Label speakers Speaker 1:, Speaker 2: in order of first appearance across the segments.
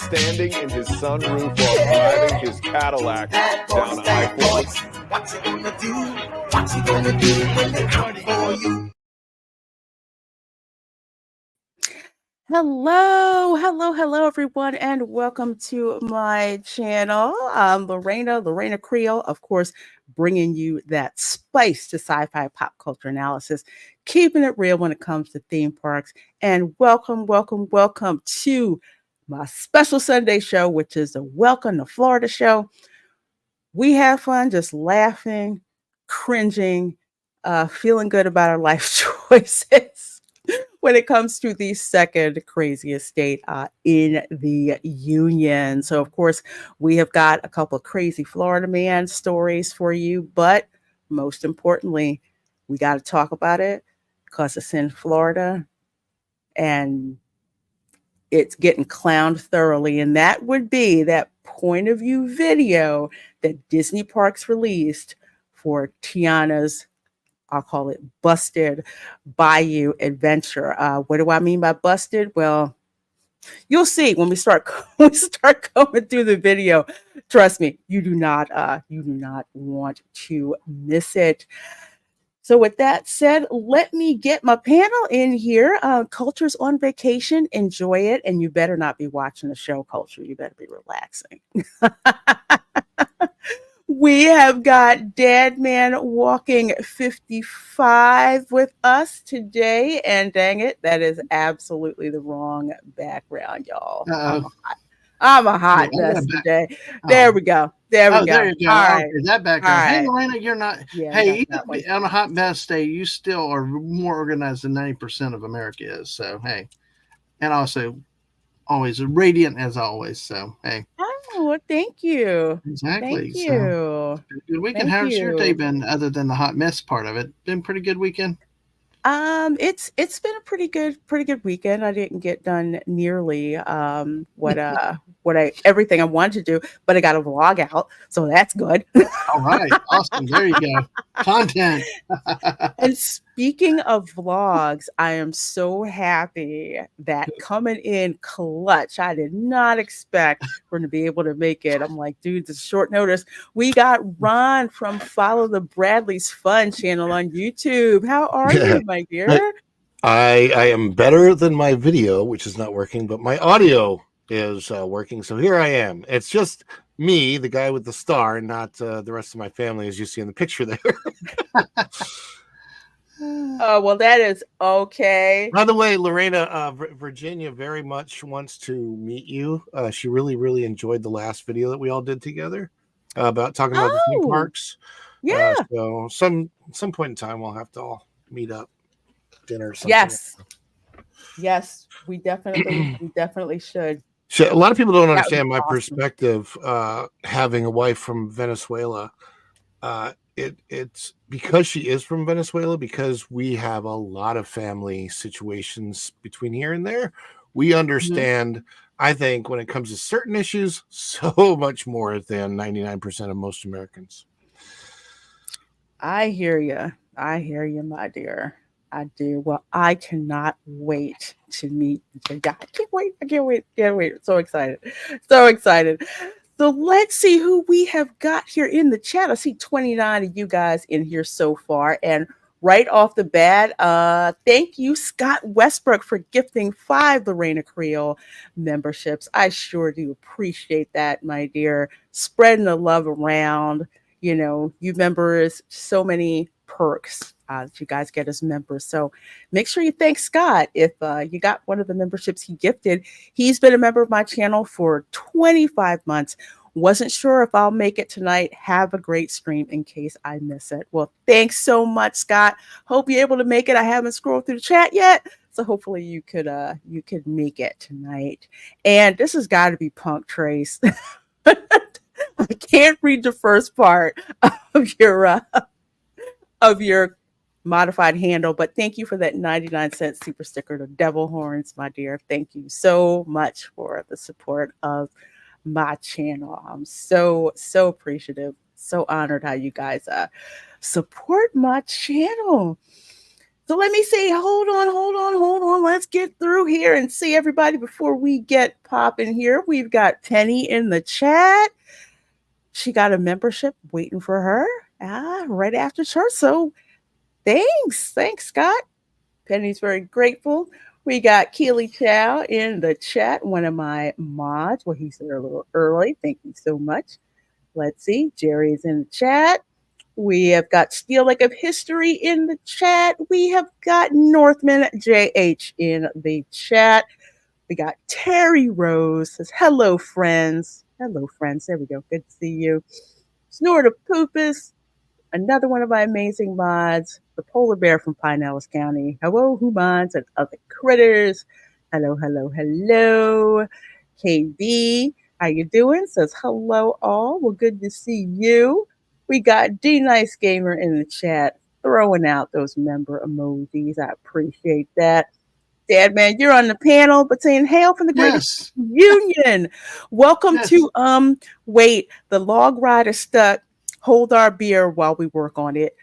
Speaker 1: standing in his sunroof while driving his Cadillac down I-4.
Speaker 2: What you gonna do? What you gonna do when they come for you?
Speaker 3: Hello, everyone, and welcome to my channel. I'm Reina Creole, of course, bringing you that spice to sci-fi pop culture analysis, keeping it real when it comes to theme parks. And welcome to my special Sunday show, which is the Welcome to Florida show. We have fun just laughing, cringing, feeling good about our life choices when it comes to the second craziest state in the union. So, of course, we have got a couple of crazy Florida man stories for you, but most importantly, we got to talk about it because it's in Florida and it's getting clowned thoroughly. And that would be that point of view video that Disney Parks released for Tiana's, I'll call it busted Bayou adventure. What do I mean by busted? Well, you'll see when we start going through the video. Trust me, you do not want to miss it. So with that said, let me get my panel in here. Culture's on vacation. Enjoy it. And you better not be watching the show, Culture. You better be relaxing. We have got Dadman Walking 55 with us today. And dang it, that is absolutely the wrong background, y'all. I'm a hot mess today. There we go. There you go.
Speaker 4: All right. Okay, that background.
Speaker 3: All
Speaker 4: Hey,
Speaker 3: right.
Speaker 4: Lorena, you're not.
Speaker 3: Yeah,
Speaker 4: hey, even on a hot mess day, you still are more organized than 90% of America is. So, hey. And also, always radiant as always. So, hey.
Speaker 3: Oh, well, thank you.
Speaker 4: Exactly.
Speaker 3: Thank you.
Speaker 4: Good weekend. How's your day been other than the hot mess part of it? Been pretty good weekend?
Speaker 3: It's been a pretty good weekend. I didn't get done nearly what everything I wanted to do, but I got a vlog out, so that's good.
Speaker 4: All right, awesome. There you go, content.
Speaker 3: And speaking of vlogs, I am so happy that coming in clutch. I did not expect we're going to be able to make it. I'm like, dude, this is short notice. We got Ron from Follow the Bradley's Fun channel on YouTube. How are you, my dear?
Speaker 5: I am better than my video, which is not working, but my audio is working. So here I am. It's just me, the guy with the star, not the rest of my family, as you see in the picture there.
Speaker 3: Oh, well, that is okay.
Speaker 5: By the way, Lorena, Virginia very much wants to meet you. She really enjoyed the last video that we all did together about talking about the theme parks.
Speaker 3: Yeah.
Speaker 5: So some point in time, we'll have to all meet up, dinner or something.
Speaker 3: Yes, we definitely should.
Speaker 5: So a lot of people don't understand my perspective. Having a wife from Venezuela, it's because she is from Venezuela, because we have a lot of family situations between here and there. We understand, I think, when it comes to certain issues, so much more than 99% of most Americans.
Speaker 3: I hear you, my dear. I do. Well, I cannot wait to meet the guy. I can't wait. So excited. So let's see who we have got here in the chat. I see 29 of you guys in here so far. And right off the bat, thank you, Scott Westbrook, for gifting 5 Reina Creole memberships. I sure do appreciate that, my dear. Spreading the love around. You know, you members, so many perks that you guys get as members. So make sure you thank Scott if you got one of the memberships he gifted. He's been a member of my channel for 25 months. Wasn't sure if I'll make it tonight. Have a great stream in case I miss it. Well, thanks so much, Scott. Hope you're able to make it. I haven't scrolled through the chat yet, so hopefully you could make it tonight. And this has got to be Punk Trace. I can't read the first part of your modified handle, but thank you for that 99-cent super sticker to Devil Horns, my dear. Thank you so much for the support of my channel. I'm so appreciative, so honored how you guys support my channel. So let me see. Hold on. Let's get through here and see everybody before we get popping here. We've got Penny in the chat. She got a membership waiting for her right after church. So thanks, Scott. Penny's very grateful. We got Keely Chow in the chat, one of my mods. Well, he's there a little early. Thank you so much. Let's see. Jerry's in the chat. We have got Steel Lake of History in the chat. We have got Northman JH in the chat. We got Terry Rose says, hello, friends. Hello, friends. There we go. Good to see you. Snort of Poopus, another one of my amazing mods, the polar bear from Pinellas County. Hello, humans and other critters. Hello. KB, how you doing? Says hello all. Well, good to see you. We got D Nice Gamer in the chat throwing out those member emojis. I appreciate that. Dad, man, you're on the panel, but saying hail from the greatest union. Welcome to wait, the log ride is stuck. Hold our beer while we work on it.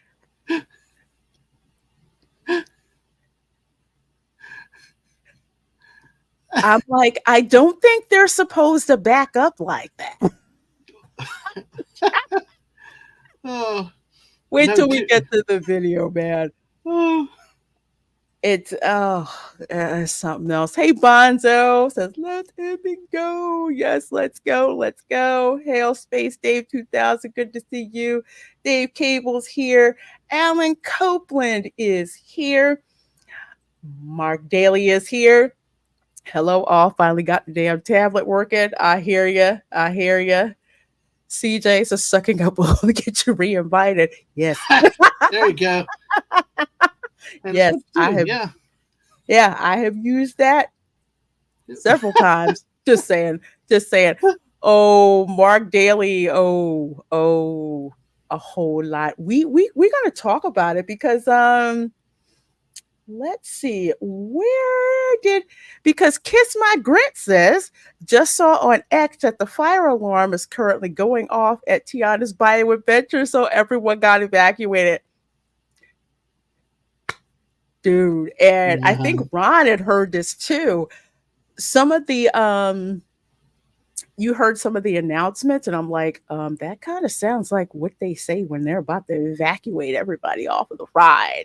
Speaker 3: I'm like, I don't think they're supposed to back up like that. Wait till we get to the video, man. It's something else. Hey, Bonzo says, let it go. Yes, let's go. Hail Space Dave 2000. Good to see you. Dave Cable's here. Alan Copeland is here. Mark Daly is here. Hello, all. Finally got the damn tablet working. I hear you. CJ says, sucking up will get you re-invited. Yes.
Speaker 4: There you go.
Speaker 3: Yes, I have. Yeah, I have used that several times. Just saying. Oh, Mark Daly. Oh, a whole lot. We're gonna talk about it because let's see, because Kiss My Grit says, just saw on X that the fire alarm is currently going off at Tiana's Bayou Adventure, so everyone got evacuated. Dude, and I think Ron had heard this too. Some of the you heard some of the announcements, and I'm like, that kind of sounds like what they say when they're about to evacuate everybody off of the ride.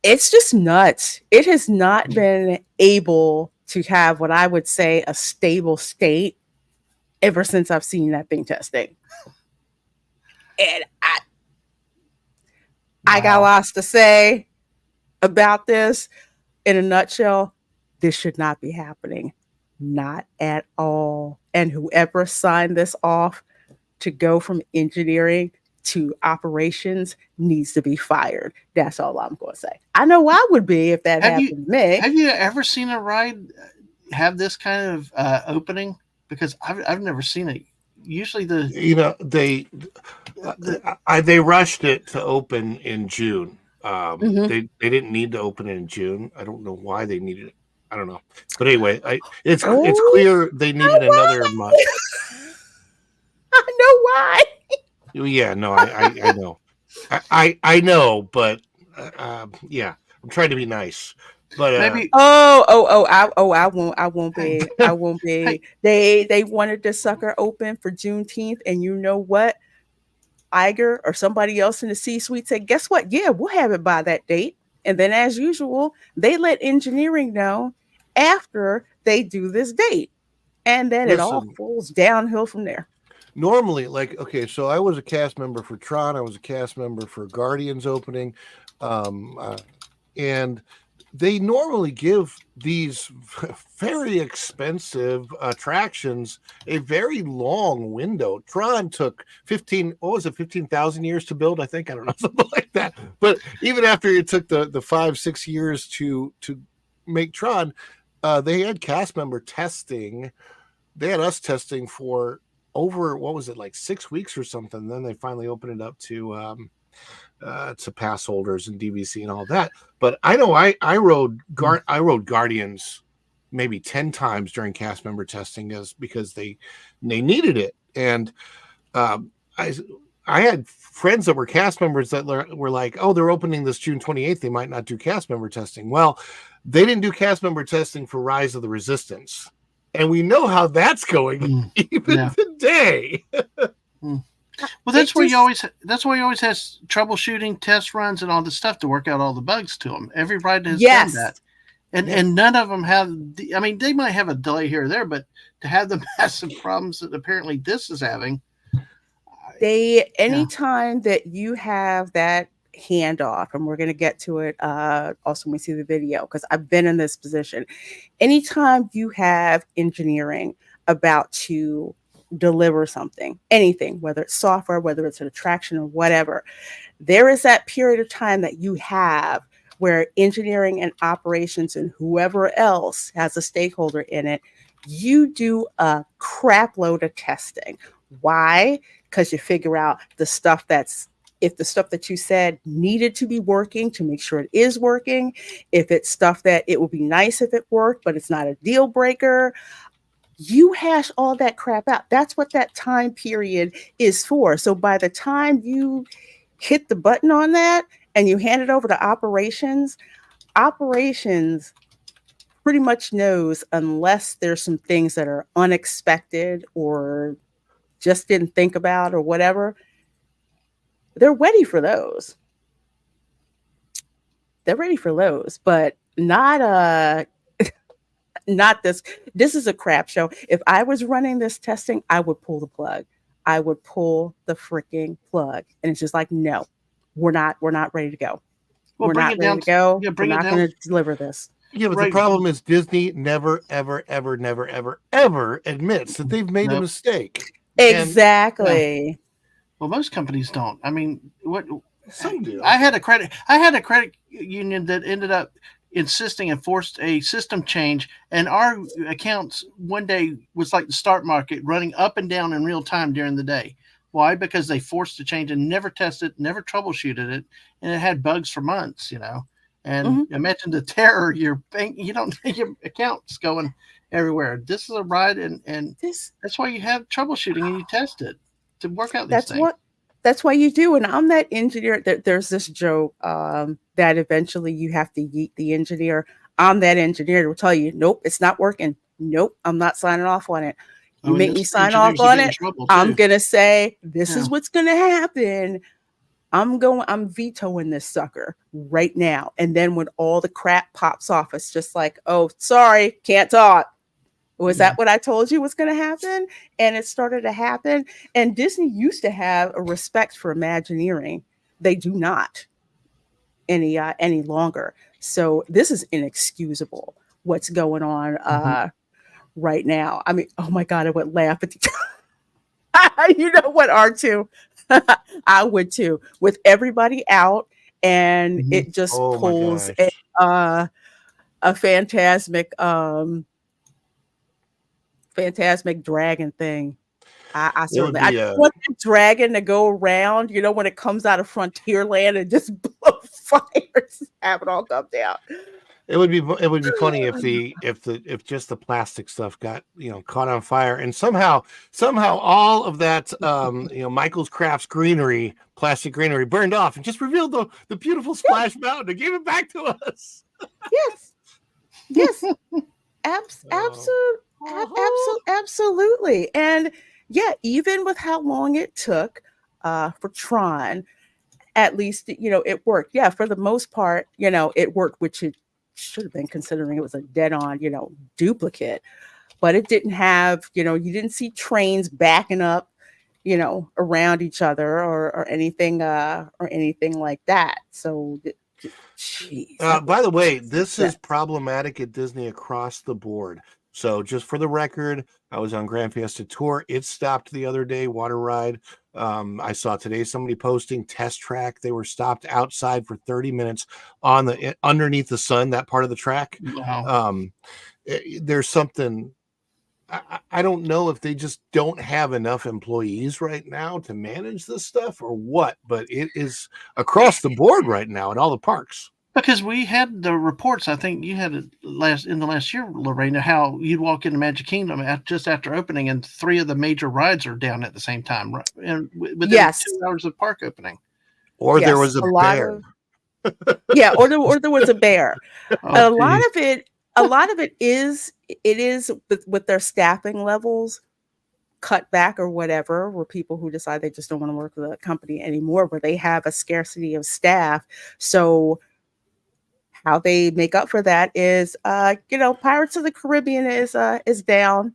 Speaker 3: It's just nuts. It has not been able to have what I would say a stable state ever since I've seen that thing testing. And I got lots to say about this. In a nutshell, this should not be happening. Not at all. And whoever signed this off to go from engineering to operations needs to be fired. That's all I'm going to say. I know I would be if that happened to me.
Speaker 4: Have you ever seen a ride have this kind of opening? Because I've never seen it. Usually
Speaker 5: they rushed it to open in June. They didn't need to open it in June. I don't know why they needed it. I don't know. But anyway, it's clear they needed another month.
Speaker 3: I know why.
Speaker 5: Yeah, no, I know. I know, but yeah, I'm trying to be nice. But
Speaker 3: maybe I won't be. They wanted the sucker open for Juneteenth, and you know what? Iger or somebody else in the C-suite said, guess what? Yeah, we'll have it by that date. And then as usual, they let engineering know after they do this date. And then it all falls downhill from there.
Speaker 5: Normally, so I was a cast member for Tron. I was a cast member for Guardians opening. And they normally give these very expensive attractions a very long window. Tron took 15,000 years to build, I think. I don't know, something like that. But even after it took the 5-6 years to make Tron, they had cast member testing. They had us testing for over, 6 weeks or something. Then they finally opened it up to pass holders and DVC and all that. But I know I rode Guardians maybe 10 times during cast member testing because they needed it. And I I had friends that were cast members that were like, oh, they're opening this June 28th. They might not do cast member testing. Well, they didn't do cast member testing for Rise of the Resistance. And we know how that's going even today.
Speaker 4: Well, that's where you always has troubleshooting, test runs, and all this stuff to work out all the bugs to them. Every ride has done that. And none of them have, I mean, they might have a delay here or there, but to have the massive problems that apparently this is having.
Speaker 3: Anytime that you have that handoff, and we're going to get to it also when we see the video, because I've been in this position. Anytime you have engineering about to deliver something, anything, whether it's software, whether it's an attraction or whatever, there is that period of time that you have where engineering and operations and whoever else has a stakeholder in it, you do a crap load of testing. Why? Because you figure out the stuff if the stuff that you said needed to be working, to make sure it is working. If it's stuff that it would be nice if it worked, but it's not a deal breaker, you hash all that crap out. That's what that time period is for. So by the time you hit the button on that and you hand it over to operations pretty much knows, unless there's some things that are unexpected or just didn't think about or whatever, they're ready for those. They're ready for those, but not this. This is a crap show. If I was running this testing, I would pull the plug. I would pull the freaking plug. And it's just like, no, we're not ready to go.
Speaker 4: Well,
Speaker 3: we're not ready to go.
Speaker 4: Yeah,
Speaker 3: we're not going to deliver this.
Speaker 5: Yeah, but the problem is Disney never, ever, ever, never, ever, ever admits that they've made a mistake.
Speaker 3: Exactly.
Speaker 4: Well, most companies don't. I mean, what
Speaker 5: some do.
Speaker 4: I had a credit union that ended up insisting and forced a system change, and our accounts one day was like the stock market, running up and down in real time during the day. Why? Because they forced the change and never tested, never troubleshooted it, and it had bugs for months, And imagine the terror, your account's going everywhere. This is a ride, and that's why you have troubleshooting and you test it to work out these things.
Speaker 3: That's why you do. And I'm that engineer. There's this joke that eventually you have to yeet the engineer. I'm that engineer who will tell you, nope, it's not working. Nope, I'm not signing off on it. You make me sign off on it, I'm gonna say this is what's gonna happen. I'm vetoing this sucker right now. And then when all the crap pops off, it's just like, oh, sorry, can't talk. Was that what I told you was going to happen? And it started to happen. And Disney used to have a respect for Imagineering. They do not any longer. So this is inexcusable what's going on right now. I mean, oh my God, I would laugh at the you know what, R2? I would too. With everybody out, and it just pulls a phantasmic dragon thing. I certainly want the dragon to go around, when it comes out of Frontierland and just blow fires, have it all come down.
Speaker 5: It would be funny if just the plastic stuff got caught on fire, and somehow all of that Michael's Crafts plastic greenery burned off and just revealed the beautiful Splash Mountain and gave it back to us.
Speaker 3: Yes. Absolutely. And yeah, even with how long it took for Tron, at least it worked. Yeah, for the most part, it worked, which it should have been, considering it was a dead-on duplicate. But it didn't have you didn't see trains backing up around each other or anything like that. So
Speaker 5: by the way, this is problematic at Disney across the board. So just for the record, I was on Grand Fiesta Tour. It stopped the other day, water ride. I saw today somebody posting Test Track. They were stopped outside for 30 minutes underneath the sun, that part of the track.
Speaker 4: Wow.
Speaker 5: There's something, I don't know if they just don't have enough employees right now to manage this stuff or what, but it is across the board right now in all the parks.
Speaker 4: Because we had the reports, I think you had it in the last year, Lorena, how you'd walk into Magic Kingdom just after opening, and 3 of the major rides are down at the same time, right? And within
Speaker 3: Yes.
Speaker 4: 2 hours of park opening.
Speaker 5: Or there
Speaker 3: Yes,
Speaker 5: was a
Speaker 3: lot
Speaker 5: bear.
Speaker 3: of or there was a bear.
Speaker 4: Oh,
Speaker 3: a lot
Speaker 4: geez.
Speaker 3: of it is with their staffing levels cut back or whatever, where people who decide they just don't want to work with a company anymore, where they have a scarcity of staff. So how they make up for that is Pirates of the Caribbean is down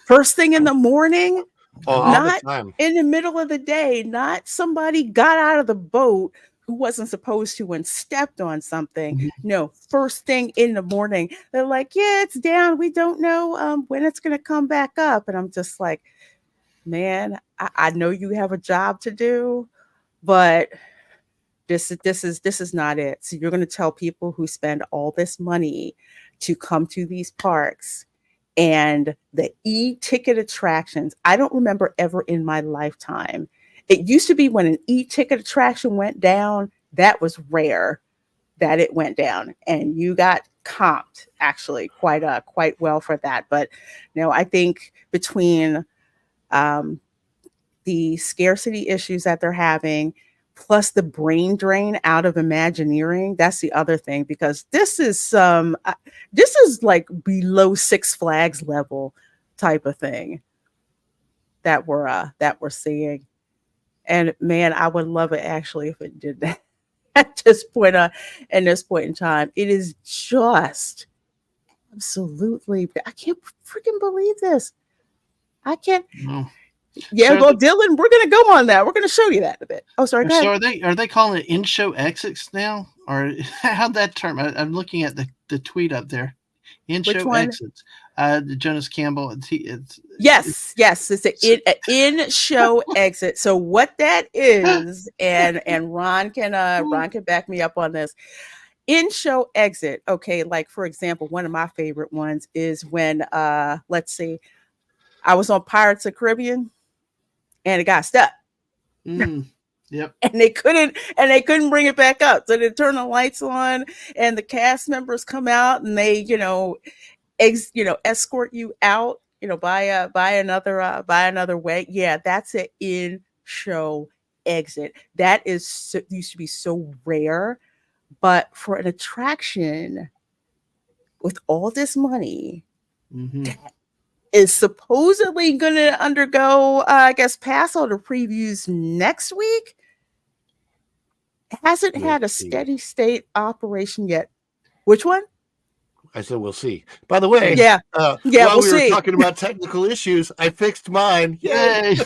Speaker 3: first thing in the morning,
Speaker 5: all
Speaker 3: not
Speaker 5: the time.
Speaker 3: in the middle of the day, not somebody got out of the boat who wasn't supposed to and stepped on something.
Speaker 4: Mhm.
Speaker 3: No, first thing in the morning, they're like, yeah, it's down. We don't know when it's going to come back up. And I'm just like, man, I know you have a job to do, but this is not it. So you're going to tell people who spend all this money to come to these parks and the e-ticket attractions. I don't remember ever in my lifetime. It used to be when an e-ticket attraction went down, that was rare that it went down, and you got comped actually quite well for that. But I think between the scarcity issues that they're having, plus the brain drain out of Imagineering, that's the other thing, because this is like below Six Flags level type of thing that we're seeing. And man, I would love it actually if it did that at this point in time. It is just absolutely, I can't freaking believe this. I can't.
Speaker 4: No.
Speaker 3: Yeah,
Speaker 4: So
Speaker 3: well, Dylan, we're going to go on that. We're going to show you that in a bit. Oh, sorry. Go
Speaker 4: So
Speaker 3: ahead.
Speaker 4: are they calling it in-show exits now, or how'd that term? I'm looking at the tweet up there. In-show
Speaker 3: one?
Speaker 4: exits. The Jonas Campbell.
Speaker 3: Yes, it's an in-show exit. So what that is, and Ron can back me up on this. In-show exit. Okay, like for example, one of my favorite ones is when let's see, I was on Pirates of the Caribbean, and it got stuck.
Speaker 4: Yep.
Speaker 3: And they couldn't bring it back up. So they turn the lights on, and the cast members come out, and they escort you out, by another way. Yeah, that's an in-show exit. That used to be so rare, but for an attraction with all this money, that is supposedly going to undergo, I guess, pass order previews next week. It hasn't had a steady state operation yet. Which one?
Speaker 5: I said we'll see. By the way,
Speaker 3: while
Speaker 5: we were talking about technical issues, I fixed mine. Yay!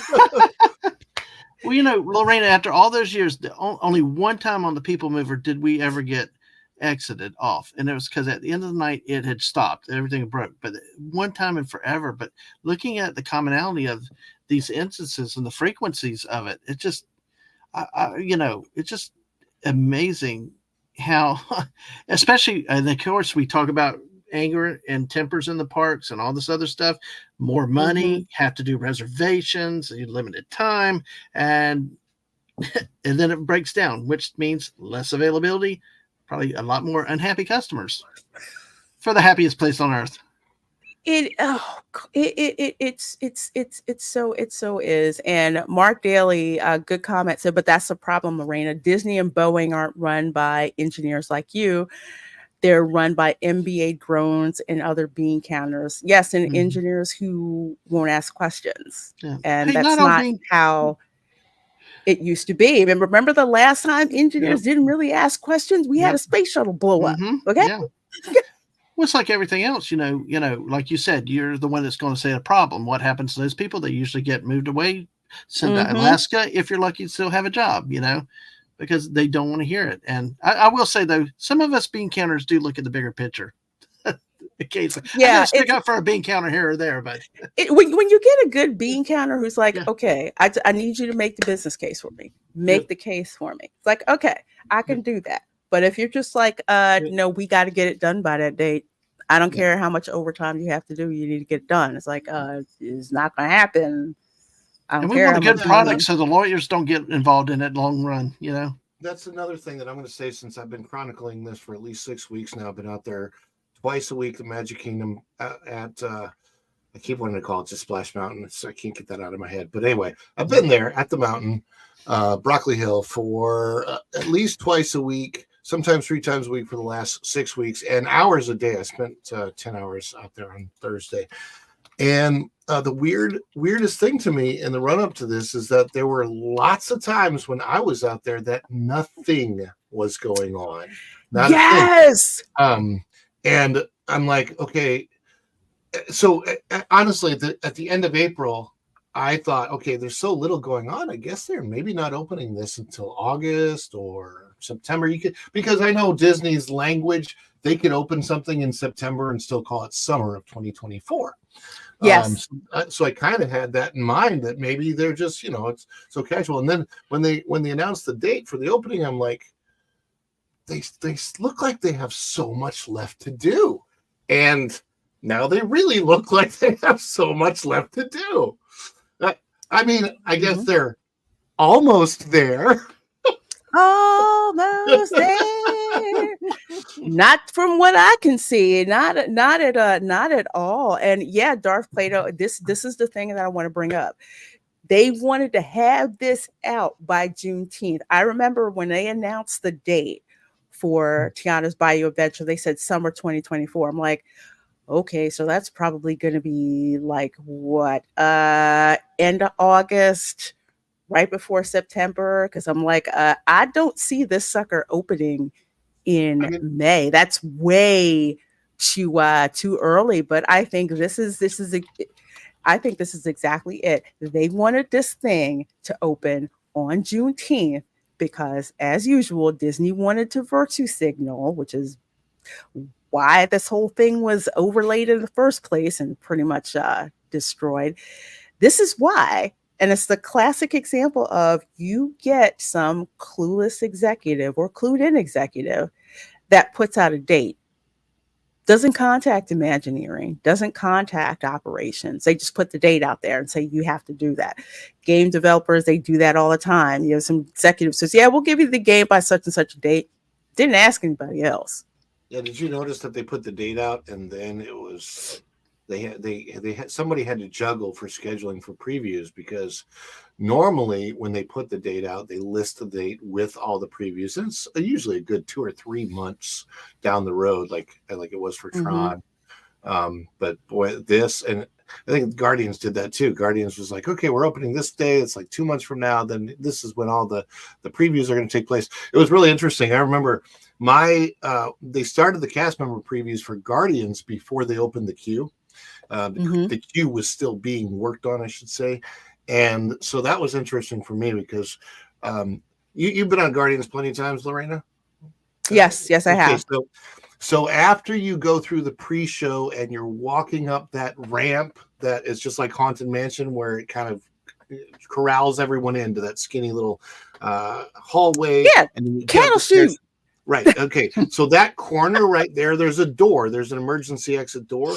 Speaker 4: Well, Lorena, after all those years, only one time on the People Mover did we ever get exited off, and it was because at the end of the night it had stopped, everything broke. But one time in forever. But looking at the commonality of these instances and the frequencies of it, it just, it's just amazing how, especially, and of course we talk about anger and tempers in the parks and all this other stuff, more money, have to do reservations, limited time, and then it breaks down, which means less availability, probably a lot more unhappy customers for the happiest place on earth.
Speaker 3: It so is. And Mark Daly, good comment, said, but that's the problem, Lorena. Disney and Boeing aren't run by engineers like you. They're run by MBA drones and other bean counters. Yes, and engineers who won't ask questions. Yeah. And that's not how it used to be. Remember the last time engineers didn't really ask questions? We had a space shuttle blow up. Okay.
Speaker 4: Yeah. Well, it's like everything else, like you said, you're the one that's going to say a problem. What happens to those people? They usually get moved away, sent to Alaska, if you're lucky to still have a job, because they don't want to hear it. And I will say, though, some of us bean counters do look at the bigger picture. Occasionally. Yeah, stick up for a bean counter here or there, but
Speaker 3: when you get a good bean counter who's like, okay, I need you to make the business case for me. Make the case for me. It's like, okay, I can do that. But if you're just like, no, we got to get it done by that date. I don't care how much overtime you have to do. You need to get it done. It's like, it's not going to happen.
Speaker 4: I don't care. We want a good product so the lawyers don't get involved in it long run,
Speaker 5: that's another thing that I'm going to say, since I've been chronicling this for at least 6 weeks now. I've been out there twice a week, the Magic Kingdom at I keep wanting to call it just Splash Mountain. So I can't get that out of my head. But anyway, I've been there at the mountain, Broccoli Hill, for at least twice a week, sometimes 3 times a week for the last 6 weeks, and hours a day. I spent 10 hours out there on Thursday. And the weirdest thing to me in the run up to this is that there were lots of times when I was out there that nothing was going on. Not
Speaker 3: yes.
Speaker 5: And I'm like, okay. So honestly, at the end of April, I thought, okay, there's so little going on. I guess they're maybe not opening this until August or September. Because I know Disney's language, they could open something in September and still call it summer of 2024.
Speaker 3: Yes.
Speaker 5: So I kind of had that in mind, that maybe they're just, it's so casual. And then when they announced the date for the opening, I'm like, they look like they have so much left to do. And now they really look like they have so much left to do. I mean, I guess they're almost there.
Speaker 3: Almost there. Not from what I can see. Not at all. And yeah, Darth Plato, this is the thing that I want to bring up. They wanted to have this out by Juneteenth. I remember when they announced the date for Tiana's Bayou Adventure, they said summer 2024. I'm like, okay, so that's probably going to be like what, end of August, right before September? Because I'm like, I don't see this sucker opening in May. That's way too early. But I think this is exactly it. They wanted this thing to open on Juneteenth because, as usual, Disney wanted to virtue signal, which is why this whole thing was overlaid in the first place and pretty much destroyed. This is why. And it's the classic example of you get some clueless executive or clued in executive that puts out a date, doesn't contact Imagineering, doesn't contact operations. They just put the date out there and say, you have to do that. Game developers, they do that all the time. You know, some executive says, yeah, we'll give you the game by such and such a date. Didn't ask anybody else.
Speaker 5: Yeah, did you notice that they put the date out and then it was they had somebody had to juggle for scheduling for previews, because normally when they put the date out, they list the date with all the previews, and it's usually a good 2 or 3 months down the road, like it was for Tron. But boy, this, and I think Guardians did that too. Guardians was like, okay, we're opening this day. It's like 2 months from now. Then this is when all the previews are going to take place. It was really interesting. I remember they started the cast member previews for Guardians before they opened the queue. The queue was still being worked on, I should say. And so that was interesting for me because you've been on Guardians plenty of times, Lorena?
Speaker 3: Yes, I have.
Speaker 5: So after you go through the pre-show and you're walking up that ramp that is just like Haunted Mansion, where it kind of corrals everyone into that skinny little hallway.
Speaker 3: Yeah,
Speaker 5: and
Speaker 3: cattle shoot.
Speaker 5: Right. Okay. So that corner right there, there's a door. There's an emergency exit door.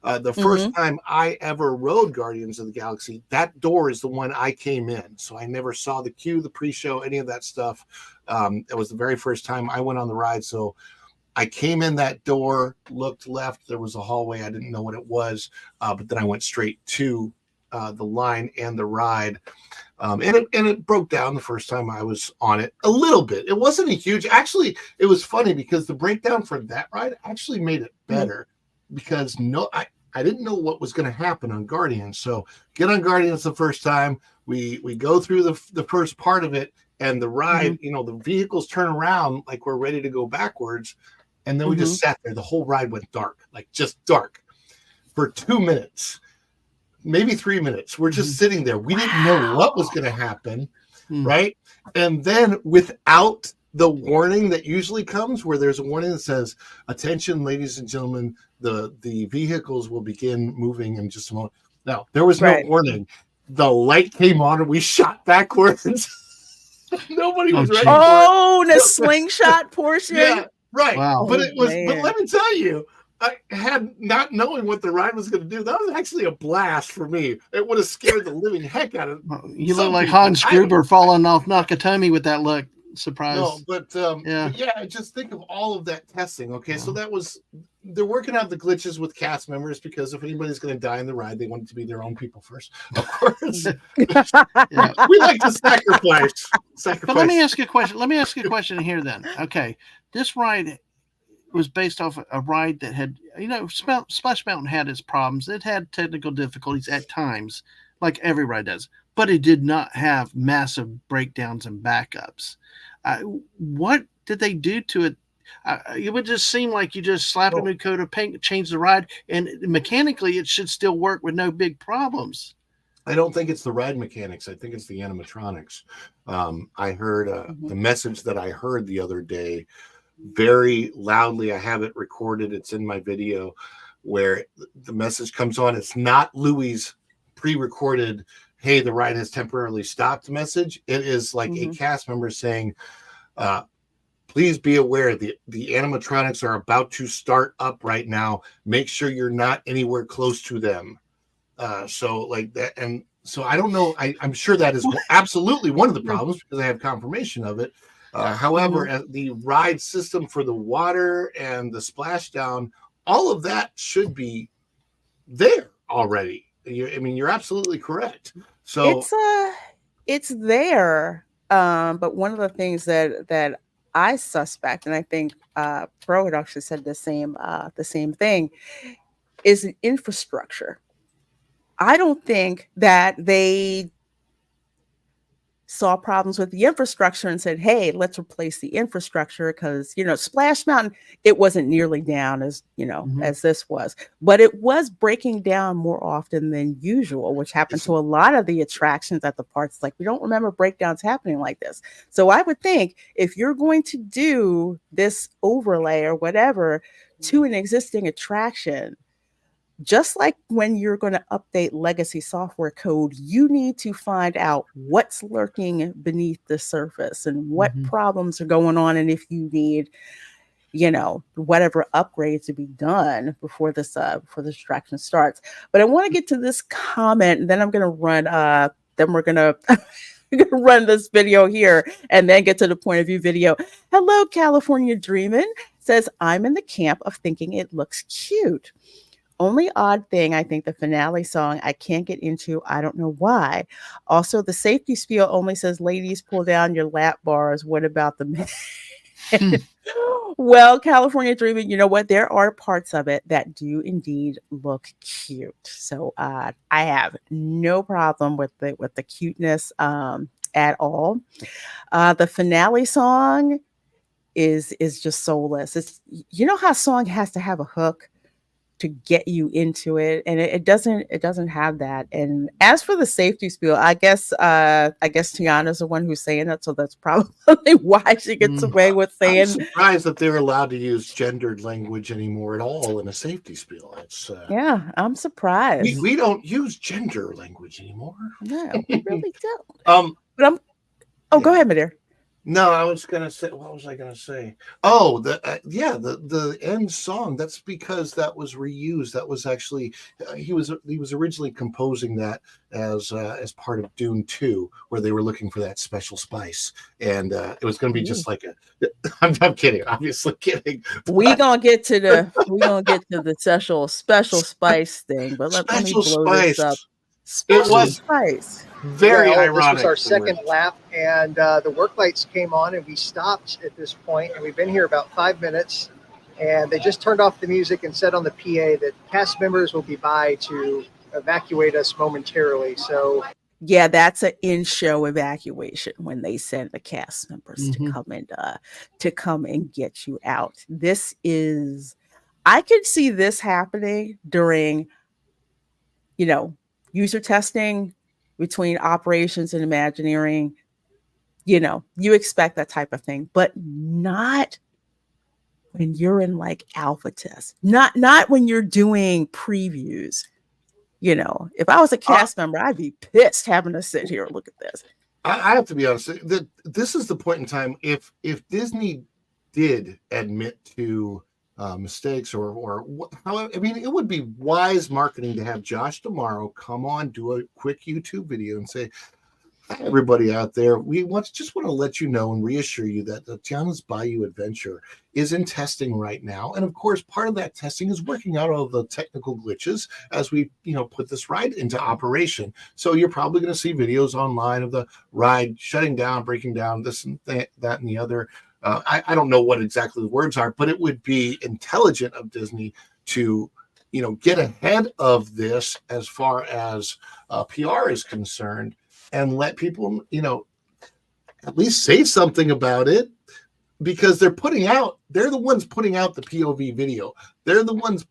Speaker 5: The first time I ever rode Guardians of the Galaxy, that door is the one I came in. So I never saw the queue, the pre-show, any of that stuff. It was the very first time I went on the ride. So I came in that door, looked left. There was a hallway. I didn't know what it was. But then I went straight to the line and the ride. And it broke down the first time I was on it a little bit. It wasn't a huge, actually, it was funny because the breakdown for that ride actually made it better because I didn't know what was going to happen on Guardians. So get on Guardians the first time, we go through the first part of it, and the ride, the vehicles turn around like we're ready to go backwards. And then we just sat there. The whole ride went dark, like just dark for 2 minutes. Maybe 3 minutes. We're just sitting there. We didn't know what was going to happen, right? And then without the warning that usually comes, where there's a warning that says, attention, ladies and gentlemen, the vehicles will begin moving in just a moment. Now, there was no warning. The light came on and we shot backwards. Nobody was ready for it.
Speaker 3: Oh, the slingshot portion?
Speaker 5: Yeah, right.
Speaker 4: Wow.
Speaker 5: But it was, but let me tell you, I had not knowing what the ride was going to do. That was actually a blast for me. It would have scared the living heck out of
Speaker 4: you. Look like Hans Gruber falling off Nakatomi with that look. surprised.
Speaker 5: No, but yeah, just think of all of that testing. Okay, so they're working out the glitches with cast members because if anybody's going to die in the ride, they want it to be their own people first. Of course, we like to sacrifice.
Speaker 4: But let me ask you a question. Let me ask you a question here then. Okay, this ride was based off a ride that had, Splash Mountain had its problems. It had technical difficulties at times, like every ride does, but it did not have massive breakdowns and backups. What did they do to it? It would just seem like you just slap a new coat of paint, change the ride, and mechanically it should still work with no big problems.
Speaker 5: I don't think it's the ride mechanics. I think it's the animatronics. I heard the message that I heard the other day very loudly. I have it recorded. It's in my video where the message comes on. It's not Louie's pre-recorded, hey, the ride has temporarily stopped message. It is like a cast member saying, please be aware the animatronics are about to start up right now. Make sure you're not anywhere close to them. So like that. And so I don't know. I'm sure that is absolutely one of the problems because I have confirmation of it. However, the ride system for the water and the splashdown, all of that should be there already. You're absolutely correct. So
Speaker 3: it's there. But one of the things that I suspect, and I think Pro had actually said the same thing, is an infrastructure. I don't think that they saw problems with the infrastructure and said, hey, let's replace the infrastructure because, Splash Mountain, it wasn't nearly down as, as this was, but it was breaking down more often than usual, which happened to a lot of the attractions at the parks. Like, we don't remember breakdowns happening like this. So I would think if you're going to do this overlay or whatever to an existing attraction, just like when you're going to update legacy software code, you need to find out what's lurking beneath the surface and what problems are going on. And if you need, whatever upgrades to be done before this attraction starts. But I want to get to this comment, and then I'm going to run, then we're going to run this video here and then get to the point of view video. Hello, California Dreamin' says, I'm in the camp of thinking it looks cute. Only odd thing, I think the finale song I can't get into. I don't know why. Also, the safety spiel only says, ladies, pull down your lap bars. What about the men? Well, California Dreaming, you know what? There are parts of it that do indeed look cute. So I have no problem with the cuteness at all. The finale song is just soulless. It's, how a song has to have a hook to get you into it, and it doesn't have that. And as for the safety spiel, I guess Tiana's the one who's saying that, so that's probably why she gets away with saying.
Speaker 5: I'm surprised that they're allowed to use gendered language anymore at all in a safety spiel. It's
Speaker 3: yeah, I'm surprised.
Speaker 5: We don't use gender language anymore.
Speaker 3: No, we really don't. But go ahead, my dear.
Speaker 5: No, I was gonna say. What was I gonna say? Oh, the end song. That's because that was reused. That was actually he was originally composing that as part of Dune 2, where they were looking for that special spice, and it was gonna be just like a. I'm kidding, obviously kidding.
Speaker 3: We gonna get to the special spice thing, but let me blow this up. Special spice.
Speaker 5: Very ironic.
Speaker 6: This was our second lap, and the work lights came on, and we stopped at this point, and we've been here about 5 minutes, and they just turned off the music and said on the PA that cast members will be by to evacuate us momentarily. So
Speaker 3: yeah, that's an in-show evacuation when they send the cast members to come and get you out. This is, I could see this happening during, user testing between operations and Imagineering. You expect that type of thing, but not when you're in like alpha tests, not when you're doing previews. If I was a cast member, I'd be pissed having to sit here and look at this.
Speaker 5: I have to be honest, this is the point in time, if Disney did admit to mistakes or however, it would be wise marketing to have Josh tomorrow come on, do a quick YouTube video and say, Hi, everybody out there. We just want to let you know and reassure you that the Tiana's Bayou adventure is in testing right now. And of course, part of that testing is working out all the technical glitches as we, put this ride into operation. So you're probably going to see videos online of the ride shutting down, breaking down, this and that and the other. I don't know what exactly the words are, but it would be intelligent of Disney to, get ahead of this as far as PR is concerned, and let people, at least say something about it, because they're the ones putting out the POV video. They're the ones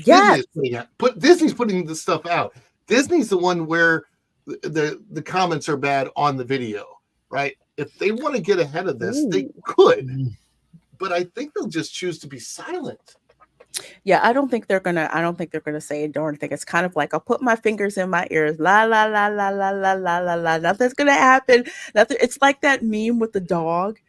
Speaker 5: Disney's putting this stuff out. Disney's the one where the comments are bad on the video, right? If they want to get ahead of this, they could. But I think they'll just choose to be silent.
Speaker 3: Yeah, I don't think they're gonna say a darn thing. It's kind of like, I'll put my fingers in my ears, la la la la la la la la la. Nothing's gonna happen. Nothing. It's like that meme with the dog,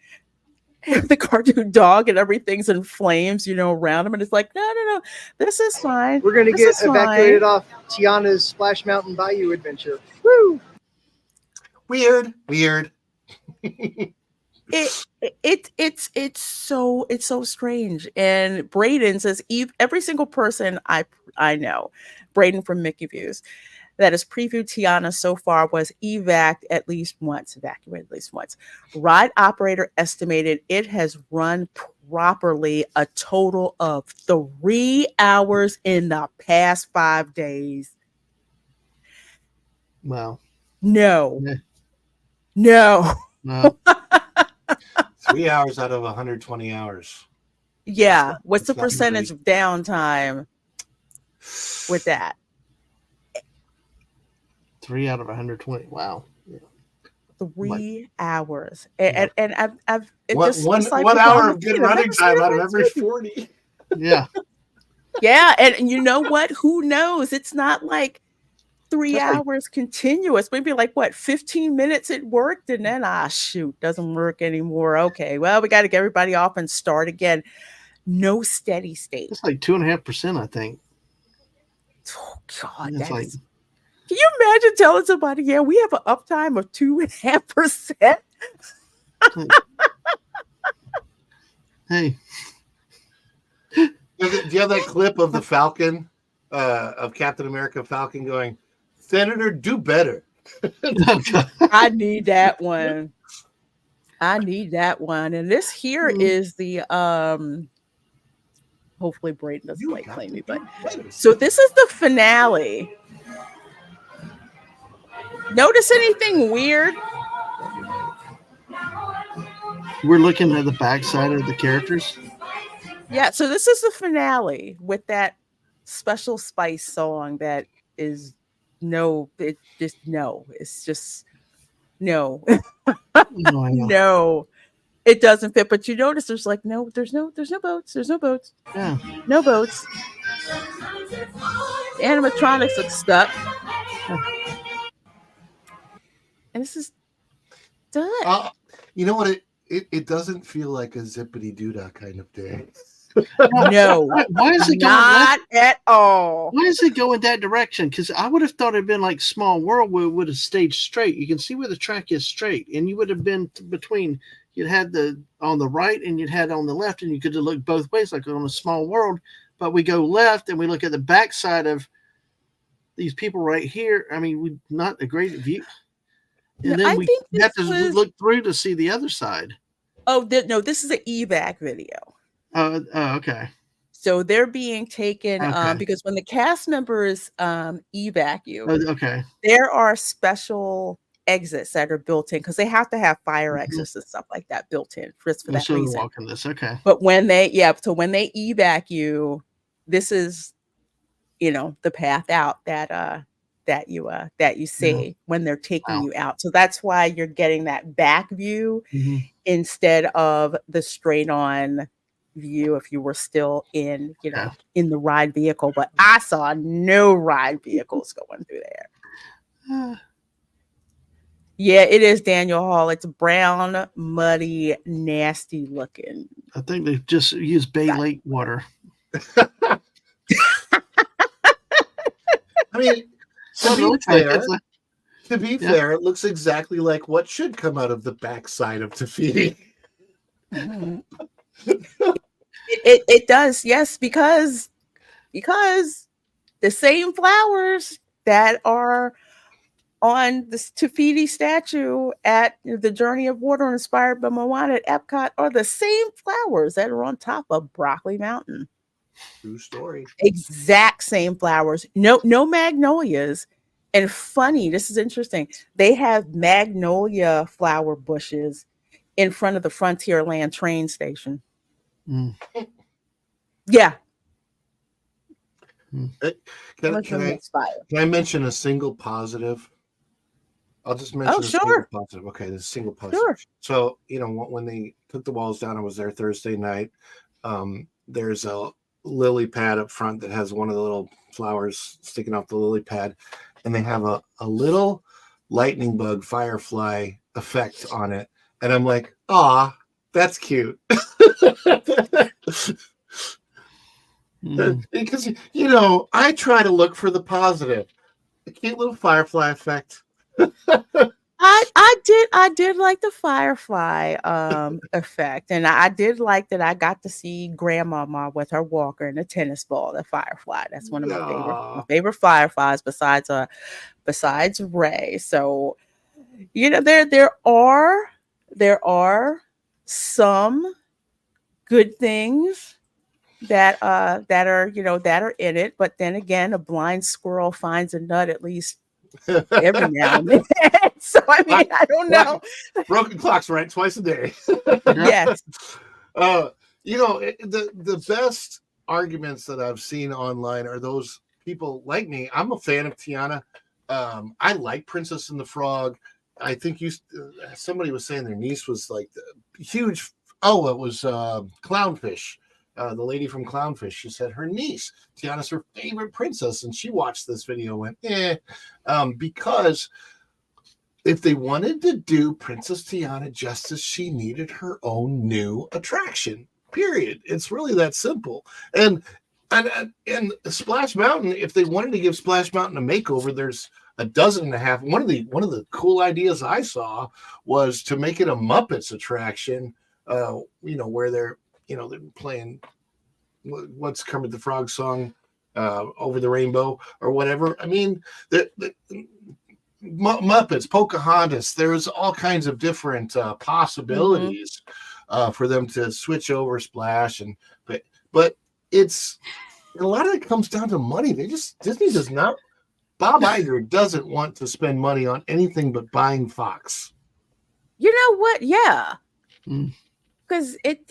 Speaker 3: the cartoon dog, and everything's in flames, around him, and it's like, no, this is fine.
Speaker 6: We're gonna
Speaker 3: This
Speaker 6: get
Speaker 3: is fine.
Speaker 6: evacuated off Tiana's Splash Mountain Bayou adventure. Woo!
Speaker 5: Weird.
Speaker 3: It's so strange. And Braden says every single person I know, Braden from Mickey Views, that has previewed Tiana so far was evacuated at least once. Ride operator estimated it has run properly a total of 3 hours in the past 5 days.
Speaker 4: Wow.
Speaker 3: No.
Speaker 4: Yeah.
Speaker 3: No.
Speaker 5: 3 hours out of 120 hours.
Speaker 3: Yeah. What's the
Speaker 5: That's not
Speaker 3: percentage of downtime with that?
Speaker 4: 3 out of 120. Wow. Yeah.
Speaker 3: 3 hours. And I've
Speaker 5: one hour of good running time out of every 40.
Speaker 4: Yeah.
Speaker 3: Yeah. And you know what? Who knows? It's not like 3
Speaker 4: That's like-
Speaker 3: hours continuous. Maybe like 15 minutes it worked, and then shoot, doesn't work anymore. Okay, well, we got to get everybody off and start again. No steady state.
Speaker 4: It's like 2.5%, I think.
Speaker 3: Oh God,
Speaker 4: It's like,
Speaker 3: can you imagine telling somebody, yeah, we have an uptime of 2.5%?
Speaker 4: hey.
Speaker 5: Do you have that clip of the Falcon, of Captain America Falcon going, "Senator, do better"?
Speaker 3: I need that one. And this here is the hopefully Braden doesn't claim me, but so this is the finale. Notice anything weird?
Speaker 4: We're looking at the backside of the characters.
Speaker 3: Yeah, so this is the finale with that special spice song that is no. It's just no. No, it doesn't fit. But you notice there's no boats. There's no boats.
Speaker 4: Yeah.
Speaker 3: No boats. Animatronics look stuck. And this is done.
Speaker 5: You know what? It doesn't feel like a zippity doodah kind of day.
Speaker 3: No,
Speaker 4: why is it
Speaker 3: not at all?
Speaker 4: Why is it going that direction? Because I would have thought it'd been like Small World, where it would have stayed straight. You can see where the track is straight, and you would have been between. You'd had on the right, and you'd had on the left, and you could have looked both ways, like on a Small World. But we go left, and we look at the backside of these people right here. I mean, not a great view. And then we have to look through to see the other side.
Speaker 3: Oh, no, this is an evac video.
Speaker 4: Oh, okay.
Speaker 3: So they're being taken because when the cast members evac you, there are special exits that are built in because they have to have fire exits and stuff like that built in for that reason.
Speaker 4: Walking this, okay.
Speaker 3: But when they evac you, this is the path out that you see when they're taking you out. So that's why you're getting that back view instead of the straight on view if you were still in the ride vehicle. But I saw no ride vehicles going through there. Yeah, it is Daniel Hall. It's brown, muddy, nasty looking.
Speaker 4: I think they just used Bay Lake water.
Speaker 5: I mean, to be fair, To be fair, it looks exactly like what should come out of the backside of Tafiti.
Speaker 3: It does, yes, because the same flowers that are on this Tafiti statue at the Journey of Water inspired by Moana at Epcot are the same flowers that are on top of Broccoli Mountain.
Speaker 5: True story.
Speaker 3: Exact same flowers. No magnolias. And funny, this is interesting. They have magnolia flower bushes in front of the Frontierland train station.
Speaker 4: Mm.
Speaker 3: Yeah.
Speaker 5: Can I mention a single positive? I'll just mention single positive. Okay, the single positive.
Speaker 3: Sure.
Speaker 5: So, when they took the walls down, I was there Thursday night. There's a lily pad up front that has one of the little flowers sticking off the lily pad, and they have a little lightning bug firefly effect on it. And I'm like, aw, that's cute. Because, I try to look for the positive. A cute little firefly effect.
Speaker 3: I did like the firefly effect, and I did like that I got to see Grandmama with her walker and a tennis ball. The firefly, that's one of my favorite fireflies besides Ray. So there are some good things that are in it, but then again, a blind squirrel finds a nut at least every now and then. So I mean, I don't know.
Speaker 5: Broken clocks right twice a day.
Speaker 3: Yes.
Speaker 5: The best arguments that I've seen online are those people like me. I'm a fan of Tiana. I like Princess and the Frog. I think somebody was saying their niece was like huge. Oh, it was Clownfish. The lady from Clownfish, she said her niece, Tiana's her favorite princess, and she watched this video and went, because if they wanted to do Princess Tiana justice, she needed her own new attraction, period. It's really that simple. And Splash Mountain, if they wanted to give Splash Mountain a makeover, there's a dozen and a half. One of the cool ideas I saw was to make it a Muppets attraction, where they're playing what's Kermit the Frog song, Over the Rainbow or whatever. I mean, the Muppets, Pocahontas, there's all kinds of different possibilities for them to switch over Splash. But it's a lot of it comes down to money. Disney does not, Bob Iger doesn't want to spend money on anything but buying Fox.
Speaker 3: You know what? Yeah. Because it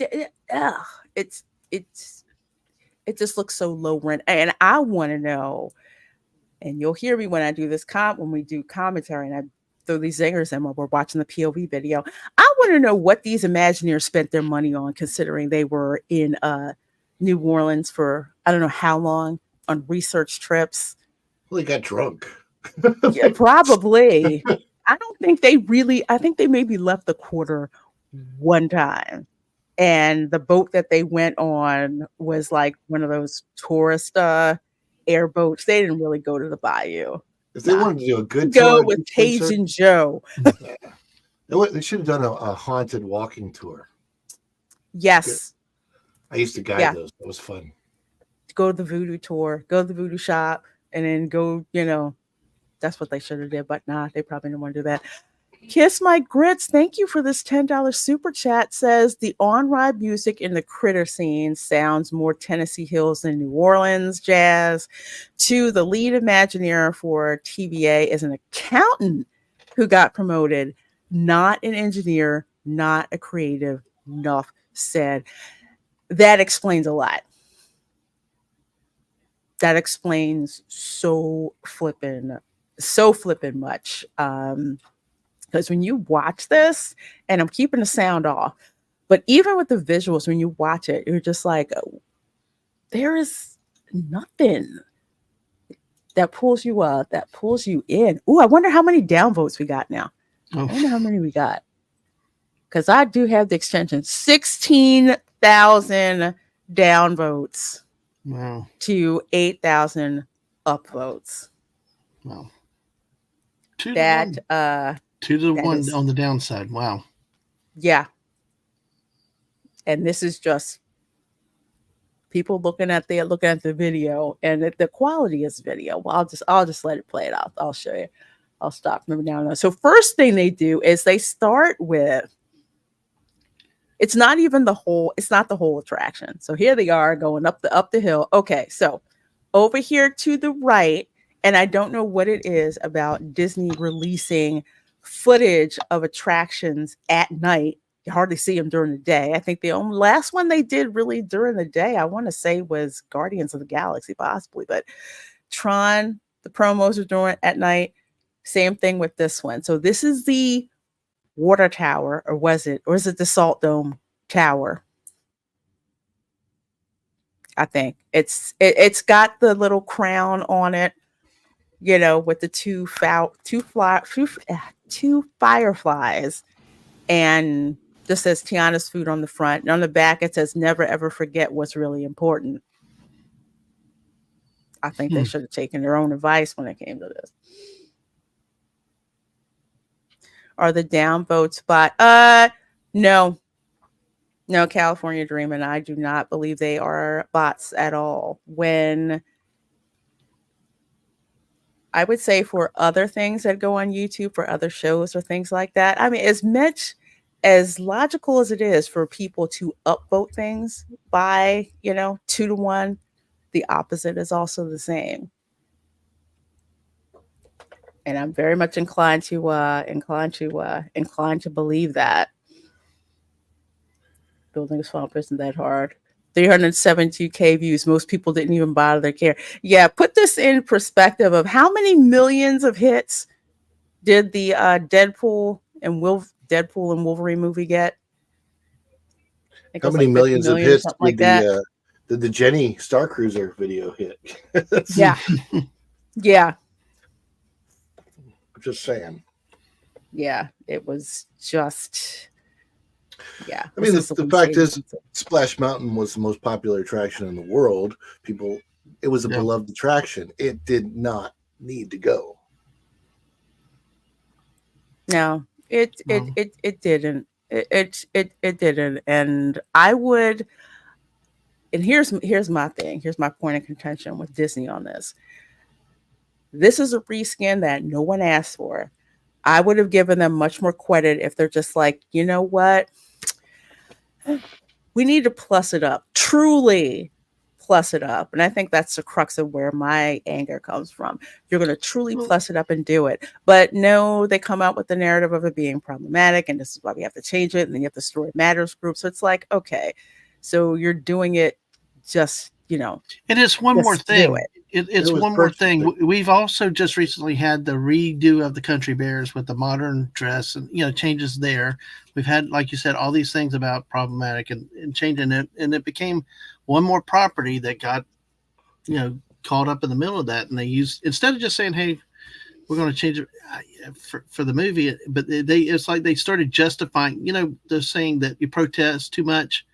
Speaker 3: just looks so low rent, and I want to know. And you'll hear me when I do this when we do commentary, and I throw these zingers in while we're watching the POV video. I want to know what these Imagineers spent their money on, considering they were in New Orleans for I don't know how long on research trips.
Speaker 5: Well, they got drunk.
Speaker 3: Yeah, probably. I don't think they really. I think they maybe left the quarter one time. And the boat that they went on was like one of those tourist airboats. They didn't really go to the Bayou.
Speaker 5: If they wanted to do a good
Speaker 3: tour, with Paige and Joe.
Speaker 5: They should have done a haunted walking tour.
Speaker 3: Yes.
Speaker 5: I used to guide those. It was fun.
Speaker 3: Go to the voodoo tour, go to the voodoo shop, and then go, that's what they should have did. But nah, they probably didn't want to do that. Kiss My Grits, thank you for this $10 super chat. Says the on-ride music in the critter scene sounds more Tennessee Hills than New Orleans jazz. To the lead Imagineer for TVA is an accountant who got promoted, not an engineer, not a creative. Enough said. That explains a lot. That explains so flippin' much. Because when you watch this, and I'm keeping the sound off, but even with the visuals, when you watch it, you're just like, there is nothing that pulls you up, that pulls you in. Ooh, I wonder how many downvotes we got now. I wonder how many we got. Because I do have the extension. 16,000 downvotes to 8,000 upvotes.
Speaker 4: Wow.
Speaker 3: that
Speaker 4: to the
Speaker 3: that
Speaker 4: one
Speaker 3: is,
Speaker 4: on the downside. Wow.
Speaker 3: yeah. And this is just people looking at the video, and the quality is video. Well, I'll just let it play it out. I'll show you. I'll stop moving down. So first thing they do is they start with, it's not the whole attraction. So here they are going up the hill. Okay, so over here to the right, and I don't know what it is about Disney releasing footage of attractions at night. You hardly see them during the day. I think the only last one they did really during the day, I want to say, was Guardians of the Galaxy, possibly, but Tron, the promos are doing at night. Same thing with this one. So this is the water tower, or is it the Salt Dome tower? I think it's got the little crown on it, with the two fireflies, and just says Tiana's food on the front, and on the back it says never ever forget what's really important. I think they should have taken their own advice when it came to this. Are the downvote spot? No, California Dream and I do not believe they are bots at all. When I would say for other things that go on YouTube, for other shows or things like that, I mean, as much as logical as it is for people to upvote things by 2-to-1, the opposite is also the same. And I'm very much inclined to believe that. Building a swamp isn't that hard. 372K views. Most people didn't even bother to care. Yeah, put this in perspective of how many millions of hits did the Deadpool and Wolverine movie get?
Speaker 5: How many millions of hits did the Jenny Star Cruiser video hit?
Speaker 3: Yeah. Yeah.
Speaker 5: I'm just saying.
Speaker 3: Yeah, it was just... Yeah.
Speaker 5: I mean, the fact is, Splash Mountain was the most popular attraction in the world. It was a beloved attraction. It did not need to go.
Speaker 3: No, it didn't. It didn't. And I would, and here's my thing. Here's my point of contention with Disney on this. This is a reskin that no one asked for. I would have given them much more credit if they're just like, you know what? We need to plus it up. Truly plus it up. And I think that's the crux of where my anger comes from. You're going to truly plus it up and do it. But no, they come out with the narrative of it being problematic, and this is why we have to change it. And then you have the Story Matters group. So it's like, okay, so you're doing it just,
Speaker 4: It is one more thing. It's one more thing. We've also just recently had the redo of the Country Bears with the modern dress and, changes there. We've had, like you said, all these things about problematic and changing it. And it became one more property that got, caught up in the middle of that. And they used, instead of just saying, hey, we're going to change it for the movie, but it's like they started justifying, they're saying that you protest too much.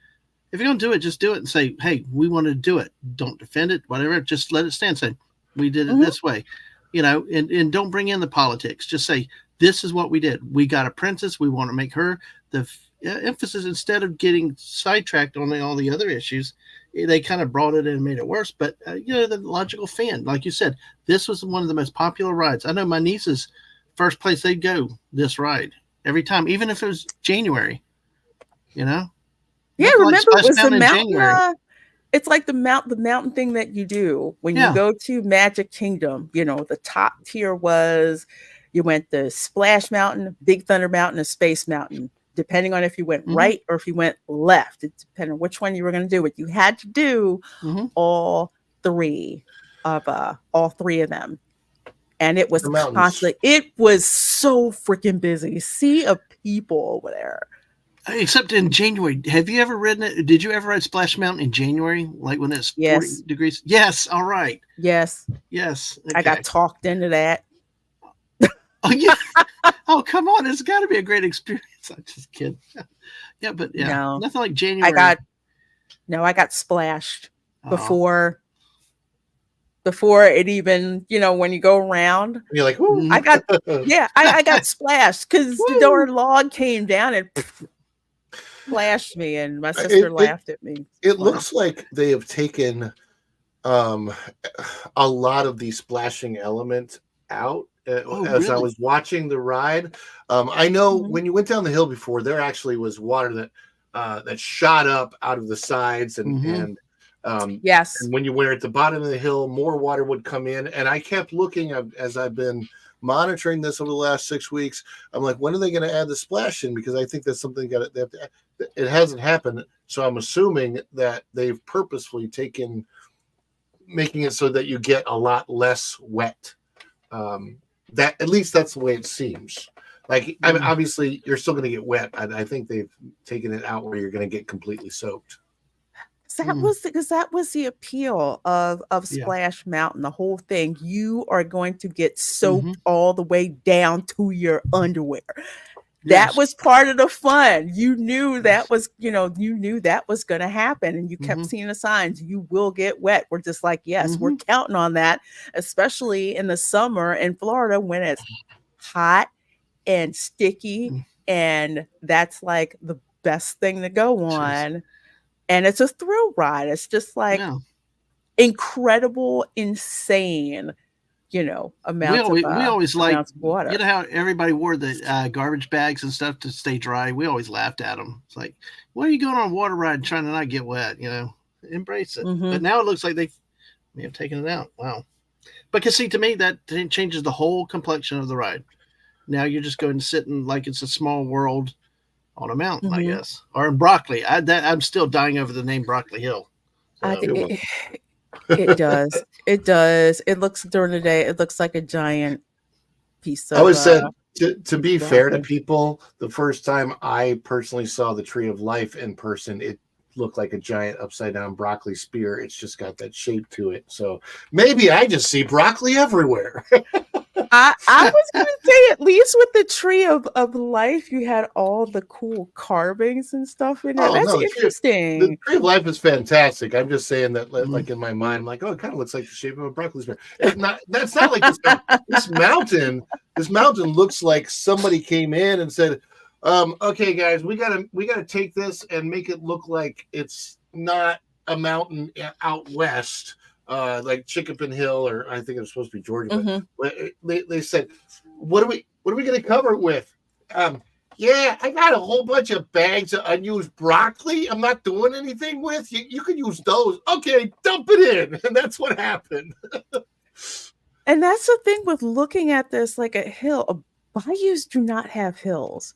Speaker 4: If you're going to do it, just do it and say, hey, we want to do it. Don't defend it, whatever. Just let it stand. Say, we did it this way, and don't bring in the politics. Just say, this is what we did. We got a princess. We want to make her the emphasis instead of getting sidetracked on all the other issues. They kind of brought it in and made it worse. But, the logical fan, like you said, this was one of the most popular rides. I know my nieces, first place they'd go, this ride every time, even if it was January,
Speaker 3: Yeah, remember it was the mountain. It's like the mountain thing that you do when you go to Magic Kingdom. The top tier was you went the Splash Mountain, Big Thunder Mountain, and Space Mountain. Depending on if you went right or if you went left, it depended on which one you were going to do. But you had to do all three of them, and it was constantly. It was so freaking busy. Sea of people over there.
Speaker 4: Except in January. Have you ever ridden it? Did you ever ride Splash Mountain in January? Like when it's 40 degrees? Yes. All right.
Speaker 3: Yes.
Speaker 4: Yes. Okay.
Speaker 3: I got talked into that.
Speaker 4: Oh, yeah. Oh, come on. It's got to be a great experience. I'm just kidding. Yeah, but nothing like January.
Speaker 3: I got splashed before before it even, when you go around.
Speaker 5: You're like, "Ooh."
Speaker 3: I got splashed because the door log came down and splashed me, and my sister laughed at me.
Speaker 5: It looks like they have taken a lot of the splashing element out as I was watching the ride. I know when you went down the hill before, there actually was water that shot up out of the sides and
Speaker 3: yes.
Speaker 5: And when you were at the bottom of the hill, more water would come in. And I kept looking as I've been monitoring this over the last 6 weeks. I'm like, when are they going to add the splash in? Because I think that's something it hasn't happened. So I'm assuming that they've purposefully making it so that you get a lot less wet. That at least that's the way it seems. Like, I mean, obviously you're still going to get wet. I think they've taken it out where you're going to get completely soaked.
Speaker 3: That was the appeal of Splash Mountain. The whole thing, you are going to get soaked all the way down to your underwear. That was part of the fun. You knew that was, that was going to happen, and you kept seeing the signs. You will get wet. We're just like, yes, we're counting on that, especially in the summer in Florida when it's hot and sticky, and that's like the best thing to go on. And it's a thrill ride. It's just like incredible, insane, amounts
Speaker 4: we always
Speaker 3: amounts of water.
Speaker 4: You know how everybody wore the garbage bags and stuff to stay dry? We always laughed at them. It's like, what are you going on a water ride trying to not get wet? Embrace it. But now it looks like they may have taken it out. Wow. Because see, to me, that changes the whole complexion of the ride. Now you're just going to sit in like it's a small world on a mountain, I guess, or in Broccoli. I'm still dying over the name Broccoli Hill. So.
Speaker 3: I think it does. It does. It looks during the day. It looks like a giant piece of.
Speaker 5: I would say to be fair to people, the first time I personally saw the Tree of Life in person, it looked like a giant upside down broccoli spear. It's just got that shape to it. So maybe I just see broccoli everywhere.
Speaker 3: I was going to say, at least with the Tree of Life, you had all the cool carvings and stuff in it. That's interesting.
Speaker 5: The Tree of Life is fantastic. I'm just saying that, like in my mind, I'm like, oh, it kind of looks like the shape of a broccoli spear. That's not like this mountain. This mountain looks like somebody came in and said, "Okay, guys, we gotta take this and make it look like it's not a mountain out west." Like Chickapin Hill, or I think it was supposed to be Georgia. But they said, "What are we going to cover it with?" Yeah, I got a whole bunch of bags of unused broccoli. I'm not doing anything with. You can use those. Okay, dump it in, and that's what happened.
Speaker 3: And that's the thing with looking at this like a hill. Bayous do not have hills.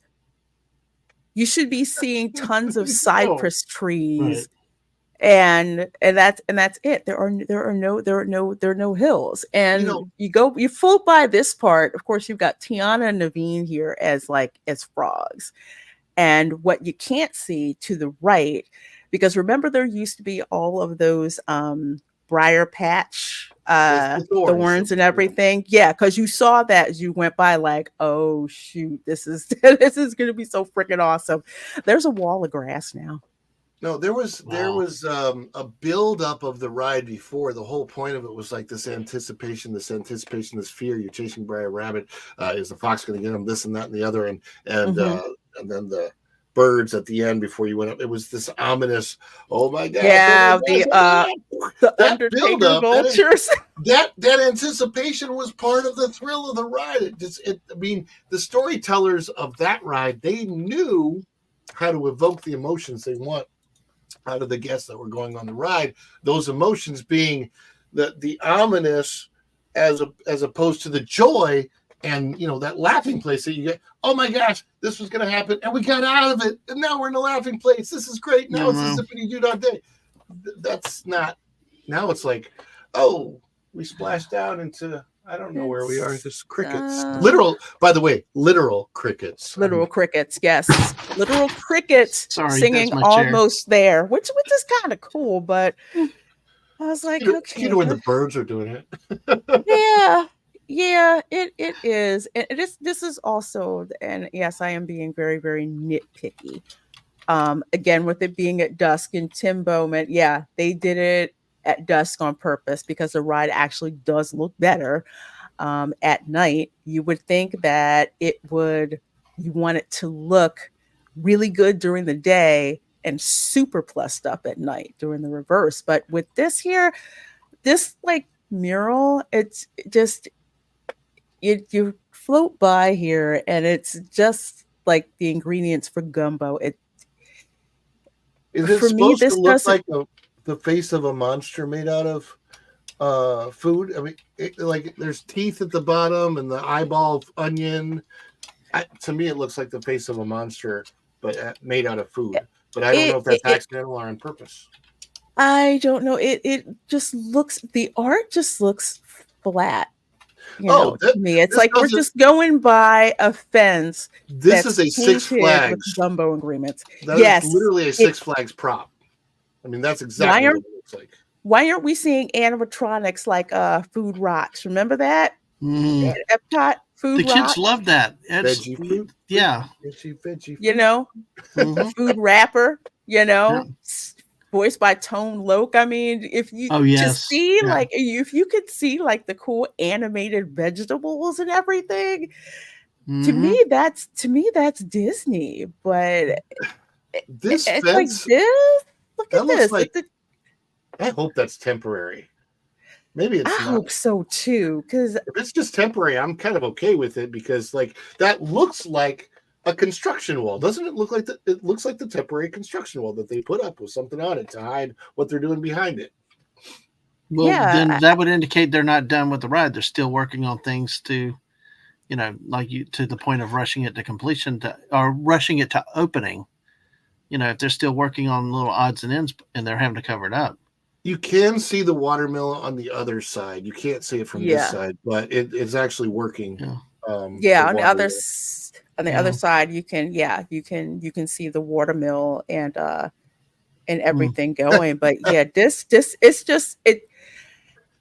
Speaker 3: You should be seeing tons of cypress trees.
Speaker 4: Right.
Speaker 3: And that's it. There are no hills. And you float by this part. Of course, you've got Tiana and Naveen here as frogs. And what you can't see to the right, because remember there used to be all of those briar patch thorns and everything. Yeah, because you saw that as you went by, like, oh shoot, this is gonna be so freaking awesome. There's a wall of grass now.
Speaker 5: No, there was a build up of the ride before. The whole point of it was like this anticipation, this fear. You're chasing by a rabbit. Is the fox going to get him? This and that and the other, and then the birds at the end before you went up. It was this ominous. Oh my god!
Speaker 3: Yeah, the Undertaker vultures.
Speaker 5: That anticipation was part of the thrill of the ride. I mean, the storytellers of that ride, they knew how to evoke the emotions they want out of the guests that were going on the ride. Those emotions being the ominous as opposed to the joy and that laughing place that you get. Oh my gosh, this was going to happen and we got out of it and now we're in a laughing place. This is great. Now it's a zippity-doo-dah day. That's not. Now it's like, oh, we splashed down into. I don't know where we are. Just crickets. Literal crickets.
Speaker 3: Literal crickets, yes. Literal crickets singing almost there, which is kind of cool, but I was like, okay.
Speaker 5: When the birds are doing
Speaker 3: it. Yeah, it is. And this is also, and yes, I am being very, very nitpicky. Again, with it being at dusk and Tim Bowman, yeah, they did it at dusk on purpose because the ride actually does look better at night. You would think that you want it to look really good during the day and super plussed up at night during the reverse. But with this here, this like mural, it's just, you float by here and it's just like the ingredients for gumbo.
Speaker 5: Is it
Speaker 3: For me,
Speaker 5: supposed to
Speaker 3: this
Speaker 5: look
Speaker 3: doesn't.
Speaker 5: like the face of a monster made out of food? I mean, like there's teeth at the bottom and the eyeball of onion. To me, it looks like the face of a monster, but made out of food. But I don't know if that's accidental or on purpose.
Speaker 3: I don't know. It just looks, the art just looks flat.
Speaker 5: To
Speaker 3: me, it's like we're just going by a fence.
Speaker 5: This is a Six Flags
Speaker 3: with gumbo ingredients.
Speaker 5: Yes, is literally a Six Flags prop. I mean, that's exactly what it looks like.
Speaker 3: Why aren't we seeing animatronics like Food Rocks? Remember that? Epcot Food
Speaker 4: The kids love that.
Speaker 5: Veggie food.
Speaker 4: Yeah.
Speaker 5: Veggie
Speaker 3: food. Food rapper, voiced by Tone Loc. I mean, if you see if you could see like the cool animated vegetables and everything, to me that's Disney. But
Speaker 5: this
Speaker 3: it's
Speaker 5: fence,
Speaker 3: like this. Look at this.
Speaker 5: Like, I hope that's temporary. Maybe it's
Speaker 3: I
Speaker 5: not.
Speaker 3: hope so too. Because
Speaker 5: if it's just temporary, I'm kind of okay with it because like that looks like a construction wall. Doesn't it look like it looks like the temporary construction wall that they put up with something on it to hide what they're doing behind it.
Speaker 4: Well, then that would indicate they're not done with the ride. They're still working on things to, to the point of rushing it to completion or rushing it to opening. If they're still working on little odds and ends and they're having to cover it up.
Speaker 5: You can see the watermill on the other side. You can't see it from this side, but it's actually working.
Speaker 3: On the other side, you can see the watermill and everything going. But this it's just it.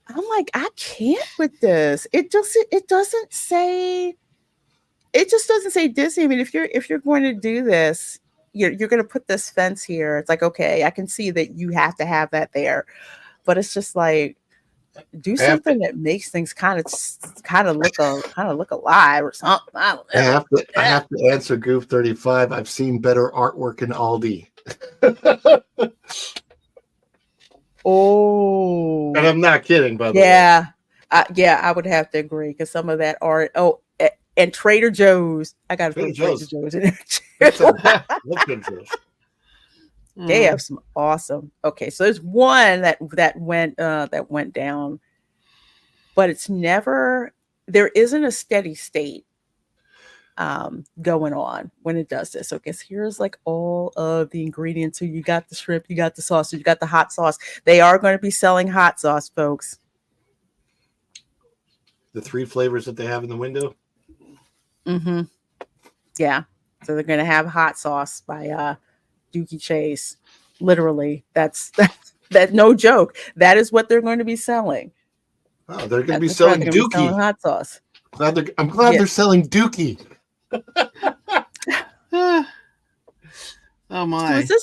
Speaker 3: I'm like, I can't with this. It doesn't say Disney. I mean, if you're going to do this, you're going to put this fence here. It's like, okay, I can see that you have to have that there, but it's just like, do something that makes things kind of look alive or something. I don't know.
Speaker 5: I have to answer Goof 35. I've seen better artwork in Aldi.
Speaker 3: Oh,
Speaker 5: and I'm not kidding, by the way.
Speaker 3: I would have to agree because some of that art. Oh, and Trader Joe's. I got to put Trader Joe's in there. They have some awesome. Okay, so there's one that went down, but it's never. There isn't a steady state going on when it does this. So guess here's like all of the ingredients. So you got the shrimp, you got the sausage, you got the hot sauce. They are going to be selling hot sauce, folks.
Speaker 5: The 3 flavors that they have in the window.
Speaker 3: Mm-hmm. Yeah. So they're going to have hot sauce by Dookie Chase. Literally, that's no joke. That is what they're going to be selling.
Speaker 5: Oh, they're going to be selling Dookie.
Speaker 3: Selling hot sauce.
Speaker 5: I'm glad they're selling Dookie.
Speaker 4: Oh my!
Speaker 3: So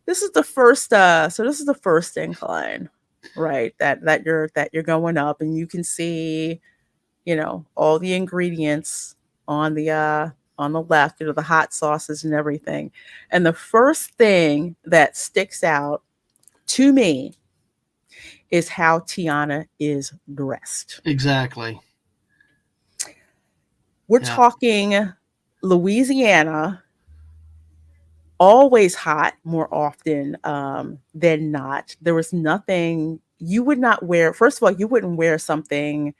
Speaker 3: this is the first. So this is the first incline, right? That you're going up, and you can see, all the ingredients on the left, the hot sauces and everything. And the first thing that sticks out to me is how Tiana is dressed.
Speaker 4: Exactly.
Speaker 3: We're talking Louisiana, always hot more often than not. There was nothing you would not wear. First of all, you wouldn't wear something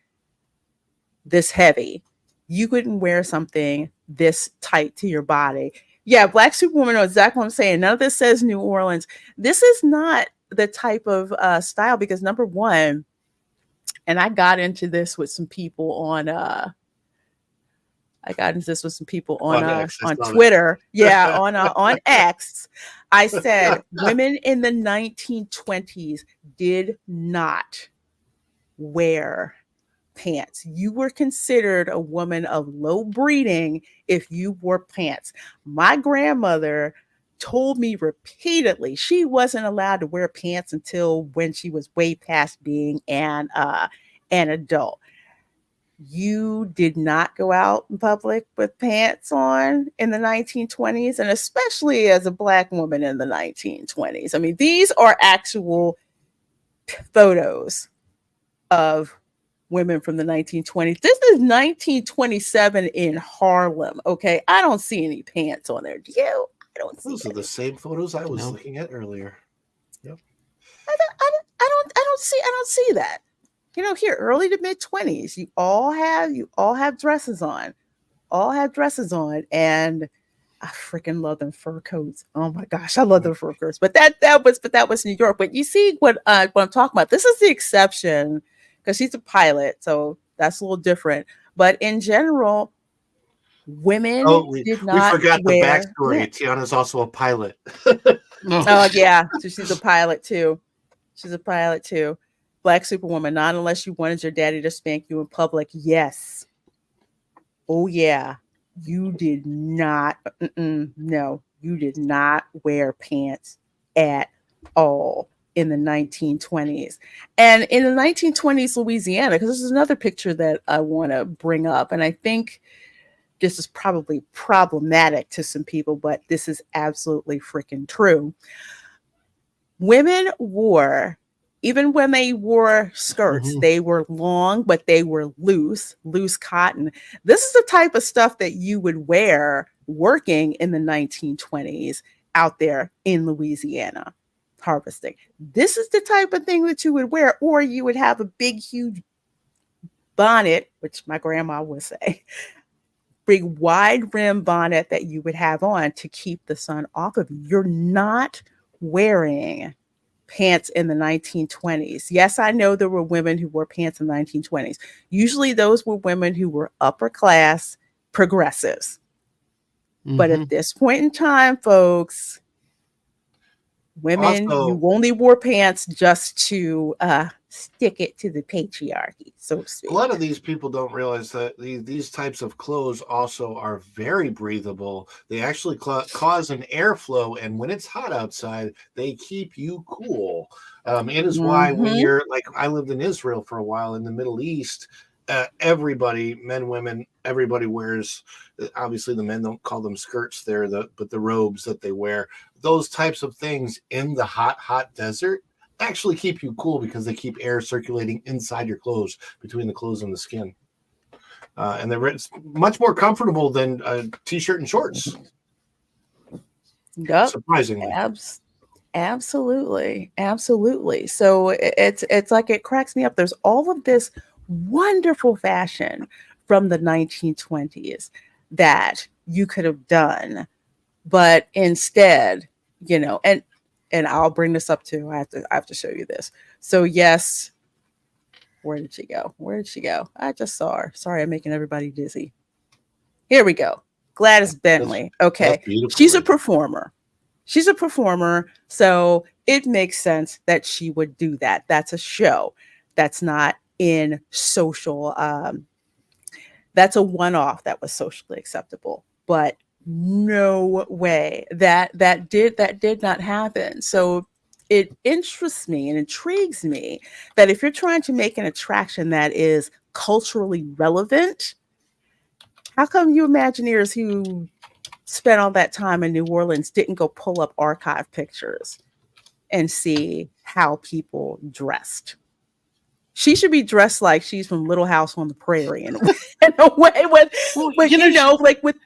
Speaker 3: this heavy. You wouldn't wear something this tight to your body. Yeah, Black Superwoman knows exactly what I'm saying. None of this says New Orleans. This is not the type of style because number one, and I got into this with some people on Twitter. Yeah, on X. I said women in the 1920s did not wear pants. You were considered a woman of low breeding if you wore pants. My grandmother told me repeatedly she wasn't allowed to wear pants until when she was way past being an adult. You did not go out in public with pants on in the 1920s, and especially as a Black woman in the 1920s. I mean, these are actual photos of women from the 1920s. This is 1927 in Harlem. Okay, I don't see any pants on there. Do you? I don't see.
Speaker 5: Those are the same photos I was looking at earlier. Yep.
Speaker 3: I don't see that. You know, here early to mid 20s, you all have dresses on. All have dresses on, and I freaking love them fur coats. Oh my gosh, I love them fur coats. But that was New York. But you see what I'm talking about. This is the exception because she's a pilot, so that's a little different. But in general, women did not.
Speaker 5: We forgot
Speaker 3: wear,
Speaker 5: the backstory.
Speaker 3: Yeah.
Speaker 5: Tiana's also a pilot.
Speaker 3: Oh yeah, so she's a pilot too. She's a pilot too. Black Superwoman. Not unless you wanted your daddy to spank you in public. Yes. Oh yeah. You did not. No, you did not wear pants at all in the 1920s. And in the 1920s, Louisiana, because this is another picture that I want to bring up, and I think this is probably problematic to some people, but this is absolutely freaking true. Women wore, even when they wore skirts, they were long, but they were loose cotton. This is the type of stuff that you would wear working in the 1920s out there in Louisiana harvesting. This is the type of thing that you would wear, or you would have a big, huge bonnet, which my grandma would say, big wide rim bonnet that you would have on to keep the sun off of you. You're not wearing pants in the 1920s. Yes, I know there were women who wore pants in the 1920s. Usually those were women who were upper class progressives. But at this point in time, folks, women, you only wore pants just to stick it to the patriarchy, so to speak.
Speaker 5: A lot of these people don't realize that these types of clothes also are very breathable. They actually cause an airflow, and when it's hot outside, they keep you cool. It is why when you're like, I lived in Israel for a while in the Middle East, everybody, men, women, everybody wears, obviously the men don't call them skirts there, but the robes that they wear, those types of things in the hot desert actually keep you cool because they keep air circulating inside your clothes, between the clothes and the skin. And it's much more comfortable than a t-shirt and shorts.
Speaker 3: Yep.
Speaker 5: Surprisingly.
Speaker 3: Absolutely. So it's like, it cracks me up. There's all of this wonderful fashion from the 1920s that you could have done, but instead, and I'll bring this up too. I have to show you this. So yes, where did she go? I just saw her. Sorry, I'm making everybody dizzy. Here we go. Gladys Bentley. Okay, she's a performer. So it makes sense that she would do that. That's a show. That's not in social. That's a one-off that was socially acceptable, but no way that did not happen. So it interests me and intrigues me that if you're trying to make an attraction that is culturally relevant, how come you Imagineers who spent all that time in New Orleans didn't go pull up archive pictures and see how people dressed? She should be dressed like she's from Little House on the Prairie in a way, with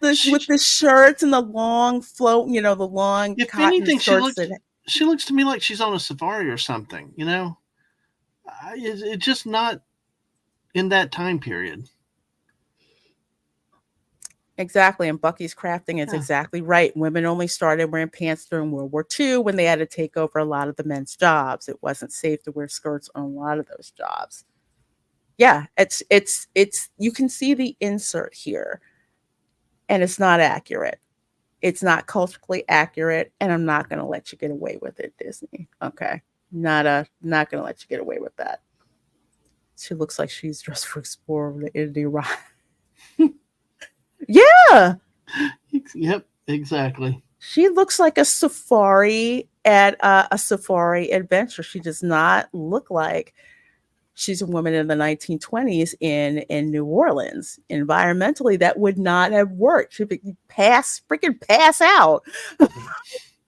Speaker 3: the shirts and the long float, the long
Speaker 4: if
Speaker 3: cotton
Speaker 4: anything,
Speaker 3: shirts.
Speaker 4: She looks to me like she's on a safari or something. It's just not in that time period.
Speaker 3: Exactly. And Bucky's crafting is exactly right. Women only started wearing pants during World War II when they had to take over a lot of the men's jobs. It wasn't safe to wear skirts on a lot of those jobs. Yeah, it's you can see the insert here, and it's not accurate. It's not culturally accurate, and I'm not going to let you get away with it, Disney. Okay, not going to let you get away with that. She looks like she's dressed for Explorer the Indy Ride. Yeah.
Speaker 4: Yep, exactly.
Speaker 3: She looks like a safari at a safari adventure. She does not look like she's a woman in the 1920s in New Orleans. Environmentally, that would not have worked. She'd freaking pass out.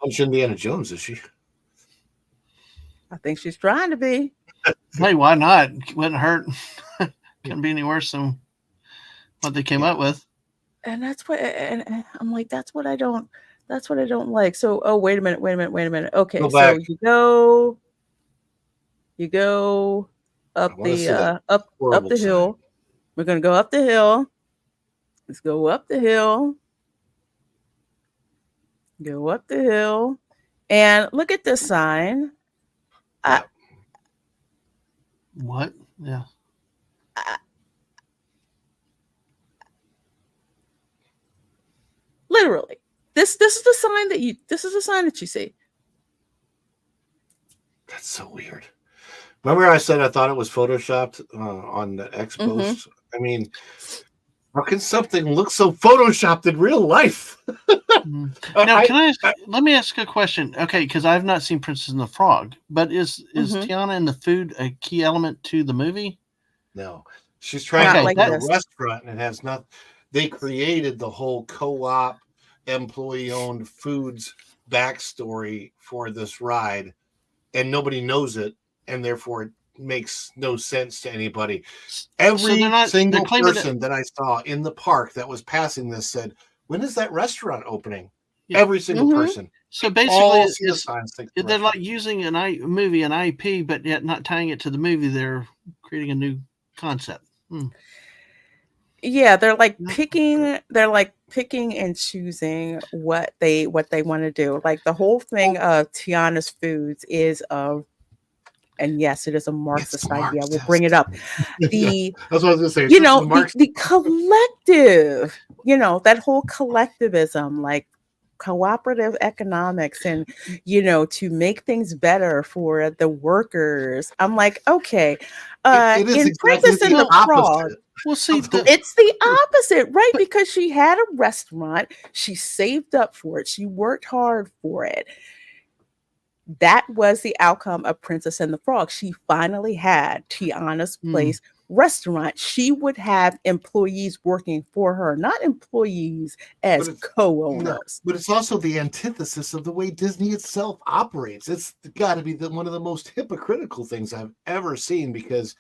Speaker 5: She's Indiana Jones, is she?
Speaker 3: I think she's trying to be.
Speaker 4: Hey, why not? Wouldn't hurt. Couldn't be any worse than what they came up with.
Speaker 3: And that's what, and I'm like, that's what I don't like. So, oh, wait a minute. Okay, so you go up the up the hill. We're gonna go up the hill. Let's go up the hill. Go up the hill, and look at this sign.
Speaker 4: What? Yeah.
Speaker 3: Literally, this is the sign that you. This is the sign that you see.
Speaker 5: That's so weird. Remember, I said I thought it was photoshopped on the X post. I mean, how can something look so photoshopped in real life?
Speaker 4: Now, let me ask a question. Okay, because I've not seen Princess and the Frog, but is Tiana and the food a key element to the movie?
Speaker 5: No, she's trying to open a restaurant, and it has not. They created the whole co-op, employee-owned foods backstory for this ride, and nobody knows it, and therefore it makes no sense to anybody. Every single person that I saw in the park that was passing this said, "When is that restaurant opening?" Yeah. Every single person.
Speaker 4: So basically, they're like using an IP, but yet not tying it to the movie. They're creating a new concept.
Speaker 3: Yeah, they're like picking and choosing what they want to do. Like the whole thing of Tiana's Foods is and yes, it is a Marxist idea. We'll bring it up.
Speaker 5: That's what I was gonna say.
Speaker 3: The collective, that whole collectivism, like cooperative economics, and to make things better for the workers. I'm like, okay,
Speaker 5: it is
Speaker 3: in Princess and the Frog.
Speaker 4: Well, see,
Speaker 3: it's the opposite, right? Because she had a restaurant, she saved up for it, she worked hard for it. That was the outcome of Princess and the Frog. She finally had Tiana's Place restaurant. She would have employees working for her, not employees as co-owners.
Speaker 5: No, but it's also the antithesis of the way Disney itself operates. It's got to be one of the most hypocritical things I've ever seen, because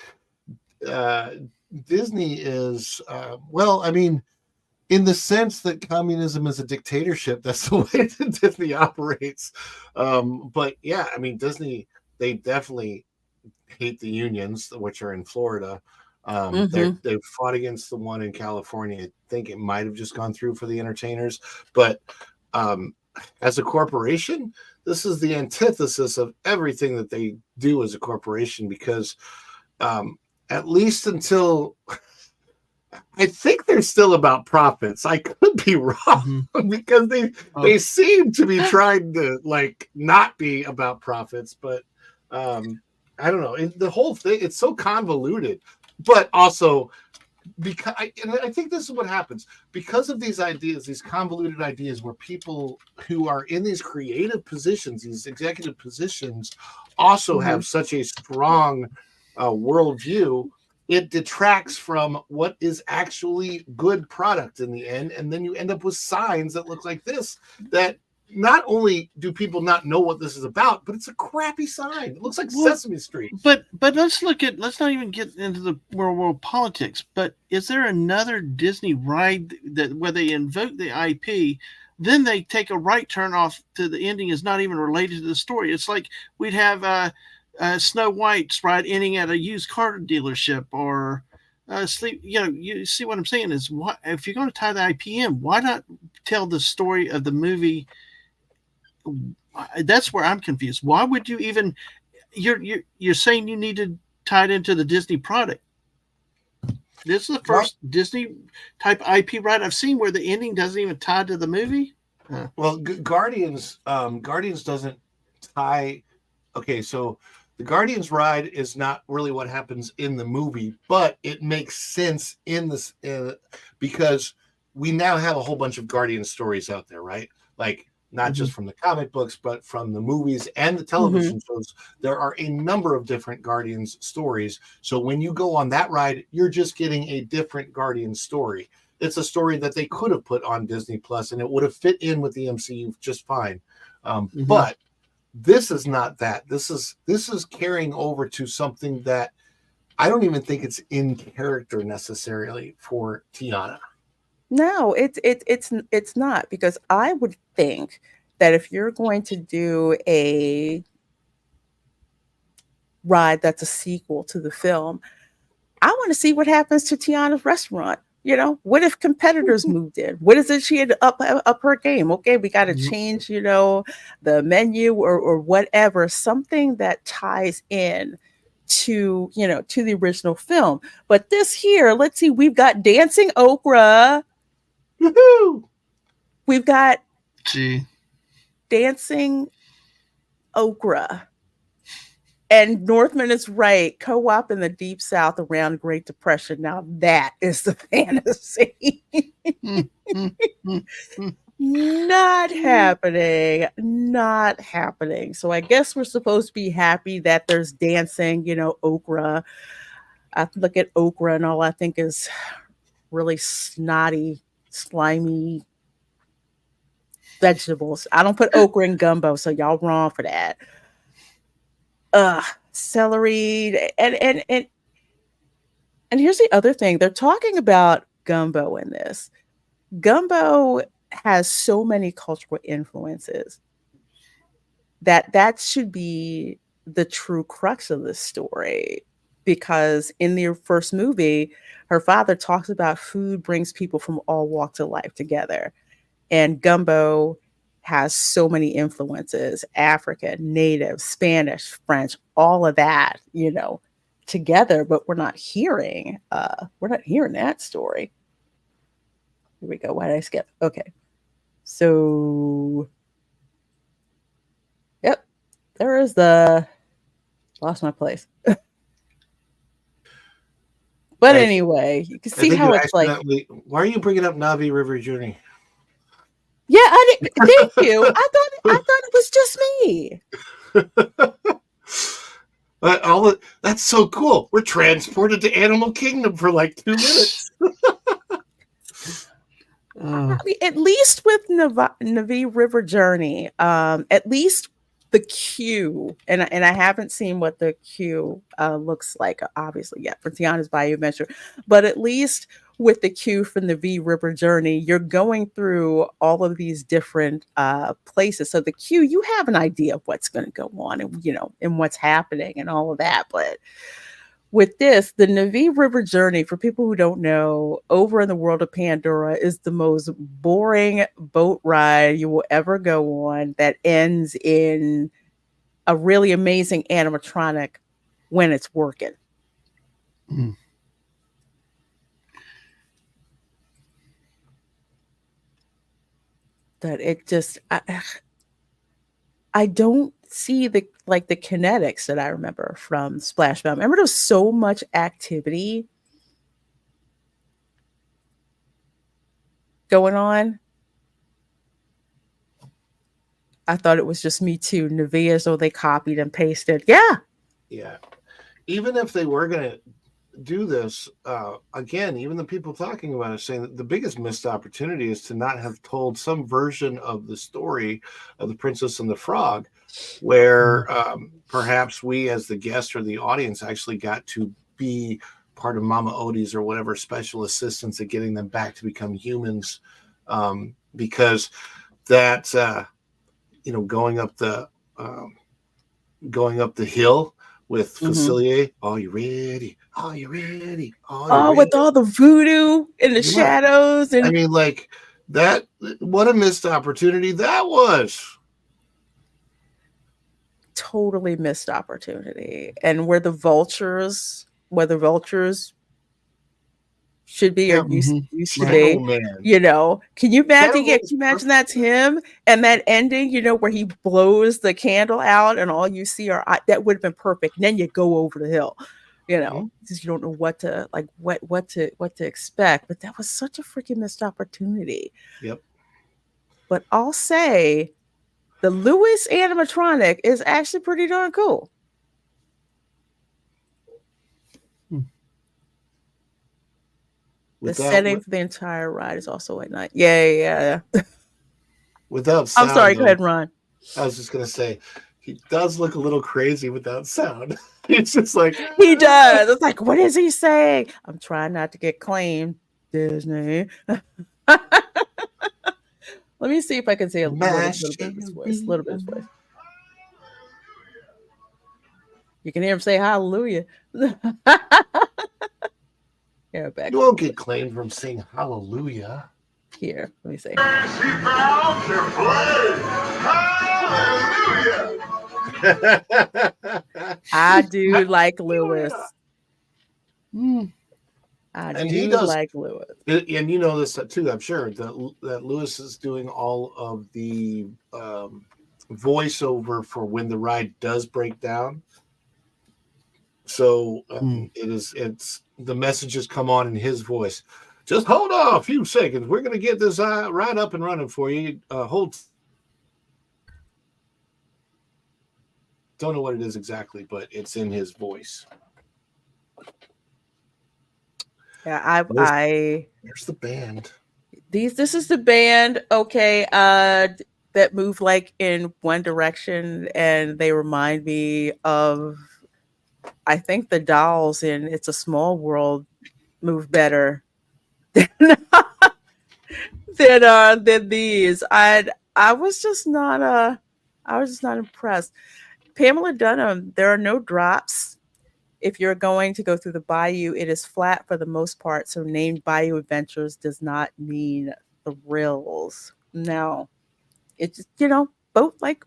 Speaker 5: Disney is, in the sense that communism is a dictatorship, that's the way that Disney operates. But yeah, Disney, they definitely hate the unions, which are in Florida. They've fought against the one in California. I think it might have just gone through for the entertainers. But as a corporation, this is the antithesis of everything that they do as a corporation, because at least until... I think they're still about profits. I could be wrong, because they seem to be trying to not be about profits, but I don't know. The whole thing, it's so convoluted, but also because I think this is what happens because of these ideas, these convoluted ideas, where people who are in these creative positions, these executive positions, also have such a strong worldview. It detracts from what is actually good product in the end. And then you end up with signs that look like this, that not only do people not know what this is about, but it's a crappy sign. It looks like Sesame Street.
Speaker 4: But let's not even get into the world politics, but is there another Disney ride where they invoke the IP, then they take a right turn off to the ending is not even related to the story? It's like we'd have Snow White's ride ending at a used car dealership, or sleep. You see what I'm saying is, what if you're going to tie the IP in, why not tell the story of the movie? That's where I'm confused. Why would you even? You're saying you need to tie it into the Disney product. This is the first Disney type IP ride I've seen where the ending doesn't even tie to the movie.
Speaker 5: Well, Guardians doesn't tie. Okay, so the Guardians ride is not really what happens in the movie, but it makes sense in this because we now have a whole bunch of Guardian stories out there, right? Like not just from the comic books, but from the movies and the television shows. There are a number of different Guardians stories. So when you go on that ride, you're just getting a different Guardians story. It's a story that they could have put on Disney Plus, and it would have fit in with the MCU just fine. But this is not that. This is carrying over to something that I don't even think it's in character necessarily for Tiana.
Speaker 3: No, it's not, because I would think that if you're going to do a ride that's a sequel to the film, I want to see what happens to Tiana's restaurant. You know, what if competitors moved in? What is it she had up her game? Okay, we got to change, you know, the menu or whatever, something that ties in to, you know, to the original film. But this here, let's see, we've got dancing okra.
Speaker 5: Woohoo!
Speaker 3: We've got
Speaker 4: Gee.
Speaker 3: dancing okra. And Northman is right. Co-op in the Deep South around Great Depression. Now that is the fantasy. Not happening. Not happening. So I guess we're supposed to be happy that there's dancing, you know, okra. I look at okra and all I think is really snotty, slimy vegetables. I don't put okra in gumbo, so y'all wrong for that. Celery and here's the other thing. They're talking about gumbo in this. Gumbo has so many cultural influences that should be the true crux of the story, because in the first movie, her father talks about food brings people from all walks of life together, and gumbo has so many influences: African, Native, Spanish, French, all of that, you know, together. But we're not hearing that story. Here we go. Why did I skip? Okay, so yep, there is lost my place. But anyway, you can see how it's like.
Speaker 5: Why are you bringing up Navi River Journey?
Speaker 3: Yeah, I didn't. Thank you. I thought it was just me.
Speaker 5: That's so cool. We're transported to Animal Kingdom for like 2 minutes.
Speaker 3: I mean, at least with Navi River Journey, at least the queue, and I haven't seen what the queue looks like, obviously, yet for Tiana's Bayou Adventure, but at least with the queue from the V River Journey, you're going through all of these different places. So the queue, you have an idea of what's going to go on, and you know, and what's happening and all of that. But with this, the Navi River Journey, for people who don't know, over in the world of Pandora, is the most boring boat ride you will ever go on, that ends in a really amazing animatronic when it's working. That it just, I don't see the kinetics that I remember from Splash Mountain. Remember, there was so much activity going on. I thought it was just me too. Nivea, so they copied and pasted. Yeah.
Speaker 5: Even if they were going to do this, again, even the people talking about it saying that the biggest missed opportunity is to not have told some version of the story of the Princess and the Frog, where perhaps we as the guest or the audience actually got to be part of Mama Odie's or whatever special assistance at getting them back to become humans, because that going up the hill with Facilier. Are you ready? Are you ready?
Speaker 3: With all the voodoo in the shadows. And
Speaker 5: I mean, like that, what a missed opportunity that was.
Speaker 3: Totally missed opportunity. And where the vultures should be, or used to be.
Speaker 5: Man.
Speaker 3: You know, can you imagine? Can you imagine that's him, and that ending, you know, where he blows the candle out and all you see are, that would have been perfect. And then you go over the hill, you know, because you don't know what to expect. But that was such a freaking missed opportunity.
Speaker 5: Yep.
Speaker 3: But I'll say The Lewis animatronic is actually pretty darn cool. The setting for the entire ride is also at night. Yeah.
Speaker 5: Without sound,
Speaker 3: I'm sorry, go ahead, Ron.
Speaker 5: I was just gonna say, he does look a little crazy without sound. It's just like
Speaker 3: he does. It's like, what is he saying? I'm trying not to get claimed, Disney. Let me see if I can say a little bit of his voice. A little bit of his voice. You can hear him say hallelujah. Here, back.
Speaker 5: You won't get claimed from saying hallelujah.
Speaker 3: Here, let me say. I do like Lewis. I do like Lewis.
Speaker 5: And you know this too, I'm sure, that Lewis is doing all of the voiceover for when the ride does break down. So it's the messages come on in his voice. Just hold on a few seconds. We're going to get this ride up and running for you. Hold. Don't know what it is exactly, but it's in his voice.
Speaker 3: Yeah,
Speaker 5: There's the band.
Speaker 3: This is the band. Okay, that move like in one direction, and they remind me of, I think, the dolls in "It's a Small World" move better than these. I was just not impressed. Pamela Dunham, there are no drops. If you're going to go through the bayou, it is flat for the most part. So named Bayou Adventures does not mean thrills. No, it's just, boat ride.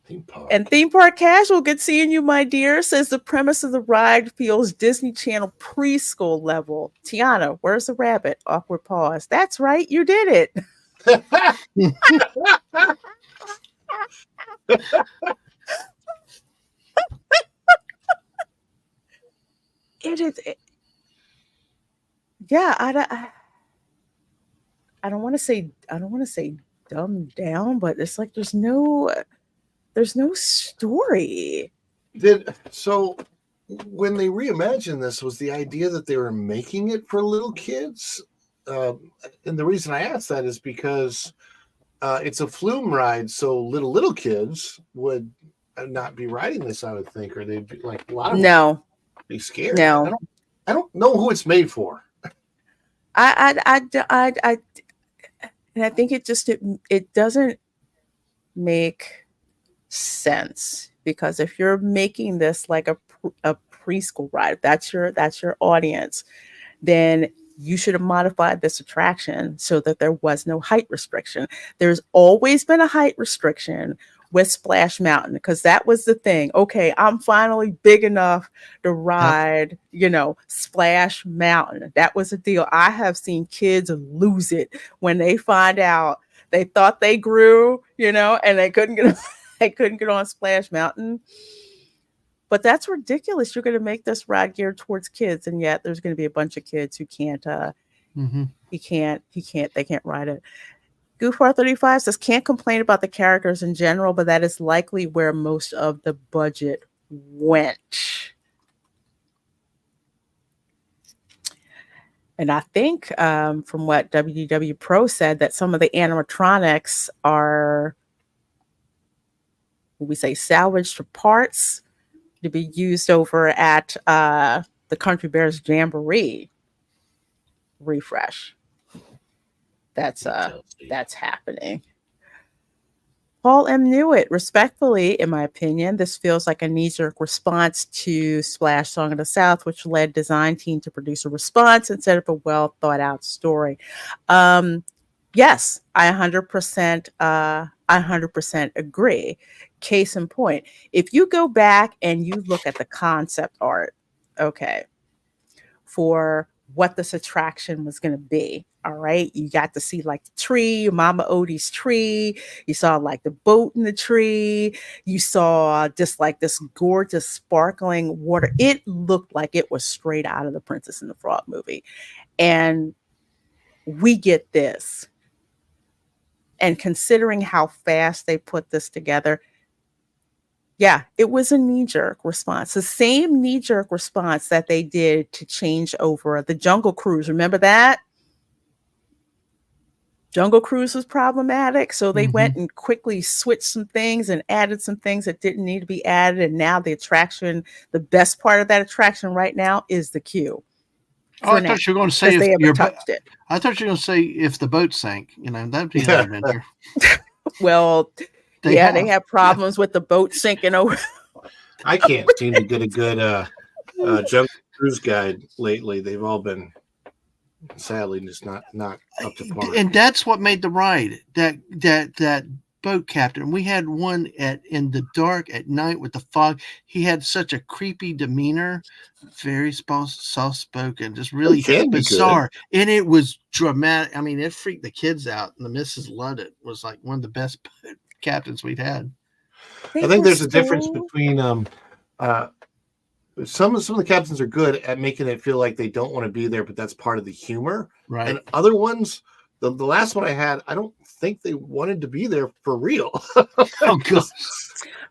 Speaker 5: Theme park.
Speaker 3: And Theme Park Casual, good seeing you, my dear, says the premise of the ride feels Disney Channel preschool level. Tiana, where's the rabbit? Awkward pause. That's right, you did it. I don't want to say dumbed down, but it's like there's no story.
Speaker 5: So when they reimagined this, was the idea that they were making it for little kids? And the reason I asked that is because it's a flume ride, so little kids would not be riding this, I would think, or they'd be like, a lot of them be scared.
Speaker 3: No,
Speaker 5: I don't know who it's made for.
Speaker 3: And I think it doesn't make sense, because if you're making this like a preschool ride, that's your audience, then you should have modified this attraction so that there was no height restriction. There's always been a height restriction with Splash Mountain, because that was the thing. Okay, I'm finally big enough to ride, Splash Mountain. That was the deal. I have seen kids lose it when they find out they thought they grew, and they couldn't get on Splash Mountain. But that's ridiculous. You're going to make this ride geared towards kids, and yet there's going to be a bunch of kids who can't they can't ride it. Goofar35 says, can't complain about the characters in general, but that is likely where most of the budget went. And I think from what WDW Pro said, that some of the animatronics are, we say, salvaged for parts to be used over at the Country Bears Jamboree refresh. That's happening. Paul M. Newitt, respectfully, in my opinion, this feels like a knee-jerk response to Splash Song of the South, which led design team to produce a response instead of a well-thought-out story. Yes, I 100% agree. Case in point, if you go back and you look at the concept art, for what this attraction was going to be. All right. You got to see like the tree, Mama Odie's tree. You saw like the boat in the tree. You saw just like this gorgeous sparkling water. It looked like it was straight out of the Princess and the Frog movie. And we get this. And considering how fast they put this together, yeah, it was a knee-jerk response. The same knee-jerk response that they did to change over the Jungle Cruise. Remember that? Jungle Cruise was problematic, so they went and quickly switched some things and added some things that didn't need to be added. And now the attraction, the best part of that attraction right now is the queue.
Speaker 4: Oh, I thought you were going to say
Speaker 3: if they
Speaker 4: if
Speaker 3: ever touched it.
Speaker 4: I thought you were going to say if the boat sank. That'd be an adventure.
Speaker 3: Well, they have problems with the boat sinking over.
Speaker 5: I can't seem to get a good Jungle Cruise guide lately. They've all been sadly just not up to par.
Speaker 4: And that's what made the ride. That boat captain. We had one in the dark at night with the fog. He had such a creepy demeanor, very soft spoken, just really bizarre. And it was dramatic. I mean, it freaked the kids out, and the missus loved it. It was like one of the best captains we've had.
Speaker 5: I think there's a difference between some of the captains are good at making it feel like they don't want to be there, but that's part of the humor.
Speaker 4: Right.
Speaker 5: And other ones, the last one I had, I don't think they wanted to be there for real.
Speaker 4: Oh god.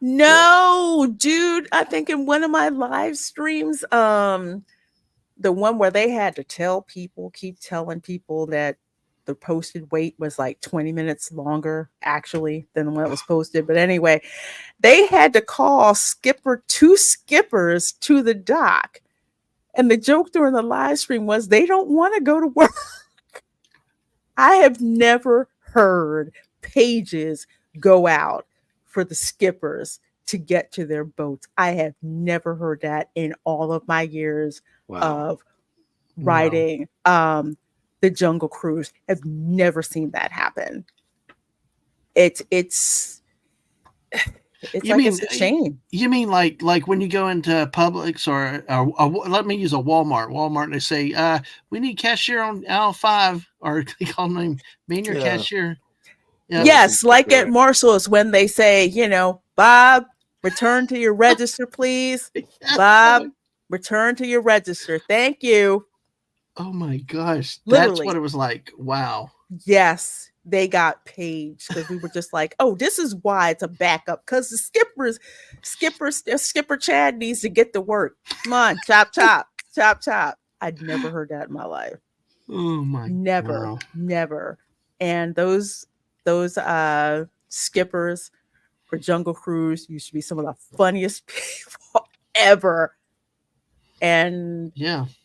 Speaker 3: No, dude. I think in one of my live streams, the one where they had to keep telling people that the posted wait was like 20 minutes longer actually than what was posted. But anyway, they had to call two skippers to the dock. And the joke during the live stream was they don't want to go to work. I have never heard pages go out for the skippers to get to their boats. I have never heard that in all of my years of riding the Jungle Cruise. I've never seen that happen. It's it's a shame.
Speaker 4: You mean like when you go into Publix or let me use a Walmart. Walmart, they say, we need cashier on aisle 5, or they call them being your cashier. Yeah.
Speaker 3: Yes, like at Marshall's when they say, Bob, return to your register, please. Bob, return to your register. Thank you.
Speaker 4: Oh my gosh.
Speaker 3: Literally.
Speaker 4: That's what it was like. Wow.
Speaker 3: Yes, they got paged because we were just like, oh, this is why it's a backup, because the skipper Chad needs to get to work. Come on, chop, chop, chop, chop. I'd never heard that in my life.
Speaker 4: Oh my
Speaker 3: Never. And those skippers for Jungle Cruise used to be some of the funniest people ever. And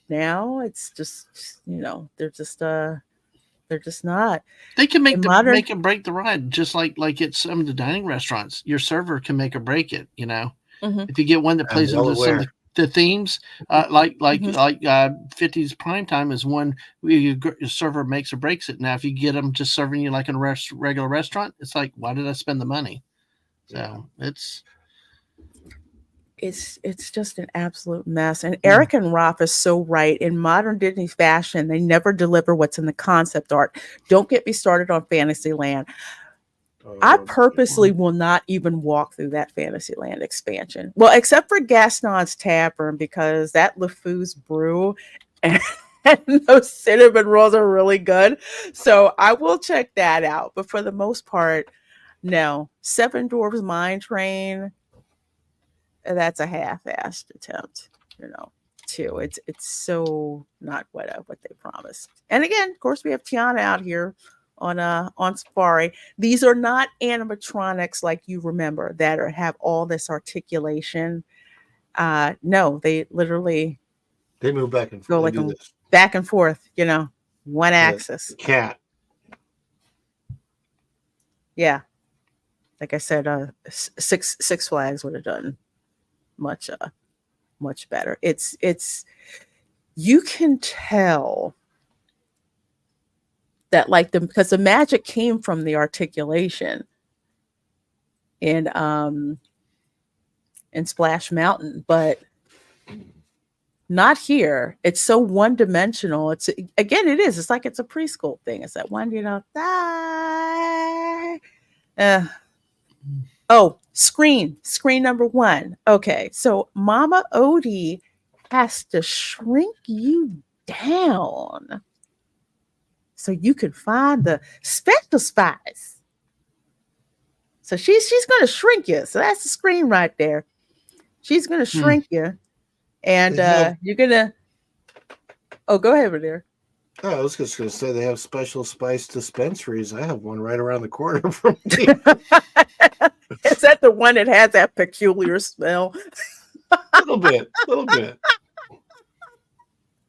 Speaker 3: now it's just, they're just not.
Speaker 4: They can make make and break the ride, just like at some of the dining restaurants. Your server can make or break it. If you get one that plays into some of the themes, like 50s prime time is one where your server makes or breaks it. Now, if you get them just serving you like in a regular restaurant, it's like, why did I spend the money? So
Speaker 3: it's just an absolute mess. And Eric and Roth is so right. In modern Disney fashion, they never deliver what's in the concept art. Don't get me started on Fantasyland. I purposely will not even walk through that Fantasyland expansion. Well, except for Gaston's Tavern, because that LeFou's brew and those cinnamon rolls are really good. So I will check that out. But for the most part, no. Seven Dwarfs Mine Train, that's a half-assed attempt, too. It's so not what they promised. And again, of course, we have Tiana out here on Safari. These are not animatronics like you remember that have all this articulation. No, they literally
Speaker 5: move back and forth.
Speaker 3: Go like back and forth, one axis.
Speaker 5: Cat.
Speaker 3: Yeah, like I said, Six Flags would have done much better. It's you can tell that because the magic came from the articulation in Splash Mountain, but not here. It's so one-dimensional. It is. It's like it's a preschool thing. It's that one, screen number 1. Okay, so Mama Odie has to shrink you down so you can find the special spice So she's going to shrink you. So that's the screen right there. She's going to shrink you, and you're going to. Oh, go ahead, there.
Speaker 5: Oh, I was just going to say they have special spice dispensaries. I have one right around the corner from me.
Speaker 3: Is that the one that has that peculiar smell?
Speaker 5: A little bit.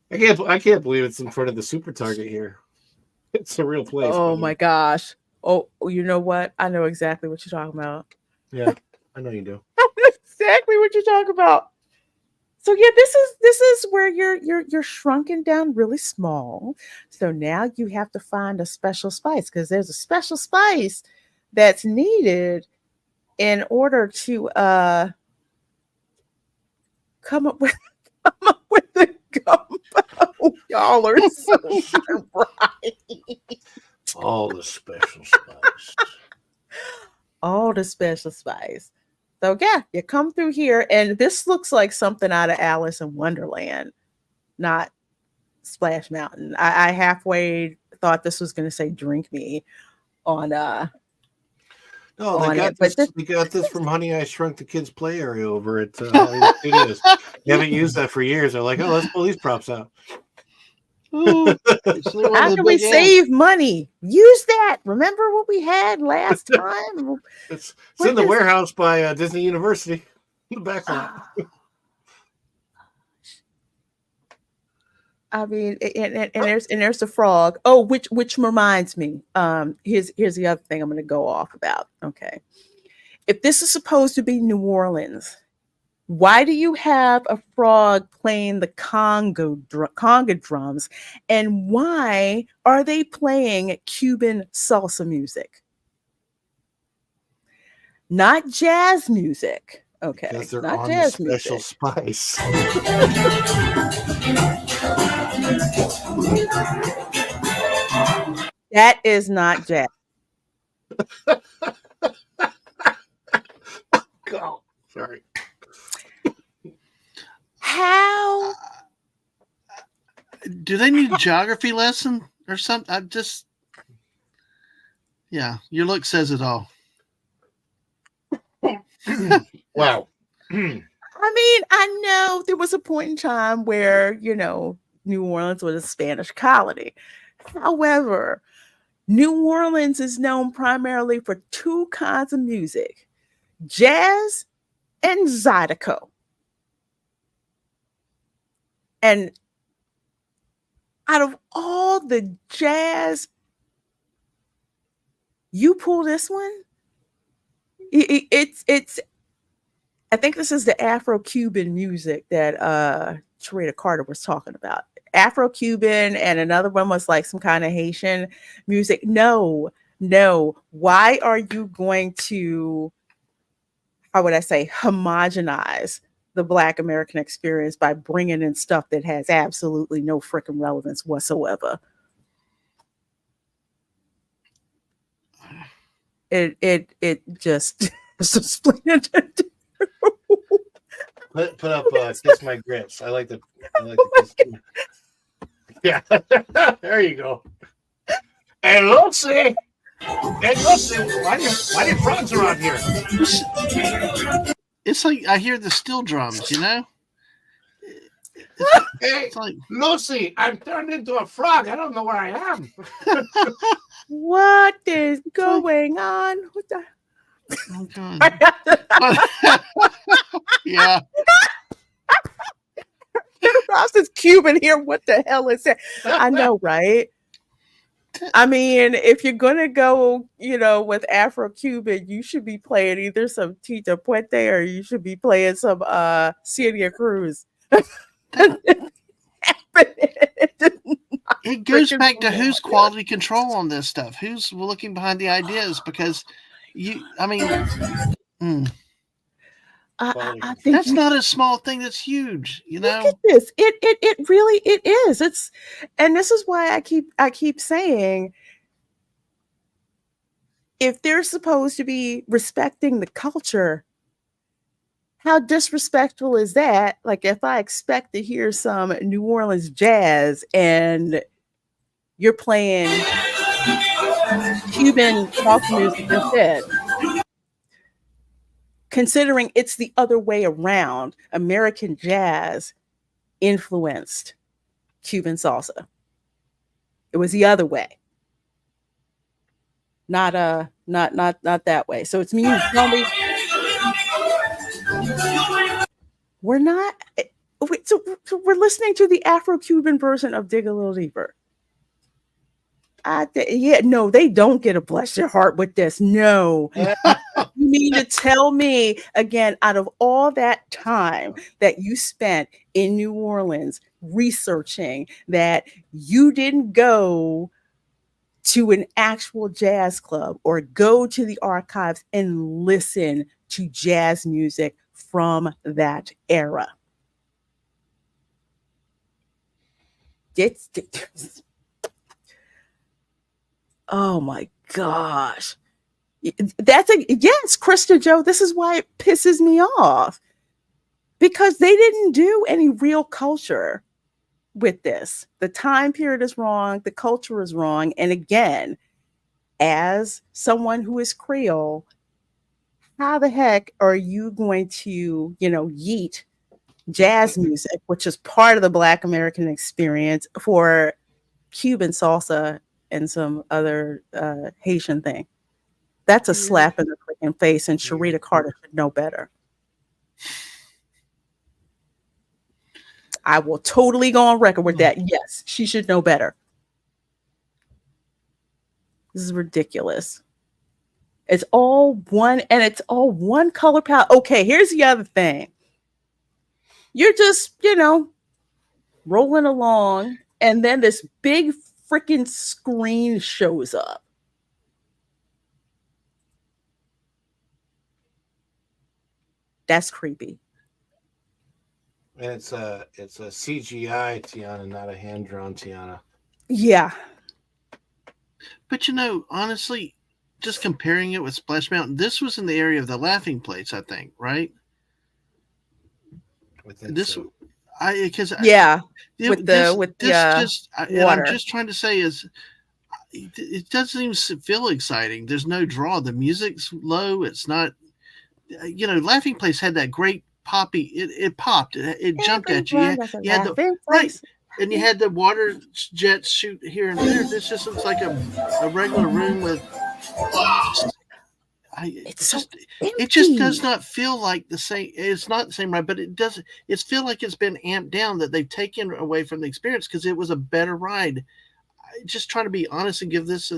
Speaker 5: I can't believe it's in front of the Super Target here. It's a real place.
Speaker 3: Oh my gosh. Oh, you know what? I know exactly what you're talking about.
Speaker 5: Yeah, I know you do.
Speaker 3: I know exactly what you're talking about. So yeah, this is where you're shrunken down really small. So now you have to find a special spice because there's a special spice that's needed in order to come up with the gumbo. Y'all are so right.
Speaker 5: All the special spice.
Speaker 3: All the special spice. So yeah, you come through here, and this looks like something out of Alice in Wonderland, not Splash Mountain. I halfway thought this was going to say "Drink Me" on
Speaker 5: No,
Speaker 3: on
Speaker 5: they got this from Honey, I Shrunk the Kids play area over at Hollywood Studios. You haven't used that for years. They're like, oh, let's pull these props out.
Speaker 4: Ooh,
Speaker 3: how can we save money? Use that. Remember what we had last time?
Speaker 5: It's in the warehouse by Disney University. In the back lot.
Speaker 3: I mean, and there's the frog. Oh, which reminds me. Here's the other thing I'm going to go off about. Okay, if this is supposed to be New Orleans, why do you have a frog playing the conga drums, and why are they playing Cuban salsa music? Not jazz music. Okay,
Speaker 5: because they're
Speaker 3: not
Speaker 5: on
Speaker 3: jazz
Speaker 5: the special
Speaker 3: music.
Speaker 5: spice.
Speaker 3: That is not jazz.
Speaker 5: Oh, sorry.
Speaker 3: How?
Speaker 4: Do they need a geography lesson or something? Yeah, your look says it all.
Speaker 5: Wow.
Speaker 3: I mean, I know there was a point in time where, New Orleans was a Spanish colony. However, New Orleans is known primarily for two kinds of music, jazz and zydeco. And out of all the jazz, you pull this one. It's. I think this is the Afro-Cuban music that Sharita Carter was talking about. Afro-Cuban, and another one was like some kind of Haitian music. No. Why are you going to, how would I say, homogenize the Black American experience by bringing in stuff that has absolutely no freaking relevance whatsoever? It just split.
Speaker 5: Put up Kiss My Grits. I like the kiss. Yeah. There you go. And Lucy, why do you frogs around here?
Speaker 4: It's like I hear the steel drums,
Speaker 5: Hey,
Speaker 4: it's like,
Speaker 5: Lucy, I'm turned into a frog. I don't know where I am.
Speaker 3: What is going on? What the?
Speaker 4: oh God. Yeah.
Speaker 3: Ross is Cuban here. What the hell is that? I know, right? I mean, if you're gonna go, with Afro-Cuban, you should be playing either some Tito Puente or you should be playing some Celia Cruz.
Speaker 4: It goes back to who's quality control on this stuff. Who's looking behind the ideas? Because I think that's not a small thing. That's huge.
Speaker 3: Look at this. It really is. And this is why I keep saying, if they're supposed to be respecting the culture, how disrespectful is that? Like, if I expect to hear some New Orleans jazz and you're playing Cuban salsa music instead. considering it's the other way around. American jazz influenced Cuban salsa. It was the other way. Not that way. So it's me. Tell me we're not. So we're listening to the Afro-Cuban version of Dig a Little Deeper. No, they don't get a bless your heart with this. No. You mean to tell me again, out of all that time that you spent in New Orleans researching, that you didn't go to an actual jazz club or go to the archives and listen to jazz music from that era? Oh my gosh. Yes, Krista Joe, this is why it pisses me off. Because they didn't do any real culture with this. The time period is wrong, the culture is wrong. And again, as someone who is Creole, how the heck are you going to, yeet jazz music, which is part of the Black American experience, for Cuban salsa and some other Haitian thing? That's a slap in the freaking face, and Sharita Carter should know better. I will totally go on record with that. Yes, she should know better. This is ridiculous. It's all one, and it's all one color palette. Okay, here's the other thing. You're just, rolling along, and then this big freaking screen shows up. That's creepy.
Speaker 5: And it's a CGI Tiana, not a hand-drawn Tiana.
Speaker 3: Yeah.
Speaker 4: But honestly, just comparing it with Splash Mountain, this was in the area of the laughing place, I think, right?
Speaker 3: Yeah.
Speaker 4: And I'm just trying to say is it doesn't even feel exciting. There's no draw. The music's low. It's not, Laughing Place had that great poppy. It popped. It jumped at you. You had the right, and you had the water jets shoot here and there. This just looks like a regular room with. It just does not feel like the same. It's not the same, right? But it does. It's feel like it's been amped down, that they've taken away from the experience because it was a better ride. Just trying to be honest and give this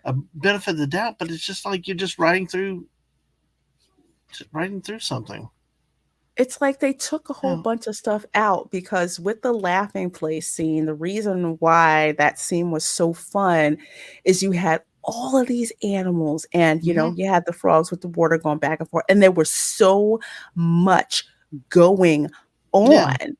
Speaker 4: a benefit of the doubt, but it's just like you're just riding through something.
Speaker 3: It's like they took a whole bunch of stuff out, because with the laughing place scene, the reason why that scene was so fun is you had all of these animals, and you had the frogs with the water going back and forth, and there was so much going on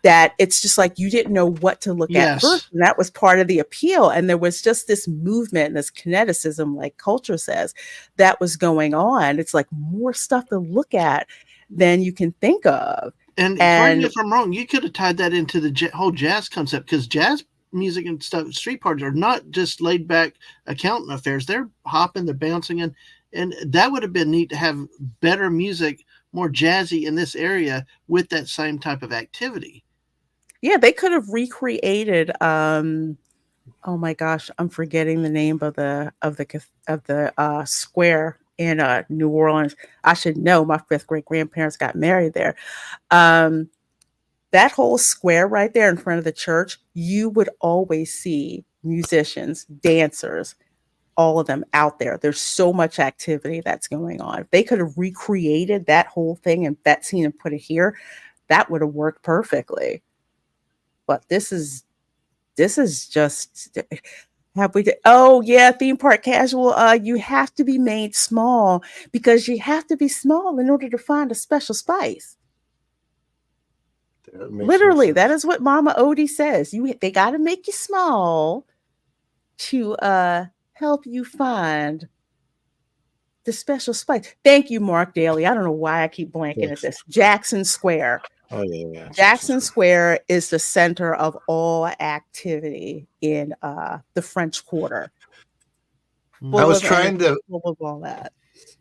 Speaker 3: that it's just like you didn't know what to look at first. And that was part of the appeal. And there was just this movement and this kineticism, like culture says, that was going on. It's like more stuff to look at than you can think of.
Speaker 4: And correct me if I'm wrong, you could have tied that into the whole jazz concept, because jazz music and stuff, street parties are not just laid back accountant affairs. They're hopping, they're bouncing, and that would have been neat to have better music, more jazzy in this area with that same type of activity.
Speaker 3: Yeah, they could have recreated. Oh my gosh, I'm forgetting the name of the square in New Orleans. I should know. My fifth great grandparents got married there. That whole square right there in front of the church, you would always see musicians, dancers, all of them out there. There's so much activity that's going on. If they could have recreated that whole thing and that scene and put it here, that would have worked perfectly. But this is just, theme park casual. You have to be made small, because you have to be small in order to find a special spice. Literally, that is what Mama Odie says. They got to make you small to help you find the special spice. Thank you, Mark Daly. I don't know why I keep blanking at this. Jackson Square.
Speaker 5: Oh yeah.
Speaker 3: Jackson Square is the center of all activity in the French Quarter.
Speaker 5: I was trying to
Speaker 3: full of all that.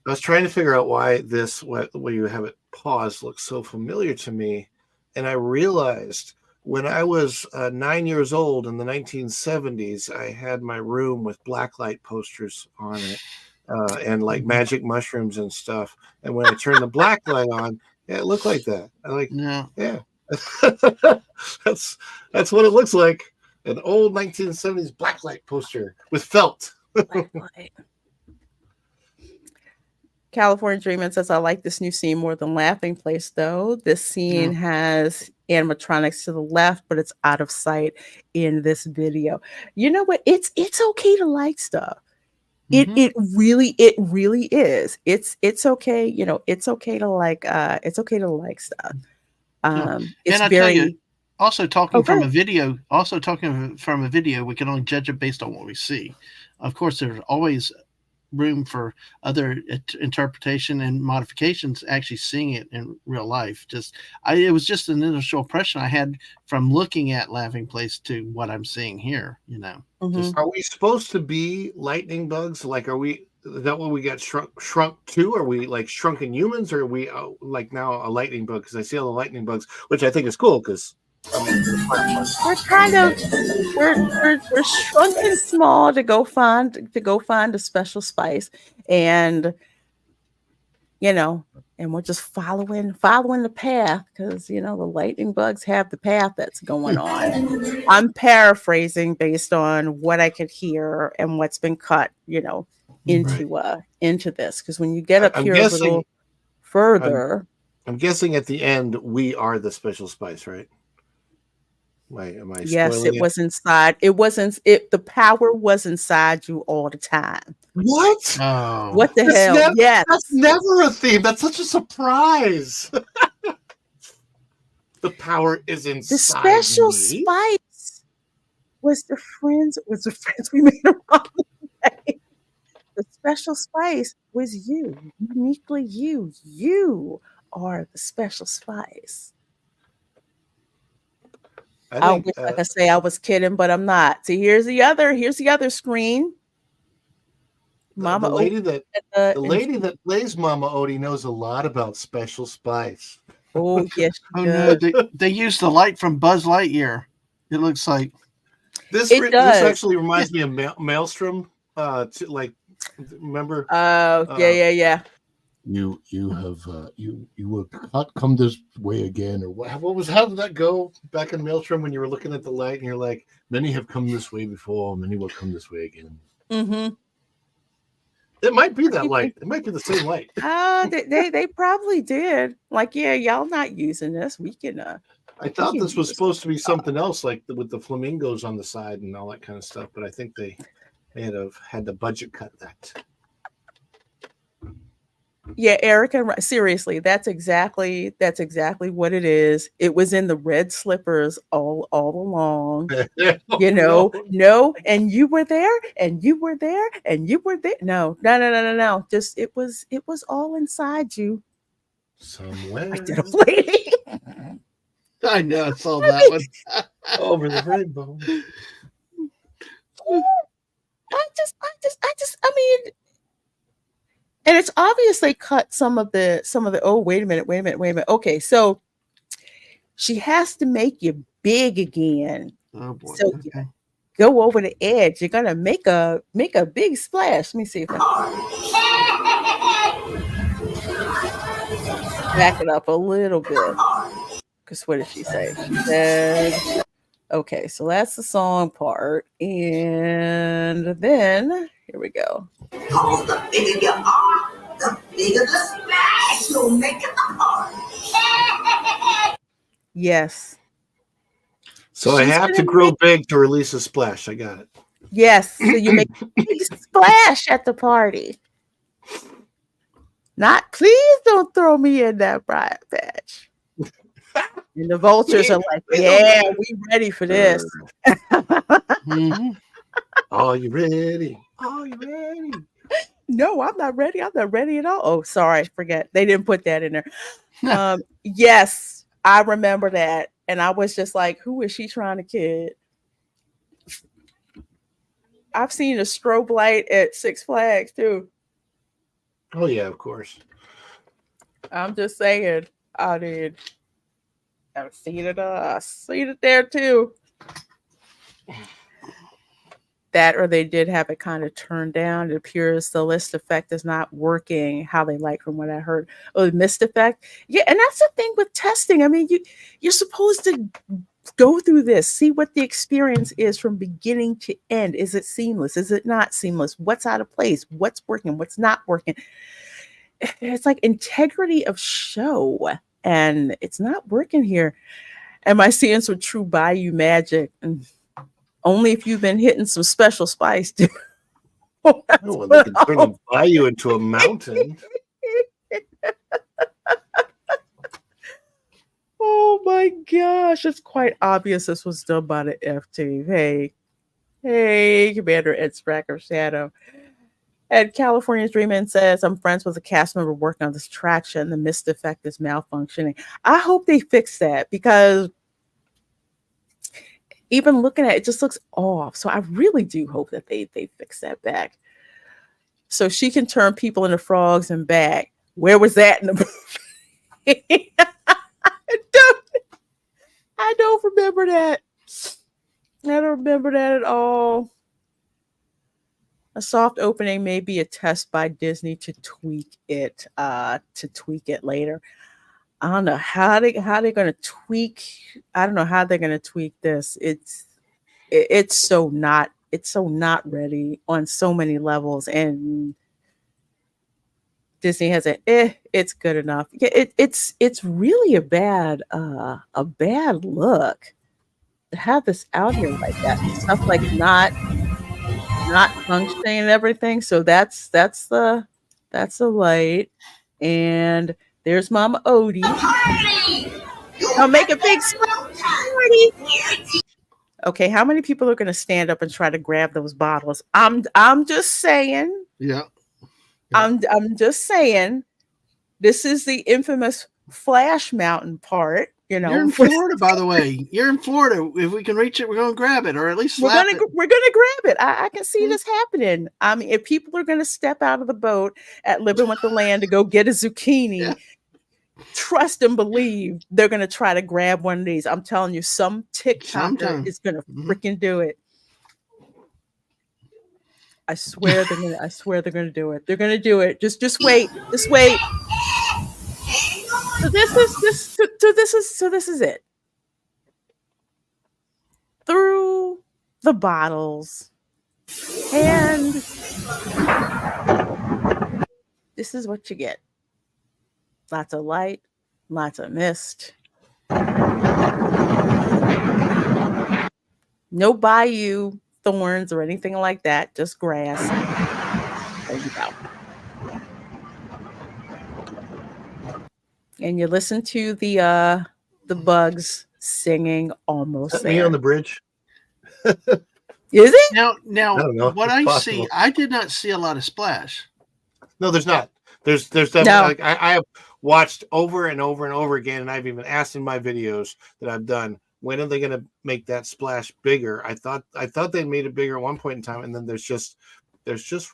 Speaker 5: I was trying to figure out why this, where you have it paused, looks so familiar to me. And I realized when I was 9 years old in the 1970s, I had my room with blacklight posters on it and like magic mushrooms and stuff. And when I turned the black light on, yeah, it looked like that. I like,
Speaker 4: Yeah.
Speaker 5: yeah, that's what it looks like. An old 1970s blacklight poster with felt.
Speaker 3: Blacklight. California Dreamin' says, I like this new scene more than Laughing Place, though. This scene has animatronics to the left, but it's out of sight in this video. You know what? It's okay to like stuff. It really is. It's okay, you know, it's okay to like stuff. It's
Speaker 4: and
Speaker 3: very
Speaker 4: also talking from a video, we can only judge it based on what we see. Of course, there's always room for other interpretation and modifications, actually seeing it in real life. It was just an initial impression I had from looking at Laughing Place to what I'm seeing here, you know.
Speaker 5: Are we supposed to be lightning bugs? Like, is that what we got shrunk to? Are we like shrunken humans, or are we like now a lightning bug? Because I see all the lightning bugs, which I think is cool because
Speaker 3: we're kind of we're shrunken small to go find a special spice, and you know, and we're just following the path because you know the lightning bugs have the path that's going on. I'm paraphrasing based on what I could hear and what's been cut, you know, into this, because when you get up here a little further,
Speaker 5: I'm guessing at the end we are the special spice, right? Wait, am I
Speaker 3: yes,
Speaker 5: spoiling
Speaker 3: it was inside. The power was inside you all the time.
Speaker 5: What?
Speaker 4: Oh,
Speaker 3: what the hell? Yes,
Speaker 5: that's never a theme. That's such a surprise. The power is inside
Speaker 3: the special
Speaker 5: me.
Speaker 3: spice was the friends we made along the way. The special spice was you, uniquely you. You are the special spice. I wish I could say I was kidding, but I'm not. See, here's the other screen. Mama
Speaker 5: the lady that plays Mama Odie knows a lot about special spice.
Speaker 3: Oh yes,
Speaker 4: no, they used the light from Buzz Lightyear. It looks like
Speaker 5: this actually reminds me of Maelstrom. Remember?
Speaker 3: Yeah.
Speaker 7: You will not come this way again, or what? How did that go back in Maelstrom when you were looking at the light and you're like, many have come this way before, many will come this way again.
Speaker 3: Mm-hmm.
Speaker 5: It might be that light. It might be the same light.
Speaker 3: They probably did. Like, yeah, y'all not using this. We can.
Speaker 5: I thought this was supposed to be something else, like with the flamingos on the side and all that kind of stuff. But I think they had the budget cut that.
Speaker 3: Yeah, Erica, seriously, that's exactly what it is. It was in the red slippers all along. You know, no, and you were there, and you were there, and you were there. No. Just it was all inside you.
Speaker 5: Somewhere.
Speaker 3: I did a lady.
Speaker 4: I know, I saw that one.
Speaker 5: Over the rainbow.
Speaker 3: I mean, and it's obviously cut some of the oh, wait a minute. Okay, so she has to make you big again.
Speaker 4: Oh boy.
Speaker 3: So you go over the edge. You're gonna make a big splash. Let me see if I back it up a little bit. Because what did she say? She said, okay, so that's the song part. And then here we go.
Speaker 2: Oh, the bigger you are, the bigger the splash you'll make in the heart.
Speaker 3: Yes.
Speaker 5: So I have to grow big to release a splash. I got it.
Speaker 3: Yes. So you make a big splash at the party. Not, please don't throw me in that briar patch. And the vultures are like, yeah, we ready for this.
Speaker 5: Are you ready? Are you ready?
Speaker 3: No, I'm not ready. I'm not ready at all. Oh, sorry. Forget. They didn't put that in there. Yes, I remember that. And I was just like, who is she trying to kid? I've seen a strobe light at Six Flags too.
Speaker 5: Oh yeah, of course.
Speaker 3: I'm just saying. I mean, I've seen it. Seen it there too. That, or they did have it kind of turned down. It appears the list effect is not working how they like, from what I heard. Oh, the mist effect. Yeah, and that's the thing with testing. I mean, you're supposed to go through this, see what the experience is from beginning to end. Is it seamless? Is it not seamless? What's out of place? What's working? What's not working? It's like integrity of show, and it's not working here. Am I seeing some true Bayou magic? Only if you've been hitting some special spice.
Speaker 5: Oh, well, they can turn the bayou into a mountain.
Speaker 3: Oh my gosh, it's quite obvious this was done by the F team. Hey, Commander Ed Spracker Shadow. And California's Dreamin' says, I'm friends with a cast member working on this attraction. The mist effect is malfunctioning. I hope they fix that, because even looking at it, it just looks off. So I really do hope that they fix that back. So she can turn people into frogs and back. Where was that in the movie? I don't remember that. I don't remember that at all. A soft opening may be a test by Disney to tweak it later. I don't know how they're going to tweak. I don't know how they're going to tweak this. It's so not ready on so many levels, and Disney has it's good enough. Yeah, it's really a bad look to have this out here like that. Stuff like not functioning and everything. So that's the light, and there's Mama Odie. I'll make a big party. Okay, how many people are going to stand up and try to grab those bottles? I'm just saying.
Speaker 4: Yeah.
Speaker 3: I'm just saying. This is the infamous Flash Mountain part. You know,
Speaker 4: you're in Florida, by the way. You're in Florida. If we can reach it, we're going to grab it, or at least
Speaker 3: we're gonna grab it. I can see this happening. I mean, if people are going to step out of the boat at Living with the Land to go get a zucchini, trust and believe they're going to try to grab one of these. I'm telling you, some TikToker is going to freaking do it. I swear they're going to do it. They're going to do it. Just wait. Just wait. So this is it. Through the bottles, and this is what you get. Lots of light, lots of mist. No bayou thorns or anything like that, just grass. There you go. And you listen to the bugs singing almost there.
Speaker 5: Me on the bridge.
Speaker 3: Is it?
Speaker 4: Now
Speaker 5: I don't know.
Speaker 4: What I see, I did not see a lot of splash.
Speaker 5: No, there's not. There's definitely like I have watched over and over and over again, and I've even asked in my videos that I've done, when are they going to make that splash bigger? I thought they made it bigger at one point in time, and then there's just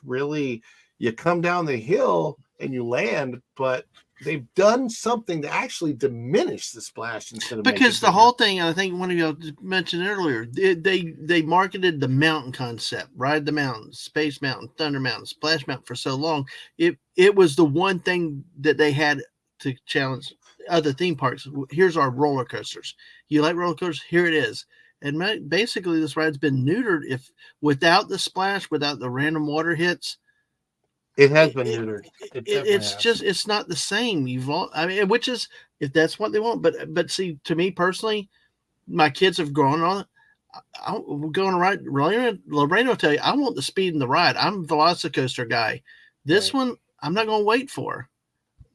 Speaker 5: really, you come down the hill and you land, but they've done something to actually diminish the splash instead of
Speaker 4: because the whole thing, I think one of you mentioned earlier, they marketed the mountain concept, ride the mountain, Space Mountain, Thunder Mountain, Splash Mountain for so long. It was the one thing that they had to challenge other theme parks. Here's our roller coasters. You like roller coasters? Here it is. And basically, this ride's been neutered. If without the splash, without the random water hits,
Speaker 5: it has been neutered.
Speaker 4: It's not the same. Which is, if that's what they want. But see, to me personally, my kids have grown on it. I'm going to ride. Lorena will tell you, I want the speed in the ride. I'm a Velocicoaster guy. This one, I'm not going to wait for.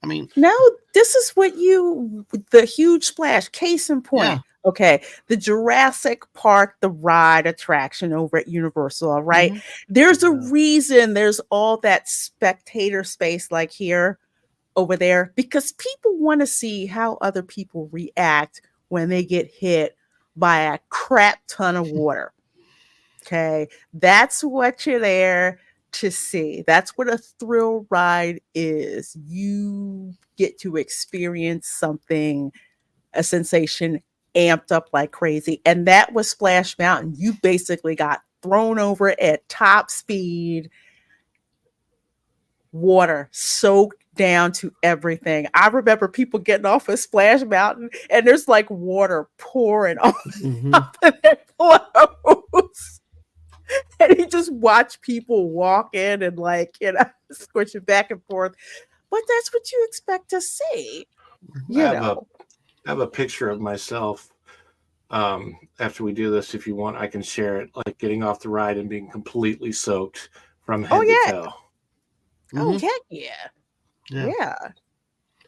Speaker 4: I mean,
Speaker 3: no, this is what the huge splash. Case in point. Yeah. Okay, the Jurassic Park, the ride attraction over at Universal, all right? Mm-hmm. There's a reason there's all that spectator space like here, over there, because people want to see how other people react when they get hit by a crap ton of water. Okay, that's what you're there to see. That's what a thrill ride is. You get to experience something, a sensation amped up like crazy. And that was Splash Mountain. You basically got thrown over at top speed, water soaked down to everything. I remember people getting off of Splash Mountain and there's like water pouring off of their clothes. And you just watch people walk in and like, squishing back and forth. But that's what you expect to see.
Speaker 5: I have a picture of myself after we do this. If you want, I can share it, like getting off the ride and being completely soaked from head to toe.
Speaker 3: Oh, heck yeah.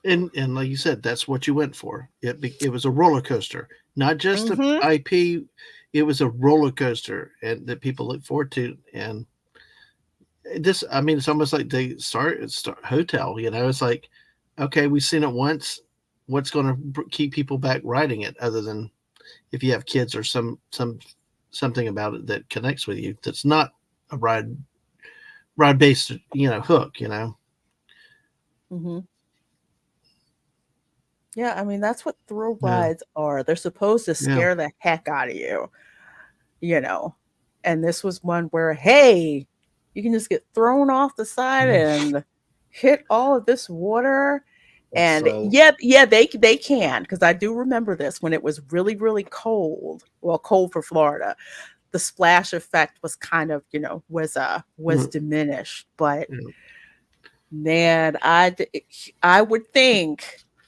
Speaker 4: And like you said, that's what you went for. It was a roller coaster, not just an IP. It was a roller coaster, and that people look forward to. And this, I mean, it's almost like they start hotel. It's like, okay, we've seen it once. What's going to keep people back riding it, other than if you have kids or something about it that connects with you? That's not a ride based, hook.
Speaker 3: Yeah, I mean, that's what thrill rides are. They're supposed to scare the heck out of you, And this was one where, hey, you can just get thrown off the side and hit all of this water. And they can, because I do remember this when it was really, really cold. Well, cold for Florida. The splash effect was kind of, was diminished. But man, I would think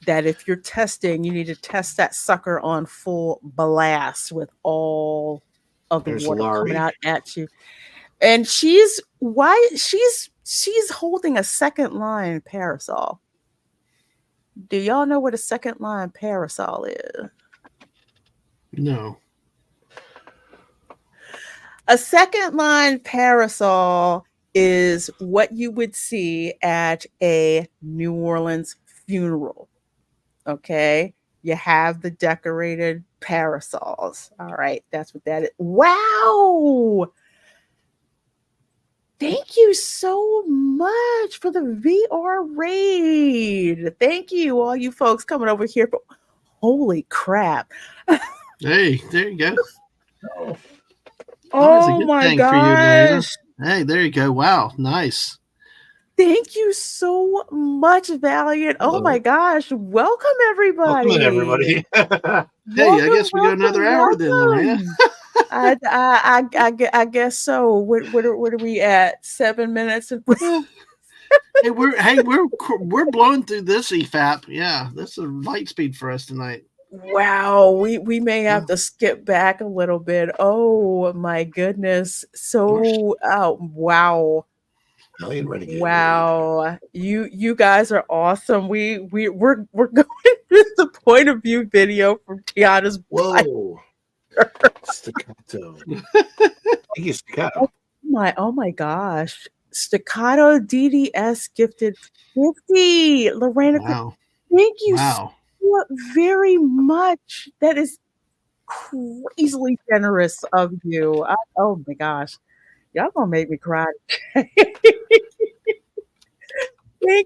Speaker 3: that if you're testing, you need to test that sucker on full blast with all of the water coming out at you. And she's holding a second line parasol. Do y'all know what a second line parasol is?
Speaker 4: No.
Speaker 3: A second line parasol is what you would see at a New Orleans funeral. Okay. You have the decorated parasols. All right. That's what that is. Wow. Thank you so much for the VR raid. Thank you, all you folks coming over here. Holy crap.
Speaker 4: Hey, there you go.
Speaker 3: Oh my gosh.
Speaker 4: Hey, there you go. Wow. Nice.
Speaker 3: Thank you so much, Valiant. Oh my gosh. Welcome, everybody.
Speaker 5: Welcome, everybody.
Speaker 4: Hey, I guess we got another hour then, Lorena.
Speaker 3: I guess so. What are we at? 7 minutes?
Speaker 4: Hey, we're blowing through this EFAP. Yeah, this is light speed for us tonight.
Speaker 3: Wow, we may have to skip back a little bit. Oh my goodness. So wow. Wow. You guys are awesome. We're going through the point of view video from Tiana's
Speaker 5: Staccato. Thank you, Staccato.
Speaker 3: Oh my gosh. Staccato DDS gifted 50. Lorena, thank you so very much. That is crazily generous of you. Oh my gosh. Y'all gonna make me cry. Thank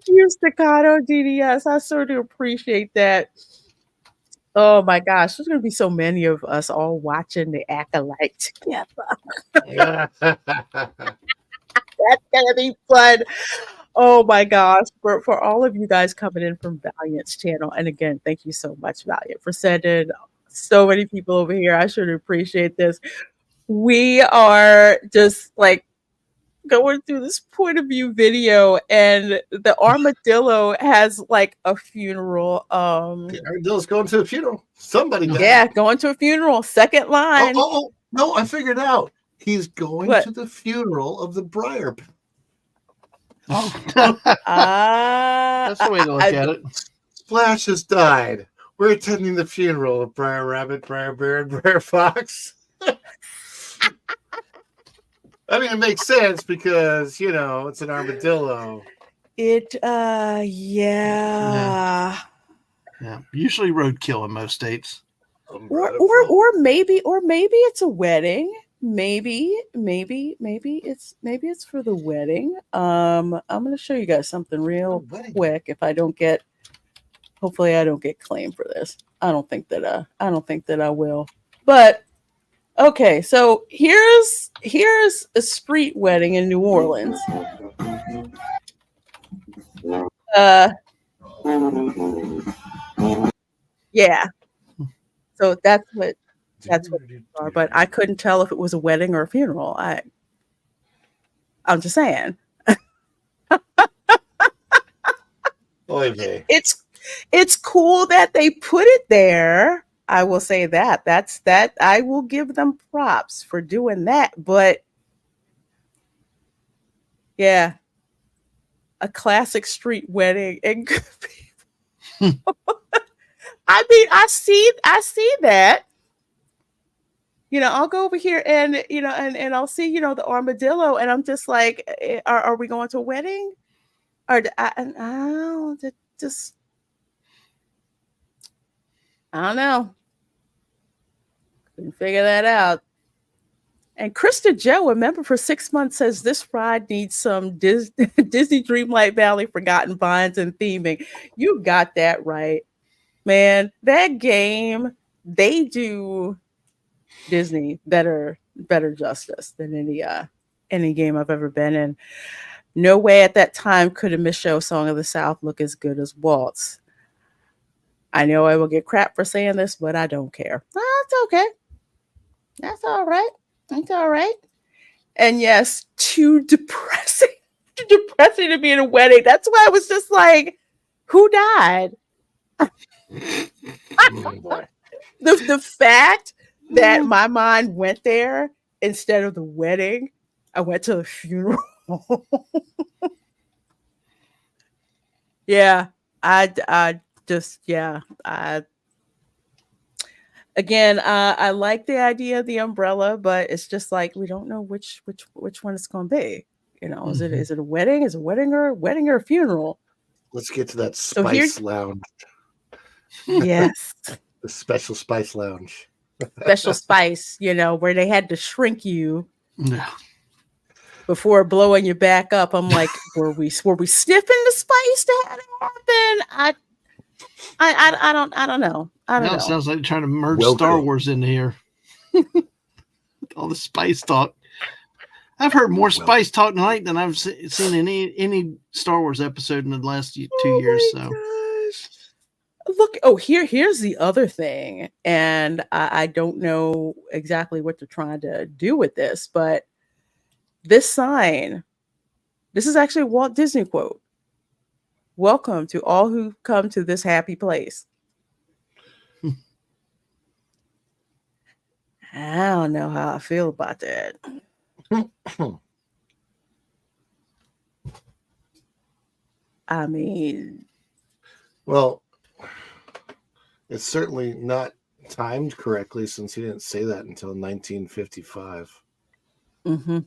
Speaker 3: you, Staccato DDS. I sort of appreciate that. Oh my gosh, there's gonna be so many of us all watching the Acolyte together. That's gonna be fun. Oh my gosh, for all of you guys coming in from Valiant's channel, and again, thank you so much, Valiant, for sending so many people over here. I sure appreciate this. We are just like going through this point of view video, and the armadillo has like a funeral.
Speaker 5: The armadillo's going to a funeral. Somebody died.
Speaker 3: Yeah, going to a funeral. Second line.
Speaker 5: Oh, no, I figured it out. He's going to the funeral of the Briar.
Speaker 4: That's the way to look at it.
Speaker 5: Splash has died. We're attending the funeral of Briar Rabbit, Briar Bear, and Briar Fox. I mean, it makes sense because, it's an armadillo.
Speaker 3: Yeah.
Speaker 4: Usually roadkill in most states.
Speaker 3: Or maybe it's a wedding. maybe it's for the wedding. I'm gonna show you guys something real quick. If I don't get, hopefully I don't get claimed for this. I don't think that I will. But okay, so here's a street wedding in New Orleans. Yeah. So that's what they are. But I couldn't tell if it was a wedding or a funeral. I'm just saying.
Speaker 5: Okay.
Speaker 3: It's cool that they put it there. I will say that. That I will give them props for doing that. But yeah, a classic street wedding. And I mean, I see that. I'll go over here and and I'll see the armadillo, and I'm just like, are we going to a wedding? Or just I don't know. Couldn't figure that out. And Krista Joe, a member for 6 months, says this ride needs some Disney Dreamlight Valley Forgotten Vines and theming. You got that right, man. That game, they do Disney better justice than any game I've ever been in. No way at that time could a Miss Show Song of the South look as good as Walt's. I know I will get crap for saying this, but I don't care. That's okay. That's all right. It's all right. And yes, too depressing to be in a wedding. That's why I was just like, who died? The fact that my mind went there instead of the wedding, I went to the funeral. Yeah, I like the idea of the umbrella, but it's just like we don't know which one it's going to be. Is it a wedding? Is it a wedding or a funeral?
Speaker 5: Let's get to that spice lounge.
Speaker 3: Yes,
Speaker 5: the special spice lounge.
Speaker 3: Special spice, where they had to shrink you before blowing you back up. I'm like, were we sniffing the spice to have it happen? I don't know.
Speaker 4: It sounds like trying to merge Star Wars into here. All the spice talk. I've heard more spice talk tonight than I've seen in any Star Wars episode in the last 2 years. So.
Speaker 3: Gosh. Look, here's the other thing, and I don't know exactly what they're trying to do with this, but this sign, this is actually a Walt Disney quote. Welcome to all who come to this happy place. I don't know how I feel about that. I mean,
Speaker 5: well, it's certainly not timed correctly since he didn't say that until 1955.
Speaker 3: Mm-hmm.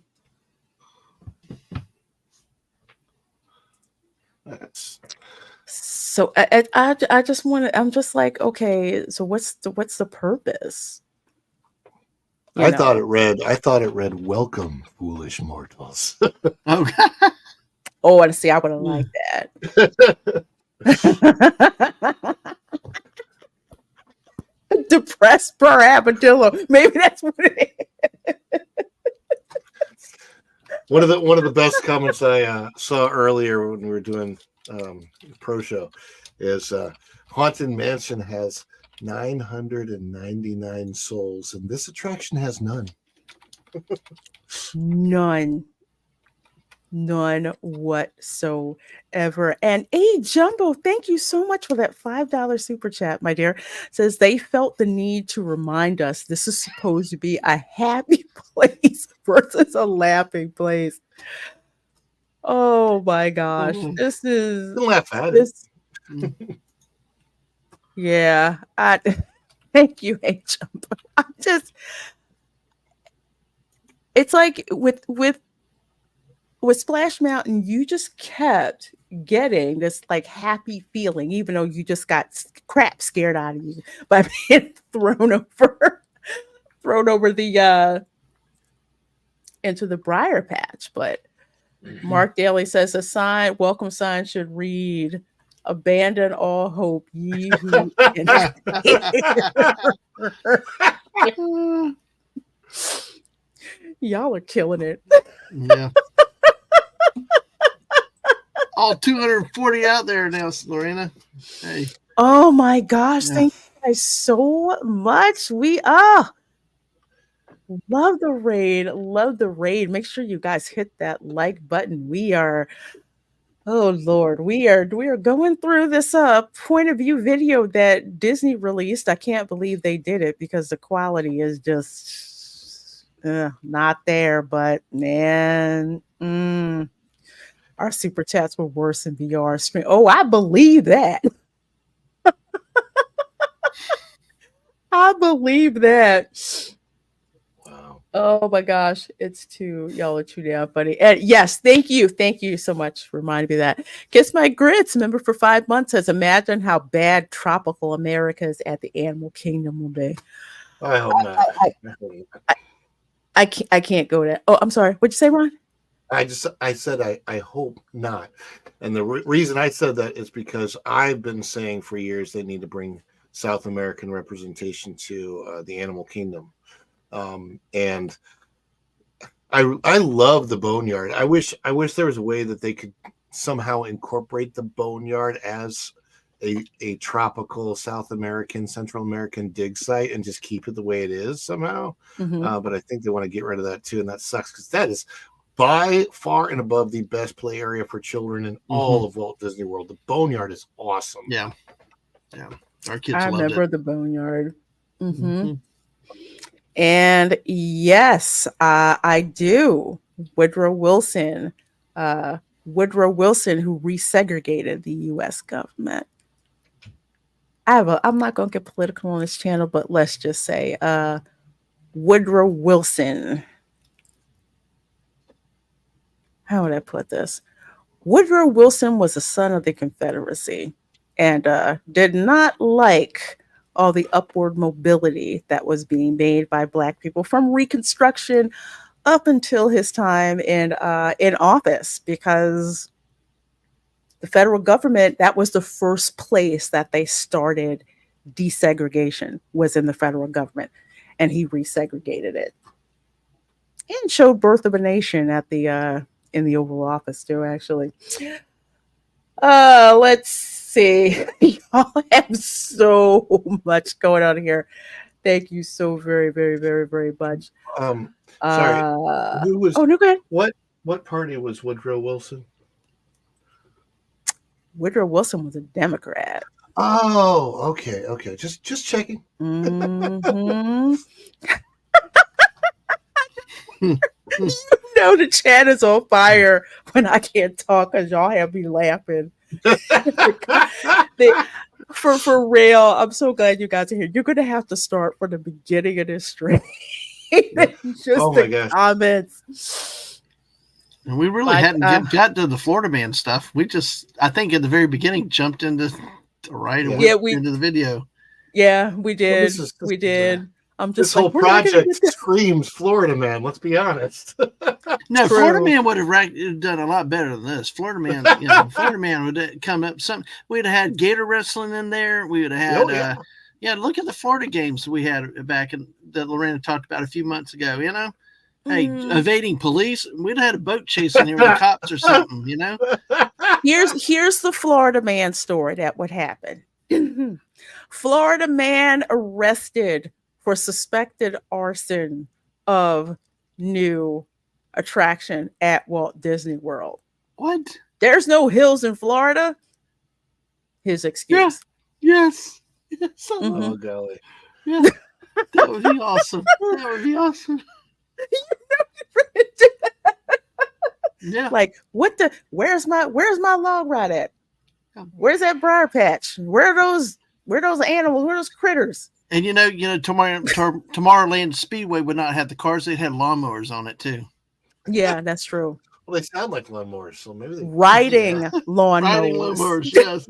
Speaker 3: So I just want to. I'm just like, okay. So what's the purpose?
Speaker 5: I thought it read "Welcome, foolish mortals."
Speaker 3: Oh, I see. I would have liked that. Depressed per armadillo. Maybe that's what it is.
Speaker 5: One of the best comments I saw earlier when we were doing pro show is Haunted Mansion has 999 souls, and this attraction has none.
Speaker 3: None whatsoever. And Jumbo, thank you so much for that $5 super chat, my dear. Says they felt the need to remind us this is supposed to be a happy place versus a laughing place. Oh my gosh. This is
Speaker 5: don't laugh at it.
Speaker 3: Yeah. Thank you, Jumbo. I'm just it's like with Splash Mountain, you just kept getting this like happy feeling, even though you just got crap scared out of you by being thrown over the into the briar patch. But Mark Daly says a welcome sign should read, "Abandon all hope, ye who enter." Y'all are killing it.
Speaker 4: Yeah. All 240 out there now, Lorena. Hey.
Speaker 3: Oh my gosh,
Speaker 4: Yeah.
Speaker 3: thank you guys so much. We love the raid. Love the raid. Make sure you guys hit that like button. We are, oh Lord, we are going through this point of view video that Disney released. I can't believe they did it because the quality is just not there. But man, our super chats were worse in VR stream. Oh, I believe that. I believe that.
Speaker 5: Wow.
Speaker 3: Oh my gosh, y'all are too damn funny. And yes, thank you so much for reminding me of that. Kiss My Grits, member for 5 months, says, imagine how bad tropical America is at the animal kingdom will be.
Speaker 5: I hope not.
Speaker 3: I can't go there. Oh, I'm sorry. What'd you say, Ron?
Speaker 5: I said I hope not. And the reason I said that is because I've been saying for years they need to bring South American representation to the animal kingdom. And I love the boneyard. I wish there was a way that they could somehow incorporate the boneyard as a tropical South American, Central American dig site and just keep it the way it is somehow.
Speaker 3: Mm-hmm.
Speaker 5: But I think they want to get rid of that too, and that sucks because that is by far and above the best play area for children in all of Walt Disney World. The boneyard is awesome.
Speaker 4: Yeah. Our kids
Speaker 3: I
Speaker 4: loved
Speaker 3: remember
Speaker 4: it.
Speaker 3: the boneyard. And yes, I do. Woodrow Wilson, who resegregated the U.S. government. I'm not going to get political on this channel, but let's just say Woodrow Wilson. How would I put this? Woodrow Wilson was a son of the Confederacy and did not like all the upward mobility that was being made by Black people from Reconstruction up until his time in office, because the federal government, that was the first place that they started desegregation, was in the federal government, and he resegregated it and showed Birth of a Nation at the in the Oval Office too, actually. Let's see. Y'all have so much going on here. Thank you so very, very, very, very much.
Speaker 5: Sorry. Who was?
Speaker 3: Oh, no, go ahead.
Speaker 5: What party was Woodrow Wilson?
Speaker 3: Woodrow Wilson was a Democrat.
Speaker 5: Oh, okay. Just checking.
Speaker 3: Mm-hmm. You know the chat is on fire when I can't talk because y'all have me laughing. For real, I'm so glad you guys are here. You're going to have to start from the beginning of this stream. Just comments.
Speaker 4: And we really hadn't got to the Florida Man stuff. We just, I think at the very beginning, jumped into into the video.
Speaker 3: Yeah, we did. We did. I'm just
Speaker 5: this whole project screams Florida Man. Let's be honest.
Speaker 4: No, true. Florida Man would have done a lot better than this. Florida Man, Florida Man would have come up. We'd have had Gator wrestling in there. We would have had, look at the Florida games we had back that Lorena talked about a few months ago. Hey, evading police. We'd have had a boat chase in here with the cops or something.
Speaker 3: Here's the Florida Man story that would happen. Florida Man arrested for suspected arson of new attraction at Walt Disney World.
Speaker 4: What?
Speaker 3: There's no hills in Florida. His excuse.
Speaker 4: Yes.
Speaker 5: Oh, golly.
Speaker 4: Yeah. That would be awesome. Yeah.
Speaker 3: Like, where's my log ride at? Where's that briar patch? Where are those animals? Where are those critters?
Speaker 4: And Tomorrowland Speedway would not have the cars; they'd have lawnmowers on it too.
Speaker 3: Yeah, that's true.
Speaker 5: Well, they sound like lawnmowers, so maybe they
Speaker 3: riding lawnmowers.
Speaker 4: Yes.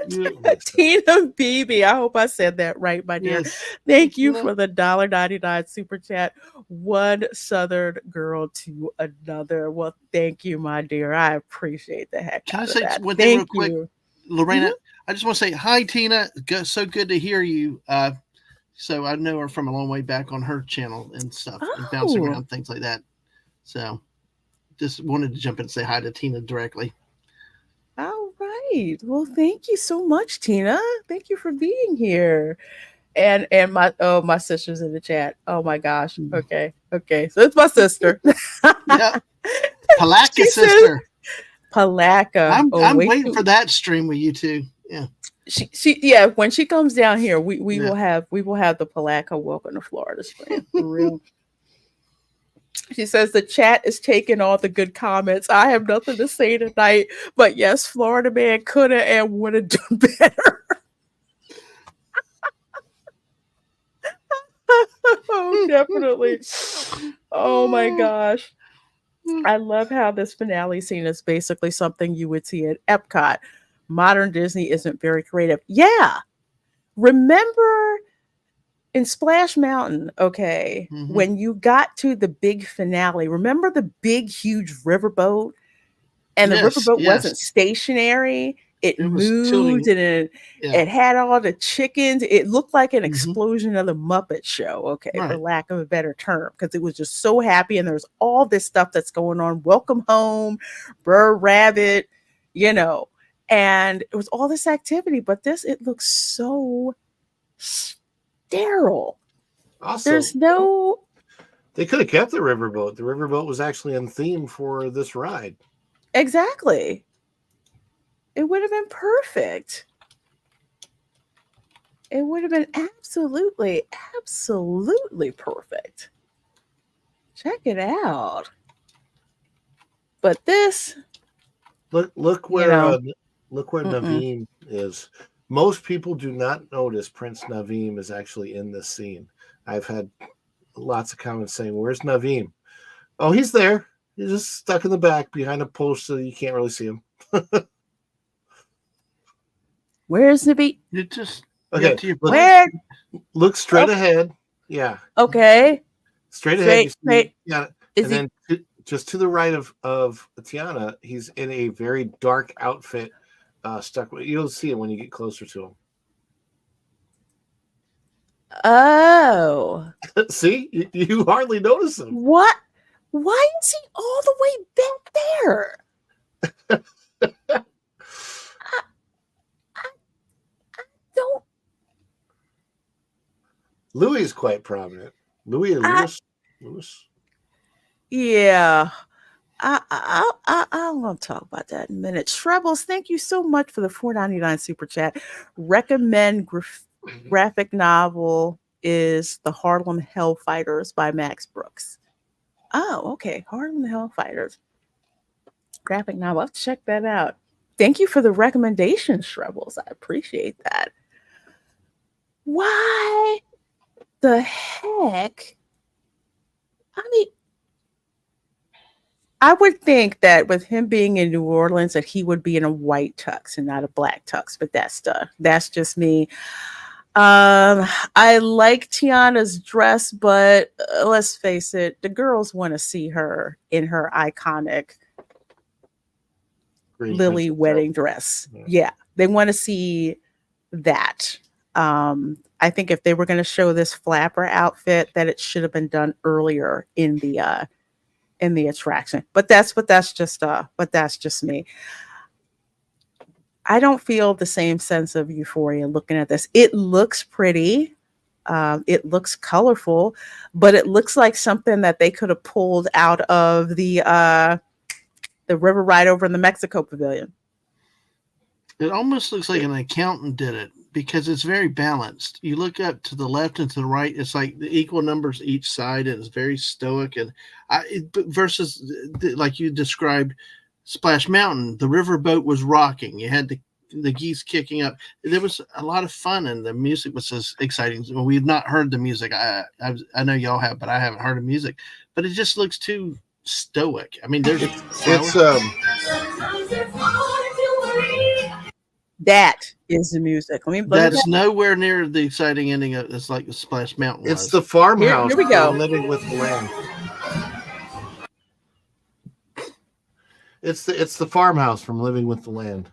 Speaker 3: Tina Beebe. I hope I said that right, my dear.
Speaker 4: Yes.
Speaker 3: Thank you
Speaker 4: Tina.
Speaker 3: for the $1.99 super chat. One Southern girl to another. Well, thank you, my dear. I appreciate the heck
Speaker 4: Can
Speaker 3: out
Speaker 4: I
Speaker 3: of
Speaker 4: say
Speaker 3: that.
Speaker 4: one thing real
Speaker 3: Thank
Speaker 4: quick?
Speaker 3: you.
Speaker 4: Lorena, I just want to say hi, Tina. So good to hear you. So I know her from a long way back on her channel and stuff, and bouncing
Speaker 3: Oh.
Speaker 4: around, things like that. So just wanted to jump in and say hi to Tina directly.
Speaker 3: All right. Well, thank you so much, Tina. Thank you for being here. And my sister's in the chat. Oh my gosh. Okay. So it's my sister.
Speaker 4: Yeah. Palaka
Speaker 3: She says-
Speaker 4: sister.
Speaker 3: Palaka.
Speaker 4: I'm waiting for that stream with you too. Yeah.
Speaker 3: She when she comes down here, we will have the Palaka welcome to Florida stream for real. She says the chat is taking all the good comments. I have nothing to say tonight, but yes, Florida man could have and would have done better. Oh, definitely. Oh my gosh. I love how this finale scene is basically something you would see at Epcot. Modern Disney isn't very creative. Yeah. Remember in Splash Mountain, okay, when you got to the big finale, remember the big, huge riverboat? And the riverboat wasn't stationary. It moved and it had all the chickens. It looked like an explosion of the Muppet Show, okay, for lack of a better term, because it was just so happy. And there's all this stuff that's going on. Welcome home, Burr Rabbit, and it was all this activity. But it looks so sterile.
Speaker 5: Also,
Speaker 3: there's no.
Speaker 5: They could have kept the riverboat. The riverboat was actually on theme for this ride.
Speaker 3: Exactly. It would have been perfect. It would have been absolutely perfect. Check it out. But this,
Speaker 5: look where Naveen is. Most people do not notice Prince Naveen is actually in this scene. I've had lots of comments saying, "Where's Naveen?" Oh, he's there. He's just stuck in the back behind a post, so you can't really see him.
Speaker 3: Where's Naveen?
Speaker 4: You just
Speaker 5: look straight ahead. Yeah.
Speaker 3: Okay.
Speaker 5: Straight ahead. Yeah. And then just to the right of Tiana, he's in a very dark outfit. Stuck. You'll see it when you get closer to him.
Speaker 3: Oh.
Speaker 5: See, you hardly notice him.
Speaker 3: What? Why is he all the way back there? I don't.
Speaker 5: Louis is quite prominent. Louis.
Speaker 3: Yeah. I'm going to talk about that in a minute. Shrebbles, thank you so much for the $4.99 super chat. Recommend graphic novel is The Harlem Hellfighters by Max Brooks. Oh, okay. Harlem Hellfighters. Graphic novel. I'll check that out. Thank you for the recommendation, Shrebbles. I appreciate that. Why the heck? I mean, I would think that with him being in New Orleans, that he would be in a white tux and not a black tux, but that's just me. I like Tiana's dress, but let's face it, the girls want to see her in her iconic Lily wedding dress. Yeah, they want to see that. I think if they were going to show this flapper outfit, that it should have been done earlier in the attraction. But that's just me. I don't feel the same sense of euphoria looking at this. It looks pretty. It looks colorful, but it looks like something that they could have pulled out of the river ride over in the Mexico Pavilion.
Speaker 4: It almost looks like an accountant did it because it's very balanced. You look up to the left and to the right, it's like the equal numbers each side, and it's very stoic. And versus like you described, Splash Mountain, the riverboat was rocking. You had the geese kicking up. There was a lot of fun, and the music was just exciting. Well, we've not heard the music. I know y'all have, but I haven't heard the music. But it just looks too stoic. I mean, there's
Speaker 3: that is the music. Let me
Speaker 4: That's nowhere near the exciting ending. It's like the Splash Mountain.
Speaker 5: It's the farmhouse.
Speaker 3: Here we go.
Speaker 5: Living with the land. It's the farmhouse from Living with the Land,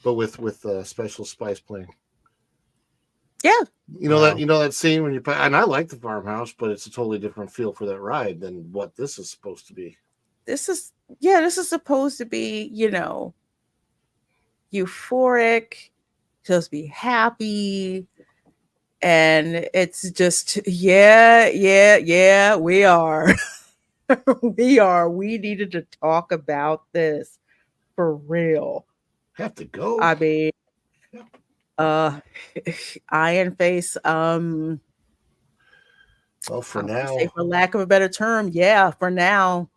Speaker 5: but with Special Spice playing.
Speaker 3: Yeah.
Speaker 5: You know that scene when you play, and I like the farmhouse, but it's a totally different feel for that ride than what this is supposed to be.
Speaker 3: This is supposed to be, euphoric, supposed to be happy, and it's just yeah, we are. We needed to talk about this for real.
Speaker 5: Have to go.
Speaker 3: I mean, Iron Face.
Speaker 5: Well, for now,
Speaker 3: say for lack of a better term, yeah, for now,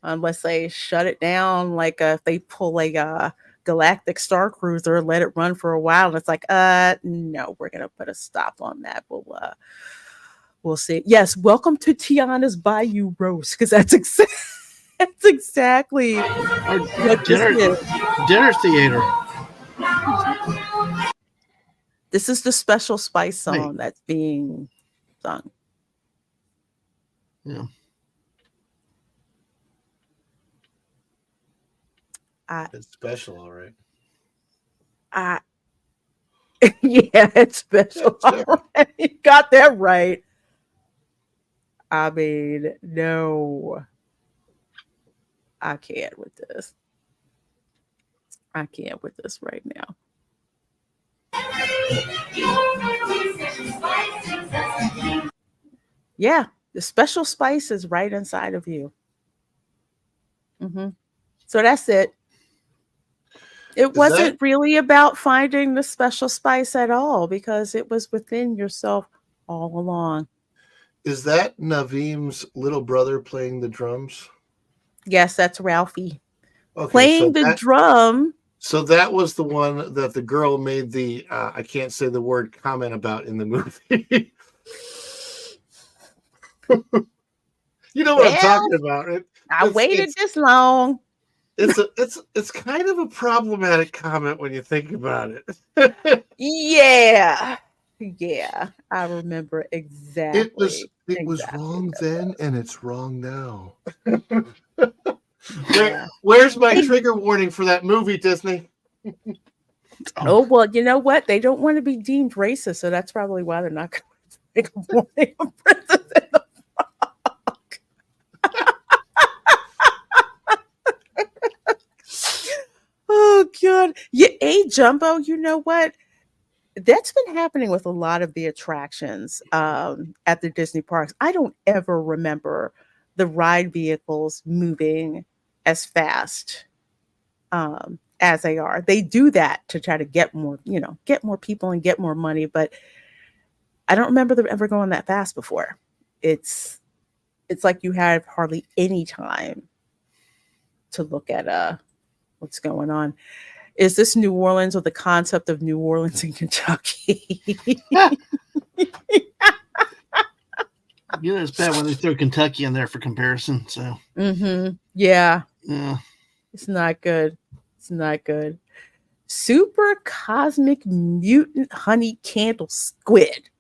Speaker 3: unless they shut it down, like if they pull a Galactic Star Cruiser, let it run for a while, and it's like, no, we're gonna put a stop on that. We'll see. Yes, welcome to Tiana's Bayou roast, because that's exactly what
Speaker 4: dinner theater.
Speaker 3: This is the Special Spice song that's being sung.
Speaker 4: Yeah.
Speaker 5: It's special, all right.
Speaker 3: Yeah, it's special. All right. You got that right. I mean, no, I can't with this. I can't with this right now. Yeah, the Special Spice is right inside of you. So that's it. It wasn't really about finding the special spice at all, because it was within yourself all along.
Speaker 5: Is that Naveem's little brother playing the drums?
Speaker 3: Yes, that's Ralphie.
Speaker 5: Okay,
Speaker 3: playing the drum.
Speaker 5: So that was the one that the girl made the, I can't say the word, comment about in the movie. You know what I'm talking about.
Speaker 3: I waited this long.
Speaker 5: It's kind of a problematic comment when you think about it.
Speaker 3: Yeah, I remember exactly.
Speaker 5: It was wrong then, and it's wrong now. Where's my trigger warning for that movie, Disney?
Speaker 3: Oh, well, you know what? They don't want to be deemed racist, so that's probably why they're not going to make a warning of Princess and the Frog. Oh, God. Yeah, Jumbo, you know what? That's been happening with a lot of the attractions at the Disney parks. I don't ever remember the ride vehicles moving as fast as they are. They do that to try to get more people and get more money, but I don't remember them ever going that fast before. It's like you have hardly any time to look at what's going on. Is this New Orleans, or the concept of New Orleans in Kentucky?
Speaker 4: It's bad when they throw Kentucky in there for comparison. So,
Speaker 3: yeah, it's not good. It's not good. Super Cosmic Mutant Honey Candle Squid.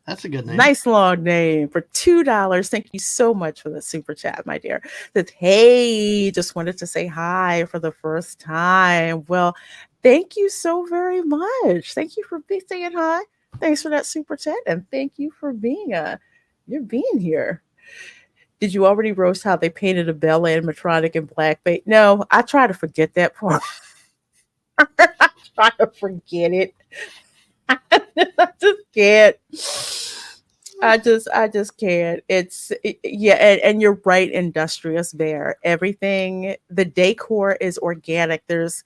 Speaker 4: That's a good name.
Speaker 3: Nice long name for $2. Thank you so much for the super chat, my dear. Says, hey, just wanted to say hi for the first time. Well, thank you so very much. Thank you for saying hi. Thanks for that super chat, and thank you for being here. Did you already roast how they painted a Bella animatronic in blackface? No, I try to forget that part. I try to forget it. I just can't. I just can't. And you're right, Industrious Bear. Everything, the decor is organic. There's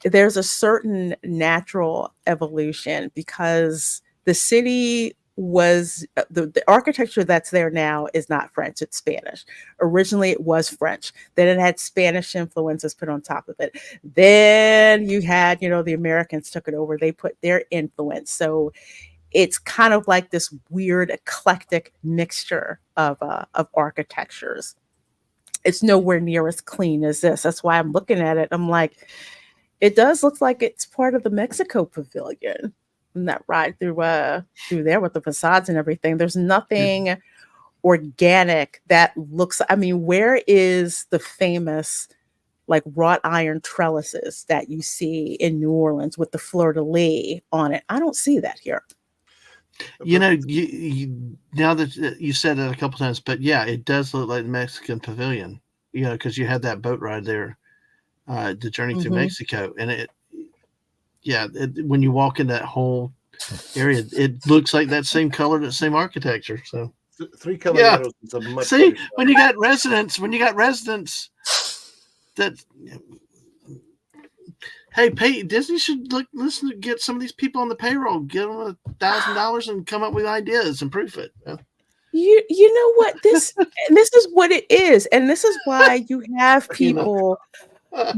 Speaker 3: a certain natural evolution, because the city was the architecture that's there now is not French, it's Spanish. Originally it was French, then it had Spanish influences put on top of it, then you had the Americans took it over, they put their influence, so it's kind of like this weird eclectic mixture of architectures. It's nowhere near as clean as this. That's why I'm looking at it, I'm like, It does look like it's part of the Mexico Pavilion. And that ride through there with the facades and everything. There's nothing organic that looks. I mean, where is the famous like wrought iron trellises that you see in New Orleans with the fleur de lis on it? I don't see that here.
Speaker 4: You know, you now that you said it a couple times, but yeah, it does look like the Mexican Pavilion. You know, because you had that boat ride there, the journey through Mexico, and when you walk in that whole area, it looks like that same color, that same architecture. So
Speaker 5: Three Caballeros is a much
Speaker 4: see
Speaker 5: better
Speaker 4: when you got residents that. Hey, Disney should listen to get some of these people on the payroll, give them $1,000 and come up with ideas and proof it. Yeah.
Speaker 3: You know what, this is what it is, and this is why you have people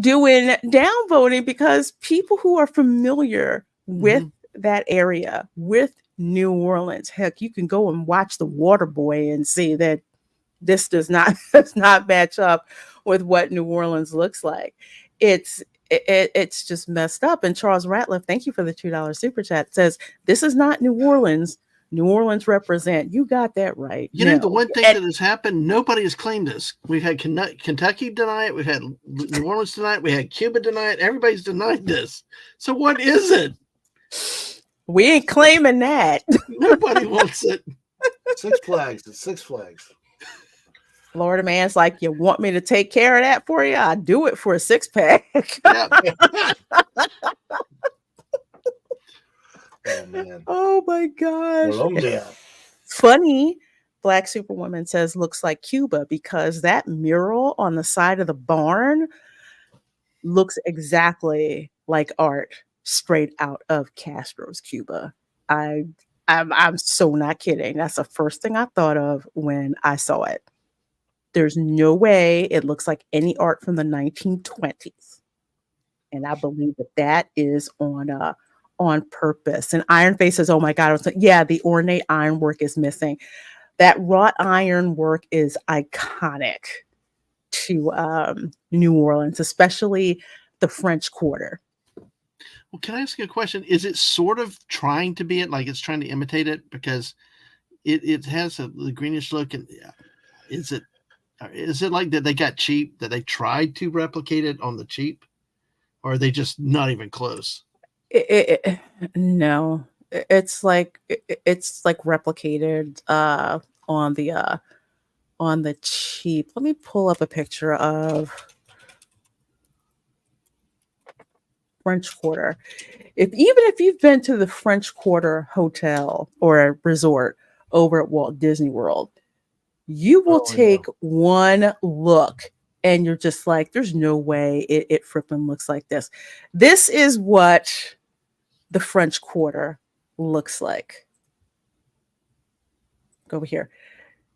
Speaker 3: doing downvoting, because people who are familiar with that area, with New Orleans, heck, you can go and watch The Water Boy and see that this does not match up with what New Orleans looks like. It's just messed up. And Charles Ratliff, thank you for the $2 super chat, says this is not New Orleans. New Orleans represent. You got that right.
Speaker 4: You know, the one thing that has happened, nobody has claimed this. We've had Kentucky deny it. We've had New Orleans deny it. We had Cuba deny it. Everybody's denied this. So what is it?
Speaker 3: We ain't claiming that.
Speaker 4: Nobody wants it.
Speaker 5: Six Flags. It's Six Flags.
Speaker 3: Florida man's like, you want me to take care of that for you? I do it for a 6-pack.
Speaker 4: Yeah.
Speaker 5: Oh man.
Speaker 3: Oh my gosh.
Speaker 5: Colombia.
Speaker 3: Funny. Black Superwoman says looks like Cuba, because that mural on the side of the barn looks exactly like art straight out of Castro's Cuba. I'm so not kidding. That's the first thing I thought of when I saw it. There's no way it looks like any art from the 1920s. And I believe that is on purpose. And Iron Face says, oh my God. Yeah, the ornate ironwork is missing. That wrought iron work is iconic to New Orleans, especially the French Quarter.
Speaker 4: Well, can I ask you a question? Is it sort of trying to be it, like it's trying to imitate it, because it has the greenish look? And is it like that they got cheap, that they tried to replicate it on the cheap, or are they just not even close?
Speaker 3: No, it's like replicated on the cheap. Let me pull up a picture of French Quarter. Even if you've been to the French Quarter Hotel or resort over at Walt Disney World, you will take one look and you're just like, there's no way it frippin' looks like this. This is what the French Quarter looks like. Go over here.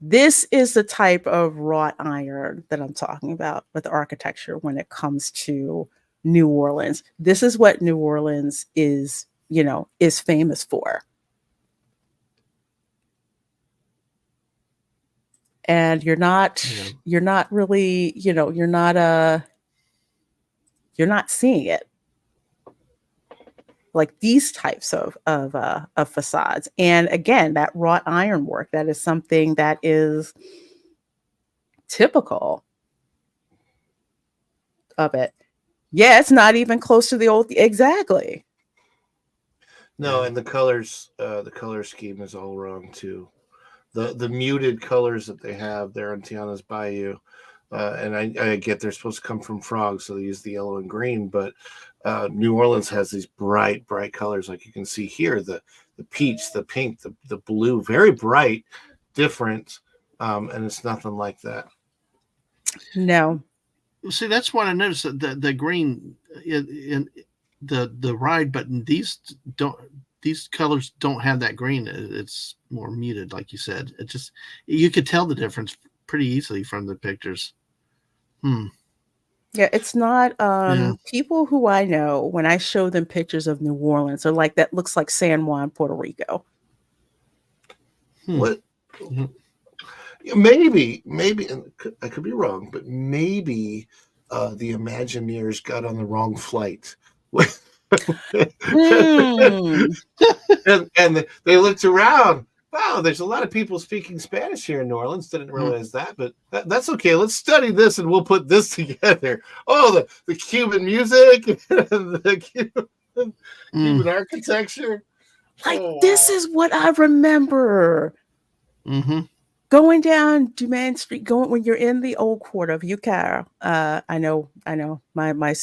Speaker 3: This is the type of wrought iron that I'm talking about with the architecture when it comes to New Orleans. This is what New Orleans is famous for. And you're not really, you're not seeing it. Like these types of facades. And again, that wrought iron work, that is something that is typical of it. Yeah, it's not even close to the old. Exactly.
Speaker 5: No, and the color scheme is all wrong too. The muted colors that they have there on Tiana's Bayou, and I get they're supposed to come from frogs, so they use the yellow and green. But New Orleans has these bright colors, like you can see here: the peach, the pink, the blue, very bright, different, and it's nothing like that.
Speaker 3: No.
Speaker 4: See, that's what I noticed. The green in the ride, but these colors don't have that green. It's more muted, like you said. It just, you could tell the difference pretty easily from the pictures.
Speaker 3: Yeah, it's not people who I know, when I show them pictures of New Orleans, are like, that looks like San Juan, Puerto Rico.
Speaker 5: What? Maybe, and I could be wrong, but maybe the Imagineers got on the wrong flight
Speaker 3: Mm.
Speaker 5: and they looked around. Wow, there's a lot of people speaking Spanish here in New Orleans. Didn't realize that, but that's okay. Let's study this, and we'll put this together. Oh, the Cuban music, and the Cuban architecture.
Speaker 3: Like,
Speaker 5: Oh,
Speaker 3: this
Speaker 5: wow.
Speaker 3: is what I remember.
Speaker 4: Mm-hmm.
Speaker 3: Going down Dumaine Street, going when you're in the old quarter of Ucara. I know. My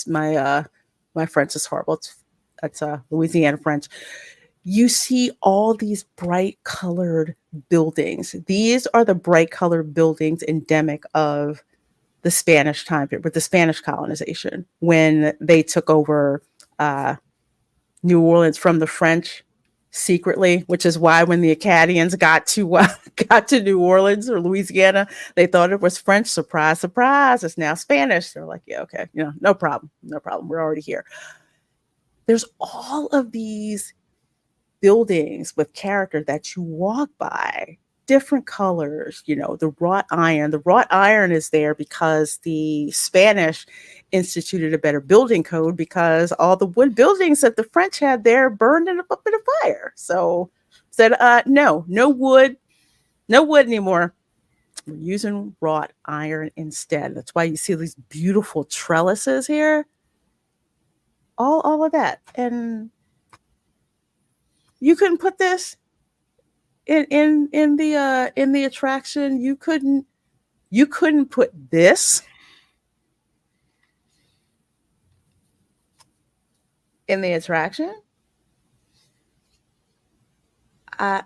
Speaker 3: French is horrible. That's Louisiana French. You see all these bright colored buildings. These are the bright colored buildings endemic of the Spanish time period, with the Spanish colonization, when they took over New Orleans from the French secretly, which is why when the Acadians got to New Orleans or Louisiana, they thought it was French. Surprise, surprise! It's now Spanish. They're like, yeah, okay, no problem, no problem. We're already here. There's all of these buildings with character that you walk by, different colors, the wrought iron. The wrought iron is there because the Spanish instituted a better building code, because all the wood buildings that the French had there burned up in a fire. So said, no wood anymore. We're using wrought iron instead. That's why you see these beautiful trellises here. All of that. And you couldn't put this in the attraction. You couldn't put this in the attraction.
Speaker 5: I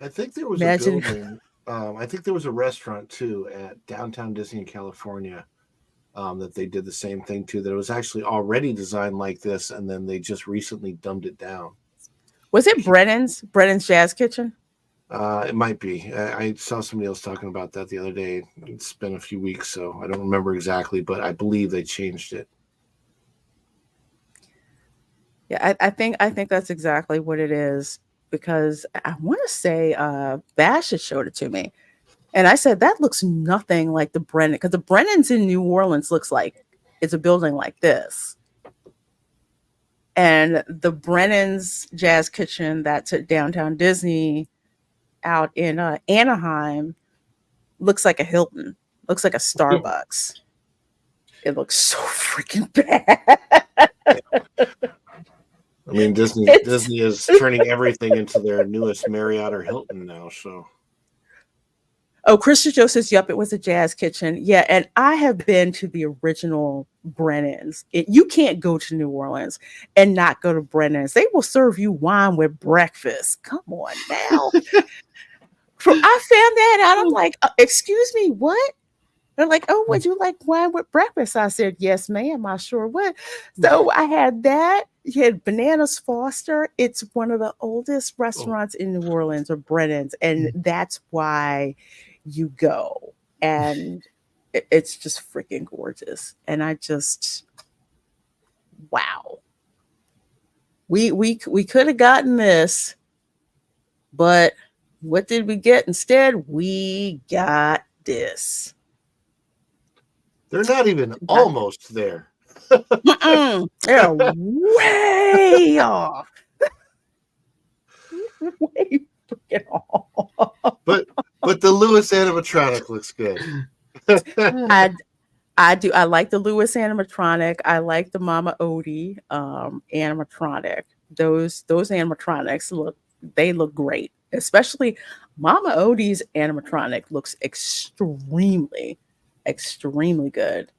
Speaker 5: think there was
Speaker 3: Imagine.
Speaker 5: a building. I think there was a restaurant too at downtown Disney in California that they did the same thing to. That it was actually already designed like this, and then they just recently dumbed it down.
Speaker 3: Was it Brennan's Jazz Kitchen?
Speaker 5: It might be. I saw somebody else talking about that the other day. It's been a few weeks, so I don't remember exactly, but I believe they changed it.
Speaker 3: Yeah, I think that's exactly what it is, because I want to say Bash had showed it to me, and I said that looks nothing like the Brennan, because the Brennan's in New Orleans looks like it's a building like this, and the Brennan's Jazz Kitchen that's at downtown Disney out in Anaheim looks like a Hilton, looks like a Starbucks. It looks so freaking bad.
Speaker 5: I mean, Disney is turning everything into their newest Marriott or Hilton now. So,
Speaker 3: oh, Christian Joe says, "Yup, it was a Jazz Kitchen." Yeah, and I have been to the original Brennan's. You can't go to New Orleans and not go to Brennan's. They will serve you wine with breakfast. Come on now. I found that out. I'm like, excuse me, what? They're like, oh, would you like wine with breakfast? I said, yes, ma'am, I sure would. So I had that. You had Bananas Foster. It's one of the oldest restaurants in New Orleans, or Brennan's, and that's why you go. And it's just freaking gorgeous. And I just, wow. We could have gotten this, but what did we get instead? We got this.
Speaker 5: They're not even almost there.
Speaker 3: They're way off. Way freaking off.
Speaker 5: But the Lewis animatronic looks good.
Speaker 3: I do. I like the Lewis animatronic. I like the Mama Odie animatronic. Those animatronics look great. Especially Mama Odie's animatronic looks extremely good.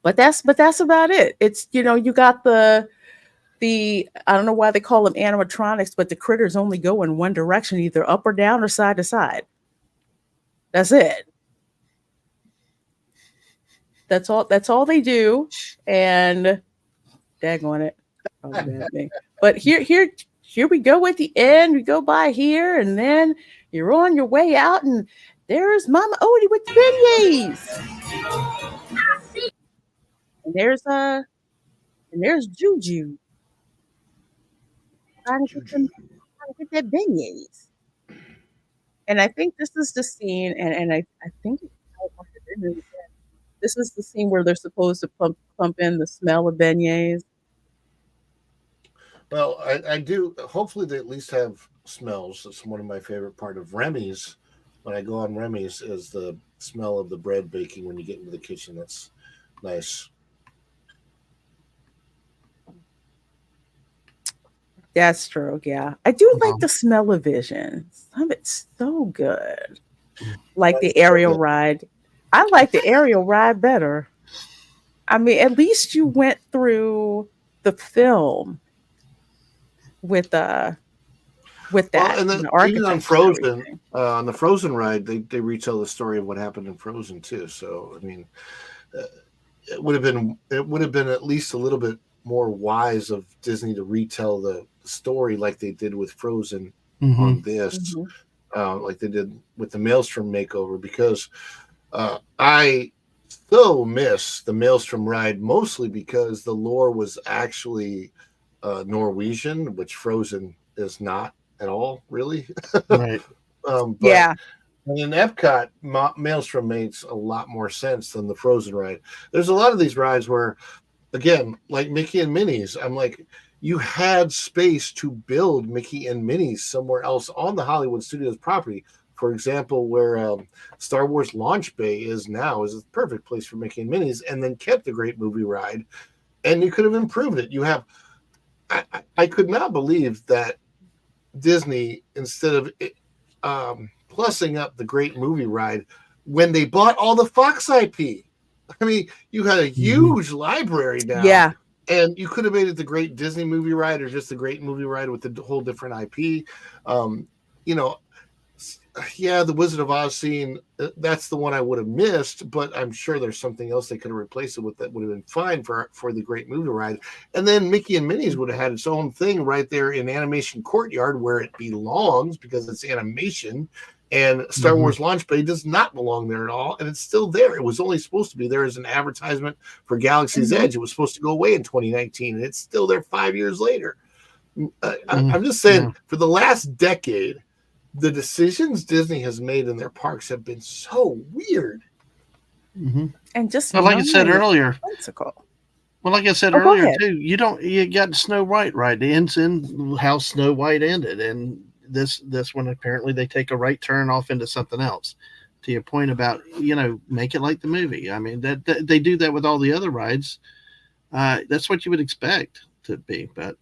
Speaker 3: But that's about it. It's, you got the I don't know why they call them animatronics, but the critters only go in one direction, either up or down or side to side. That's it. That's all they do. And daggone it. Oh, bad me. But here we go at the end. We go by here, and then you're on your way out, and there's Mama Odie with the beignets. And there's Juju trying to get that beignets. And I think this is the scene, and I think This is the scene where they're supposed to pump in the smell of beignets.
Speaker 5: Well, I do. Hopefully, they at least have smells. That's one of my favorite part of Remy's. When I go on Remy's, is the smell of the bread baking when you get into the kitchen. That's nice.
Speaker 3: That's true. Yeah, I do like the smell of Vision. Some of it's so good. Like the aerial ride. I like the aerial ride better. I mean, at least you went through the film with that,
Speaker 5: Well, and then even
Speaker 3: architecture
Speaker 5: on
Speaker 3: and
Speaker 5: Frozen,
Speaker 3: everything.
Speaker 5: on the Frozen ride, they retell the story of what happened in Frozen too. So I mean, it would have been at least a little bit more wise of Disney to retell the story like they did with Frozen on this, like they did with the Maelstrom makeover, because I so miss the Maelstrom ride, mostly because the lore was actually Norwegian, which Frozen is not at all, really.
Speaker 4: Right.
Speaker 5: But
Speaker 3: Yeah.
Speaker 5: in Epcot, Maelstrom makes a lot more sense than the Frozen ride. There's a lot of these rides where, again, like Mickey and Minnie's, I'm like, you had space to build Mickey and Minnie's somewhere else on the Hollywood Studios property. For example, where Star Wars Launch Bay is now is a perfect place for Mickey and Minnie's, and then kept the Great Movie Ride, and you could have improved it. You have, I could not believe that Disney, instead of plussing up the Great Movie Ride, when they bought all the Fox IP. I mean, you had a huge library now.
Speaker 3: Yeah.
Speaker 5: And you could have made it the Great Disney Movie Ride or just the Great Movie Ride with a whole different IP. You know, yeah, the Wizard of Oz scene, that's the one I would have missed, but I'm sure there's something else they could have replaced it with that would have been fine for the Great Movie Ride. And then Mickey and Minnie's would have had its own thing right there in Animation Courtyard where it belongs because it's animation. And Star Wars Launch Bay does not belong there at all, and it's still there. It was only supposed to be there as an advertisement for Galaxy's Edge. It was supposed to go away in 2019, and it's still there 5 years later. I'm just saying, for the last decade, the decisions Disney has made in their parks have been so weird.
Speaker 3: And just
Speaker 4: like I said earlier,
Speaker 3: whimsical.
Speaker 4: Well, like I said earlier too, you got Snow White right. The ends in how Snow White ended, and this one apparently they take a right turn off into something else. To your point about make it like the movie. I mean that they do that with all the other rides. That's what you would expect to be, but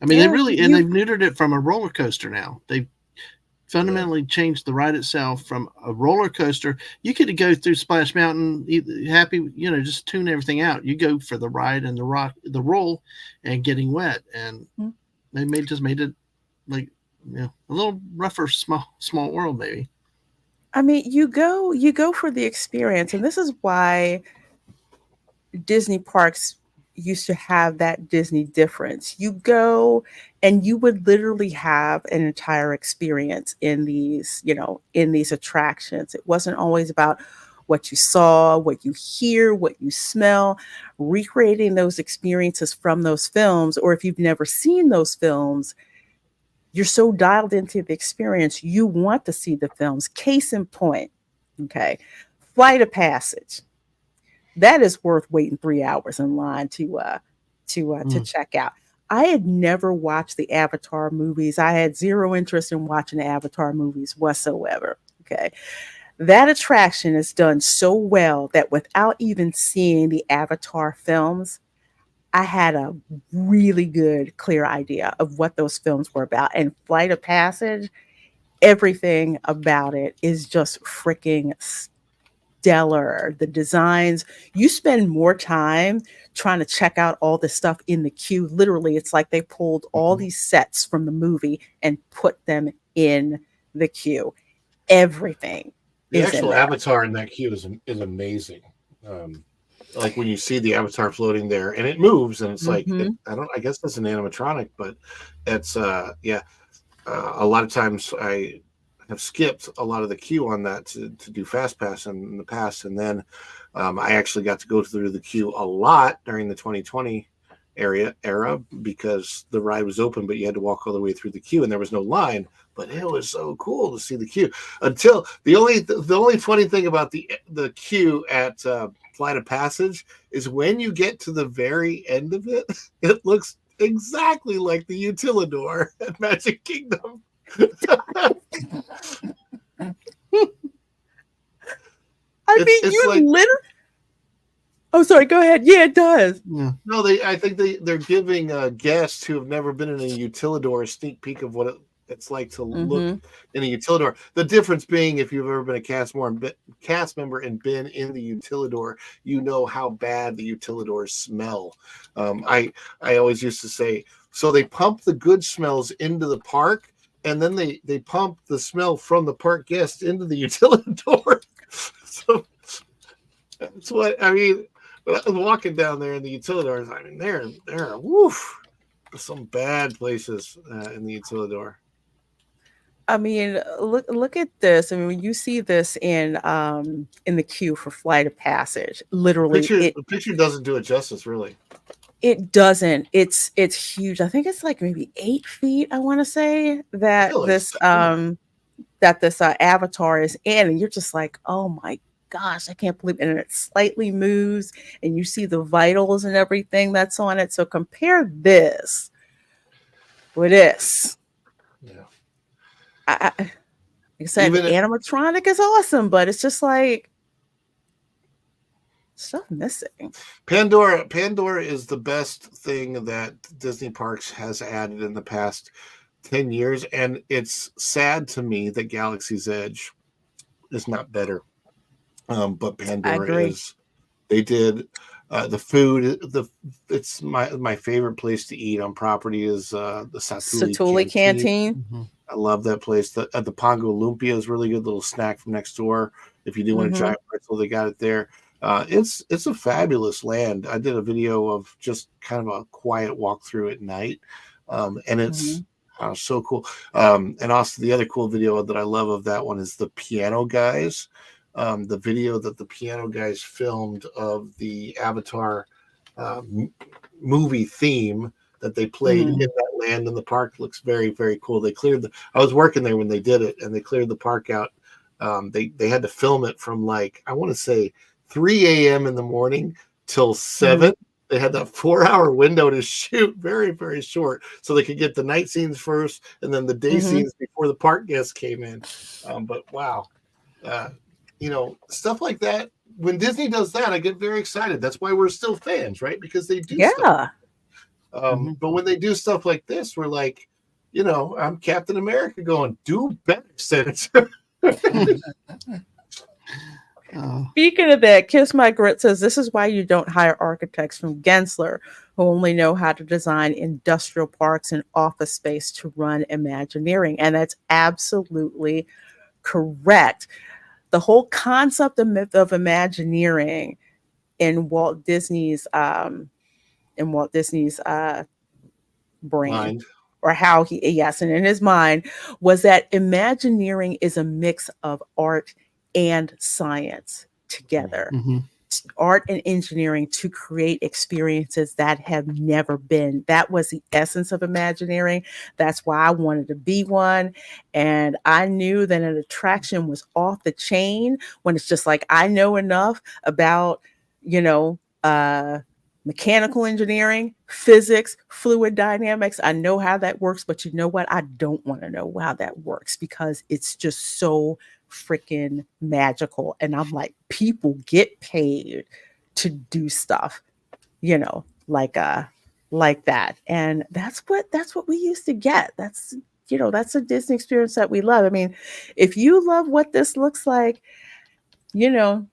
Speaker 4: I mean they've neutered it from a roller coaster now. They've fundamentally changed the ride itself from a roller coaster. You could go through Splash Mountain happy, just tune everything out. You go for the ride and the roll and getting wet, and they just made it like a little rougher, small world maybe.
Speaker 3: I mean, you go for the experience, and this is why Disney parks used to have that Disney difference. You go and you would literally have an entire experience in these attractions. It wasn't always about what you saw, what you hear, what you smell, recreating those experiences from those films. Or if you've never seen those films, you're so dialed into the experience, you want to see the films. Case in point, okay, Flight of Passage. That is worth waiting 3 hours in line to check out. I had never watched the Avatar movies. I had zero interest in watching the Avatar movies whatsoever. Okay. That attraction is done so well that without even seeing the Avatar films, I had a really good, clear idea of what those films were about. And Flight of Passage, everything about it is just freaking stellar. The designs, you spend more time trying to check out all this stuff in the queue. Literally, it's like they pulled all these sets from the movie and put them in the queue. Everything.
Speaker 5: The actual avatar in that queue is amazing. Like when you see the avatar floating there and it moves and it's like, I guess that's an animatronic, but it's, a lot of times I have skipped a lot of the queue on that to do Fast Pass in the past. And then I actually got to go through the queue a lot during the 2020 era because the ride was open, but you had to walk all the way through the queue and there was no line. But it was so cool to see the queue. Until the only funny thing about the queue at Flight of Passage is when you get to the very end of it, it looks exactly like the Utilidor at Magic Kingdom.
Speaker 3: You
Speaker 5: like,
Speaker 3: literally. Oh, sorry. Go ahead. Yeah, it does.
Speaker 4: Yeah.
Speaker 5: No, I think they're giving guests who have never been in a Utilidor a sneak peek of what it's like to look in a Utilidor. The difference being, if you've ever been a cast member and been in the Utilidor, you know how bad the Utilidors smell. I always used to say, so they pump the good smells into the park, and then they pump the smell from the park guests into the Utilidor. So that's what I mean. When I was walking down there in the Utilidors, I mean, there are some bad places in the Utilidor.
Speaker 3: I mean, look at this. I mean, when you see this in the queue for Flight of Passage, literally,
Speaker 5: The picture doesn't do it justice, really.
Speaker 3: It doesn't. It's huge. I think it's like maybe 8 feet. I want to say that
Speaker 5: Really?
Speaker 3: this avatar is in, and you're just like, oh my gosh, I can't believe it. And it slightly moves, and you see the vitals and everything that's on it. So compare this with this.
Speaker 5: Yeah.
Speaker 3: Like I said,
Speaker 5: Even
Speaker 3: animatronic is awesome, but it's just like stuff missing.
Speaker 5: Pandora is the best thing that Disney Parks has added in the past 10 years, and it's sad to me that Galaxy's Edge is not better. But Pandora is. They did the food. It's my favorite place to eat on property is the Satuli Canteen.
Speaker 4: Mm-hmm.
Speaker 5: I love that place. The Pongo Lumpia is really good, little snack from next door. If you do want a giant pretzel, they got it there. It's a fabulous land. I did a video of just kind of a quiet walkthrough at night, and it's so cool. And also the other cool video that I love of that one is the Piano Guys. The video that the Piano Guys filmed of the Avatar movie theme that they played in that land in the park looks very, very cool. They cleared I was working there when they did it, and they cleared the park out. They had to film it from like, I want to say 3 a.m. in the morning till 7. They had that 4-hour window to shoot, very, very short, so they could get the night scenes first and then the day scenes before the park guests came in. But wow. Stuff like that. When Disney does that, I get very excited. That's why we're still fans, right? Because they do stuff. But when they do stuff like this, we're like, I'm Captain America going, do better, Senator.
Speaker 3: Speaking of that, Kiss My Grit says this is why you don't hire architects from Gensler who only know how to design industrial parks and office space to run Imagineering. And that's absolutely correct. The whole concept of Imagineering in Walt Disney's brain, mind. Or how and in his mind, was that Imagineering is a mix of art and science together. Art and engineering to create experiences that have never been. That was the essence of Imagineering. That's why I wanted to be one. And I knew that an attraction was off the chain when it's just like, I know enough about, mechanical engineering, physics, fluid dynamics. I know how that works, but you know what? I don't want to know how that works because it's just so freaking magical. And I'm like, people get paid to do stuff, like that. And that's what we used to get. That's a Disney experience that we love. I mean, if you love what this looks like, go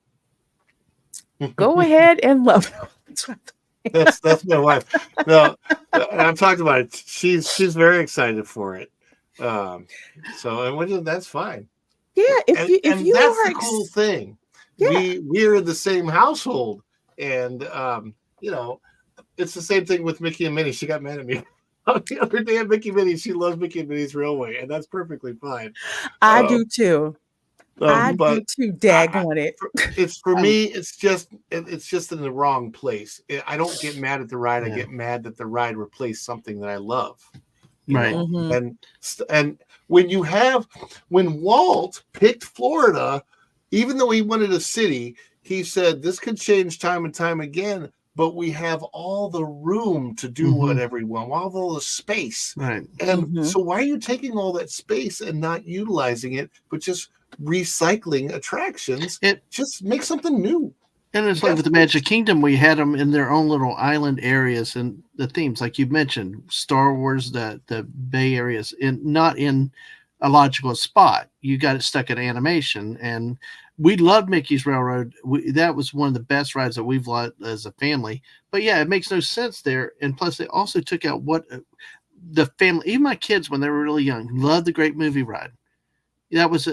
Speaker 3: ahead and love it.
Speaker 5: That's my wife. No, I'm talking about it. She's very excited for it. That's fine.
Speaker 3: Yeah, if you
Speaker 5: that's
Speaker 3: are
Speaker 5: the cool thing.
Speaker 3: Yeah.
Speaker 5: We're in the same household, and it's the same thing with Mickey and Minnie. She got mad at me the other day at Mickey and Minnie. She loves Mickey and Minnie's Railway, and that's perfectly fine.
Speaker 3: I do too. I
Speaker 5: But
Speaker 3: do too. Daggone it.
Speaker 5: it's for me. It's just in the wrong place. I don't get mad at the ride. I
Speaker 4: Yeah.
Speaker 5: get mad that the ride replaced something that I love.
Speaker 4: Right.
Speaker 5: And when Walt picked Florida, even though he wanted a city, he said this could change time and time again, but we have all the room to do whatever we want, all the space.
Speaker 4: Right.
Speaker 5: And so why are you taking all that space and not utilizing it, but just recycling attractions? Just make something new.
Speaker 4: And it's like with the Magic Kingdom, we had them in their own little island areas and the themes, like you mentioned, Star Wars, the Bay areas, not in a logical spot. You got it stuck in animation, and we loved Mickey's Railroad. That was one of the best rides that we've loved as a family. But yeah, it makes no sense there. And plus, they also took out what the family, even my kids when they were really young, loved the Great Movie Ride. That was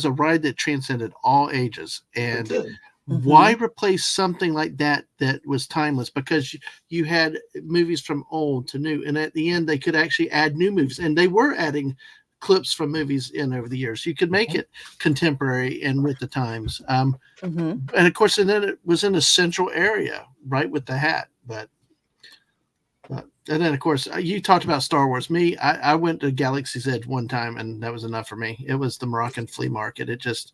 Speaker 4: a ride that transcended all ages. And why replace something like that was timeless? Because you had movies from old to new, and at the end they could actually add new movies, and they were adding clips from movies in over the years. You could make it contemporary and with the times. And of course, and then it was in a central area, right, with the hat. But and then of course you talked about Star Wars. I went to Galaxy's Edge one time, and that was enough for me. It was the Moroccan flea market. It just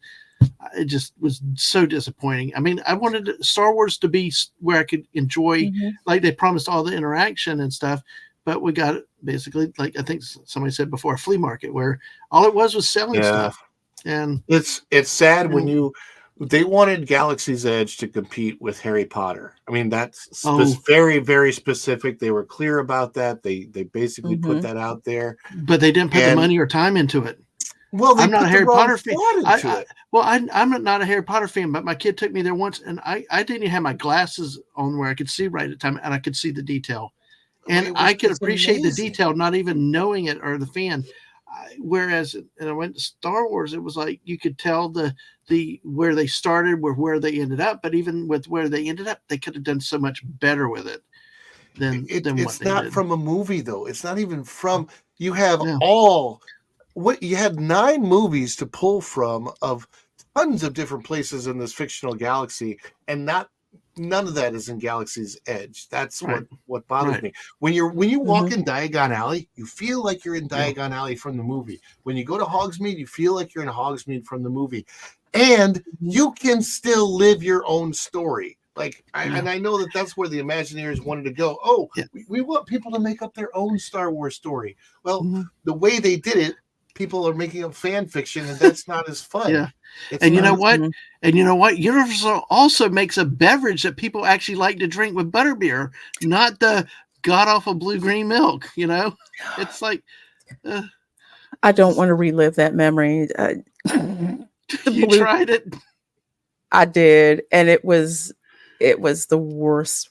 Speaker 4: was so disappointing. I mean, I wanted Star Wars to be where I could enjoy, like they promised, all the interaction and stuff, but we got it basically, like I think somebody said before, a flea market where all it was selling stuff. And
Speaker 5: it's sad when they wanted Galaxy's Edge to compete with Harry Potter. I mean, that's very, very specific. They were clear about that. They basically put that out there,
Speaker 4: but they didn't put the money or time into it.
Speaker 5: Well,
Speaker 4: I'm not a Harry Potter fan. I'm not a Harry Potter fan, but my kid took me there once, and I didn't even have my glasses on where I could see right at the time, and I could see the detail. And I could appreciate the detail, not even knowing it or the fan. Whereas, and I went to Star Wars, it was like you could tell the where they started, where they ended up. But even with where they ended up, they could have done so much better with it than what they did.
Speaker 5: It's not from a movie, though. It's not even from. You have you had 9 movies to pull from of tons of different places in this fictional galaxy, and none of that is in Galaxy's Edge. That's what bothers me. When you walk in Diagon Alley, you feel like you're in Diagon Alley from the movie. When you go to Hogsmeade, you feel like you're in Hogsmeade from the movie, and you can still live your own story. And I know that's where the Imagineers wanted to go. Oh, we want people to make up their own Star Wars story. Well, the way they did it, people are making up fan fiction, and that's not as fun.
Speaker 4: Yeah. And you know what? And you know what? Universal also makes a beverage that people actually like to drink with butterbeer, not the god awful blue green milk. You know, it's like
Speaker 3: I don't want to relive that memory.
Speaker 4: You tried it.
Speaker 3: I did, and it was the worst.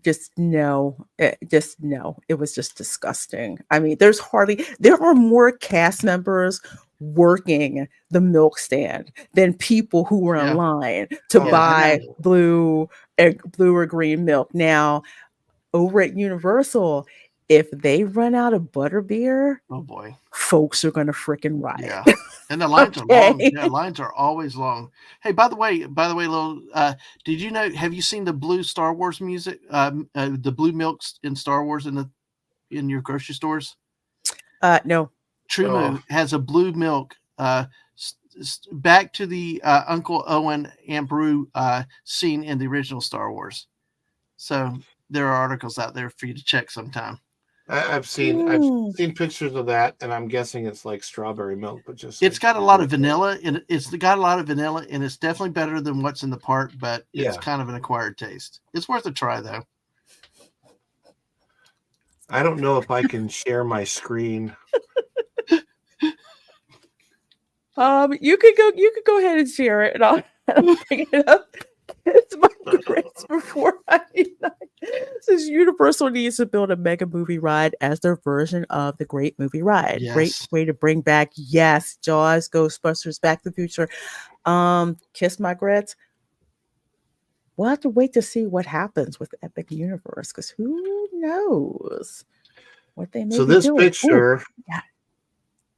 Speaker 3: Just no. It was just disgusting. I mean, there are more cast members working the milk stand than people who were in line to buy blue or green milk. Now, over at Universal, if they run out of butterbeer,
Speaker 4: oh boy,
Speaker 3: folks are gonna freaking riot.
Speaker 4: Yeah. And the lines are long. Yeah, lines are always long. Hey, by the way, Lil, did you know? Have you seen the blue Star Wars music? The blue milks in Star Wars in your grocery stores?
Speaker 3: No.
Speaker 4: True has a blue milk. Back to the Uncle Owen Aunt Beru scene in the original Star Wars. So there are articles out there for you to check sometime.
Speaker 5: I've seen pictures of that, and I'm guessing it's like strawberry milk, but it's
Speaker 4: got a lot of vanilla, and it's definitely better than what's in the park, but it's kind of an acquired taste. It's worth a try, though.
Speaker 5: I don't know if I can share my screen.
Speaker 3: You could go ahead and share it, and I'll bring it up. It's my grades before says Universal needs to build a mega movie ride as their version of the Great Movie Ride.
Speaker 4: Yes.
Speaker 3: Great way to bring back Jaws, Ghostbusters, Back to the Future, Kiss My Grits. We'll have to wait to see what happens with Epic Universe, because who knows what they may be doing.
Speaker 5: Picture,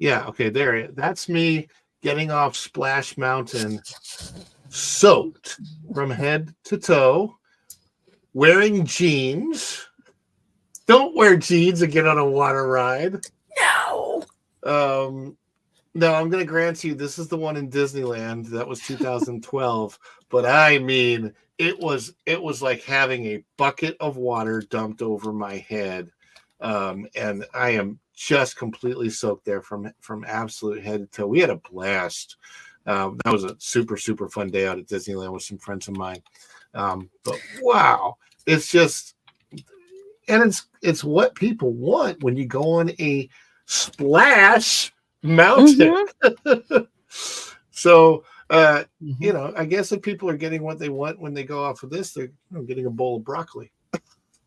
Speaker 5: okay, that's me getting off Splash Mountain soaked from head to toe, wearing jeans. Don't wear jeans and get on a water ride.
Speaker 3: No.
Speaker 5: No, I'm going to grant you this is the one in Disneyland. That was 2012. But I mean, it was like having a bucket of water dumped over my head. And I am just completely soaked there from absolute head to toe. We had a blast. That was a super, super fun day out at Disneyland with some friends of mine. But wow, it's just, and it's what people want when you go on a splash mountain. So, you know, I guess if people are getting what they want when they go off of this, they're getting a bowl of broccoli.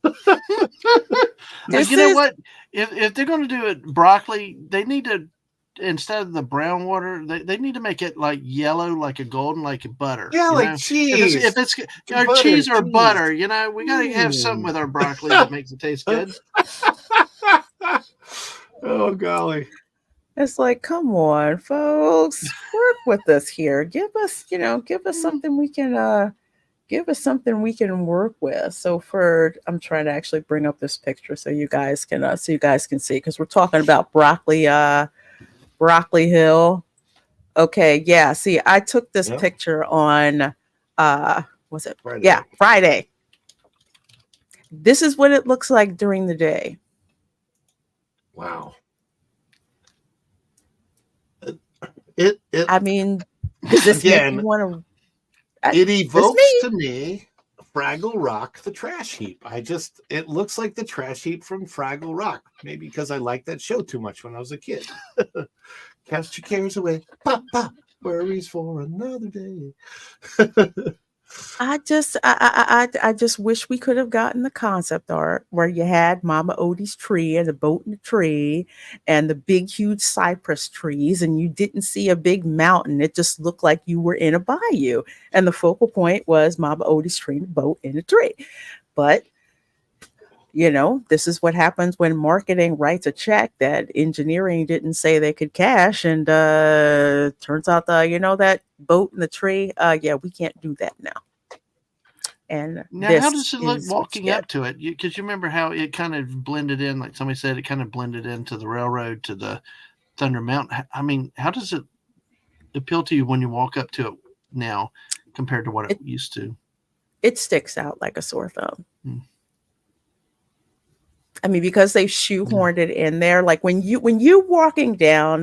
Speaker 4: You know what? If they're going to do it broccoli, they need to, instead of the brown water, they need to make it like yellow, like a golden, like a butter.
Speaker 5: Yeah, like cheese.
Speaker 4: If it's or butter, cheese or butter, you know, we got to have something with our broccoli that makes it taste good.
Speaker 5: Oh golly.
Speaker 3: It's like, come on, folks, work with us here. Give us something we can work with. So I'm trying to actually bring up this picture so you guys can see, because we're talking about broccoli hill. Okay, yeah. See, I took this picture on was it Friday? Yeah, Friday. This is what it looks like during the day.
Speaker 5: Wow.
Speaker 3: I mean, does this
Speaker 5: again,
Speaker 3: make you want to?
Speaker 5: It evokes to me Fraggle Rock, the trash heap. It looks like the trash heap from Fraggle Rock. Maybe because I liked that show too much when I was a kid. Cast your cares away, pop, pop, worries for another day.
Speaker 3: I just wish we could have gotten the concept art where you had Mama Odie's tree and the boat in the tree and the big, huge cypress trees, and you didn't see a big mountain. It just looked like you were in a bayou, and the focal point was Mama Odie's tree and the boat in the tree. But you know, this is what happens when marketing writes a check that engineering didn't say they could cash, and turns out that boat in the tree, we can't do that now. And
Speaker 4: now, how does it look walking up to it? Because you remember how it kind of blended in, like somebody said, it kind of blended into the railroad to the Thunder Mountain. I mean, how does it appeal to you when you walk up to it now compared to what it used to?
Speaker 3: It sticks out like a sore thumb. I mean, because they shoehorned it in there. Like when you're walking down,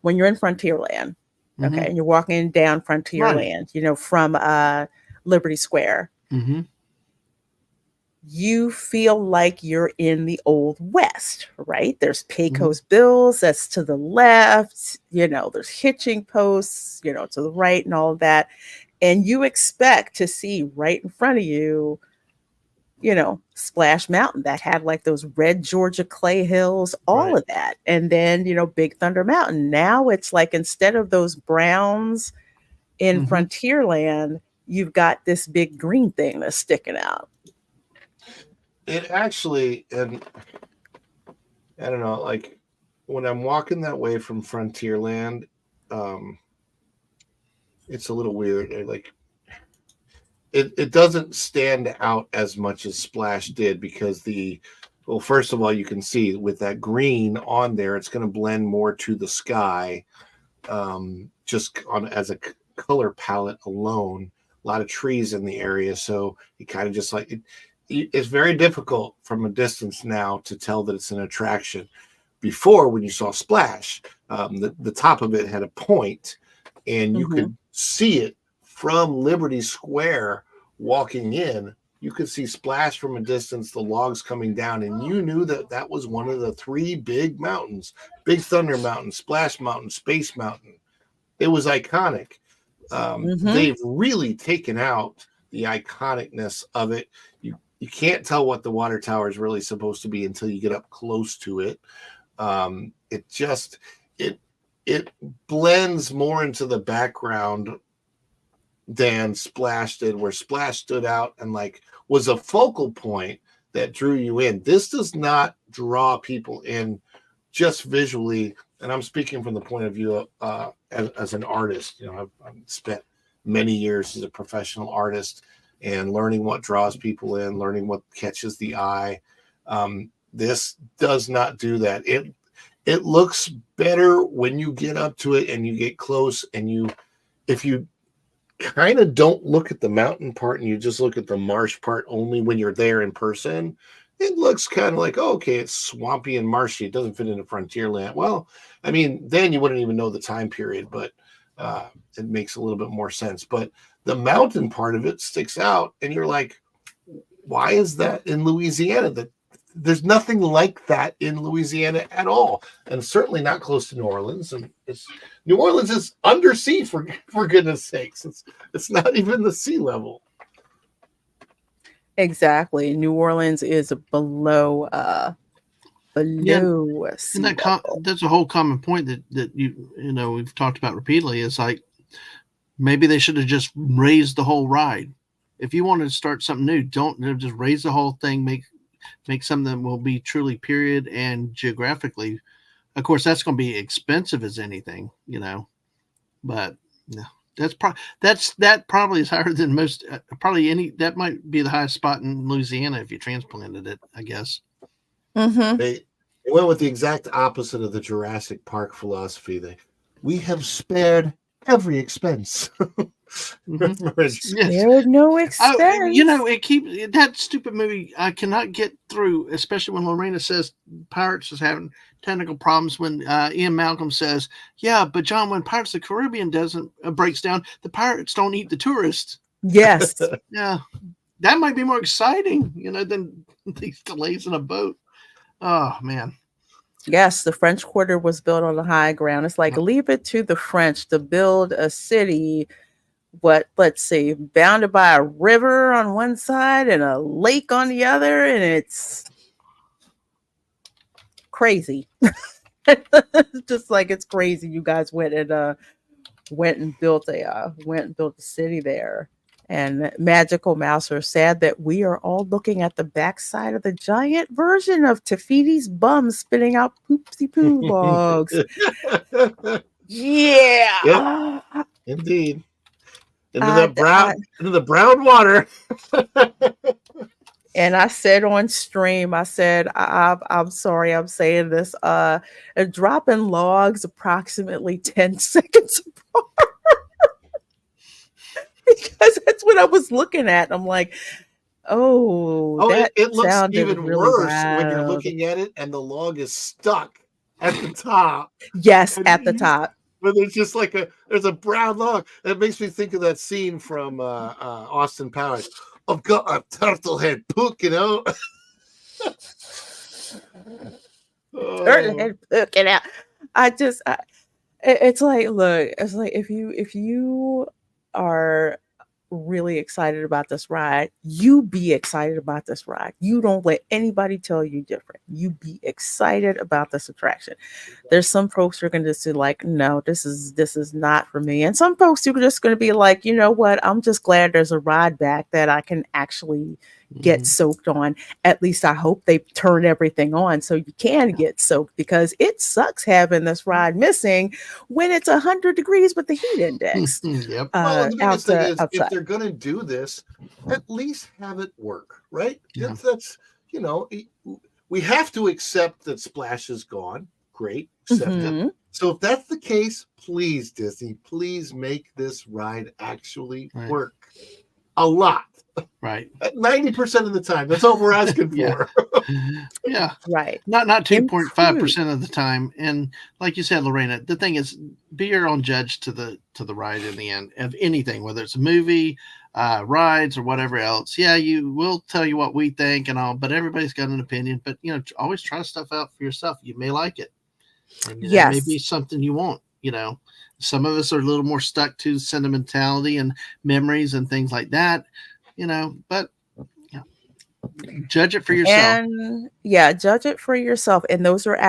Speaker 3: when you're in Frontierland, okay, and you're walking down Frontierland, you know, from Liberty Square, you feel like you're in the Old West, right? There's Pecos Bills that's to the left, you know, there's hitching posts, you know, to the right and all of that. And you expect to see right in front of you, you know, Splash Mountain that had like those red Georgia clay hills, all of that. And then, you know, Big Thunder Mountain. Now it's like, instead of those browns in Frontierland, you've got this big green thing that's sticking out.
Speaker 5: It actually, and I don't know, like when I'm walking that way from Frontierland, it's a little weird. Like it doesn't stand out as much as Splash did, because first of all, you can see with that green on there, it's going to blend more to the sky, just on as a color palette alone. A lot of trees in the area, so you kind of just like it's very difficult from a distance now to tell that it's an attraction. Before, when you saw Splash, the top of it had a point, and you could see it from Liberty Square. Walking in, you could see Splash from a distance, the logs coming down, and you knew that was one of the three big mountains: Big Thunder Mountain, Splash Mountain, Space Mountain. It was iconic. They've really taken out the iconicness of it. You can't tell what the water tower is really supposed to be until you get up close to it. It blends more into the background than Splash did, where Splash stood out and like was a focal point that drew you in. This does not draw people in just visually and I'm speaking from the point of view of, as an artist. You know, I've spent many years as a professional artist and learning what draws people in, learning what catches the eye. This does not do that. It looks better when you get up to it and you get close, and if you kind of don't look at the mountain part and you just look at the marsh part only when you're there in person, it looks kind of like, oh, okay, it's swampy and marshy. It doesn't fit into Frontierland. Well, I mean, then you wouldn't even know the time period, but it makes a little bit more sense. But the mountain part of it sticks out, and you're like, why is that in Louisiana? There's nothing like that in Louisiana at all, and certainly not close to New Orleans. And New Orleans is undersea, for goodness sakes. It's not even the sea level.
Speaker 3: Exactly. New Orleans is below sea level.
Speaker 4: That's a whole common point that you know we've talked about repeatedly. Is like maybe they should have just raised the whole ride. If you wanted to start something new, don't just raise the whole thing. Make something that will be truly period and geographically. Of course, that's going to be expensive as anything, you know. But no, that probably is higher than most. That might be the highest spot in Louisiana if you transplanted it, I guess.
Speaker 3: Mm-hmm.
Speaker 5: They went with the exact opposite of the Jurassic Park philosophy. We have spared every expense.
Speaker 3: There's no expense.
Speaker 4: You know, that stupid movie I cannot get through, especially when Lorena says Pirates is having technical problems. When Ian Malcolm says, "Yeah, but John, when Pirates of the Caribbean breaks down, the pirates don't eat the tourists."
Speaker 3: Yes.
Speaker 4: Yeah, that might be more exciting, you know, than these delays in a boat. Oh man.
Speaker 3: Yes, the French Quarter was built on the high ground. It's like, leave it to the French to build a city, let's see, bounded by a river on one side and a lake on the other, and it's crazy. Just like it's crazy. You guys went and built a city there. And Magical Mouse are sad that we are all looking at the backside of the giant version of Tafiti's bum spitting out poopsie poo logs. Yeah.
Speaker 5: Yep. Indeed. Into the brown water.
Speaker 3: And I said on stream, I'm sorry, I'm saying this, dropping logs approximately 10 seconds apart. Because that's what I was looking at. I'm like, that
Speaker 5: it looks even
Speaker 3: really
Speaker 5: worse
Speaker 3: loud
Speaker 5: when you're looking at it and the log is stuck at the top.
Speaker 3: Yes, at the top.
Speaker 5: But there's just there's a brown log. That makes me think of that scene from Austin Powers. I've got a turtle head poking out.
Speaker 3: Turtle head poking out. It's like, look, it's like if you are really excited about this ride, you be excited about this ride. You don't let anybody tell you different. You be excited about this attraction. There's some folks who are going to just be like, no, this is not for me. And some folks who are just going to be like, you know what? I'm just glad there's a ride back that I can actually get soaked on. At least I hope they turn everything on so you can get soaked, because it sucks having this ride missing when it's 100 degrees with the heat index.
Speaker 5: Yep. Well, the biggest thing is, if they're going to do this, at least have it work, right? Yeah. That's, you know, we have to accept that Splash is gone. Great, accept it. So if that's the case, please, Disney, please make this ride actually work a lot.
Speaker 4: Right.
Speaker 5: 90% of the time. That's all we're asking for.
Speaker 4: Yeah.
Speaker 3: Right.
Speaker 4: Not 2.5% of the time. And like you said, Lorena, the thing is, be your own judge to the ride in the end of anything, whether it's a movie, rides, or whatever else. Yeah, we'll tell you what we think and all, but everybody's got an opinion. But you know, always try stuff out for yourself. You may like it. And it may be something you won't, you know. Some of us are a little more stuck to sentimentality and memories and things like that. You know, but judge it for yourself.
Speaker 3: And judge it for yourself. And those are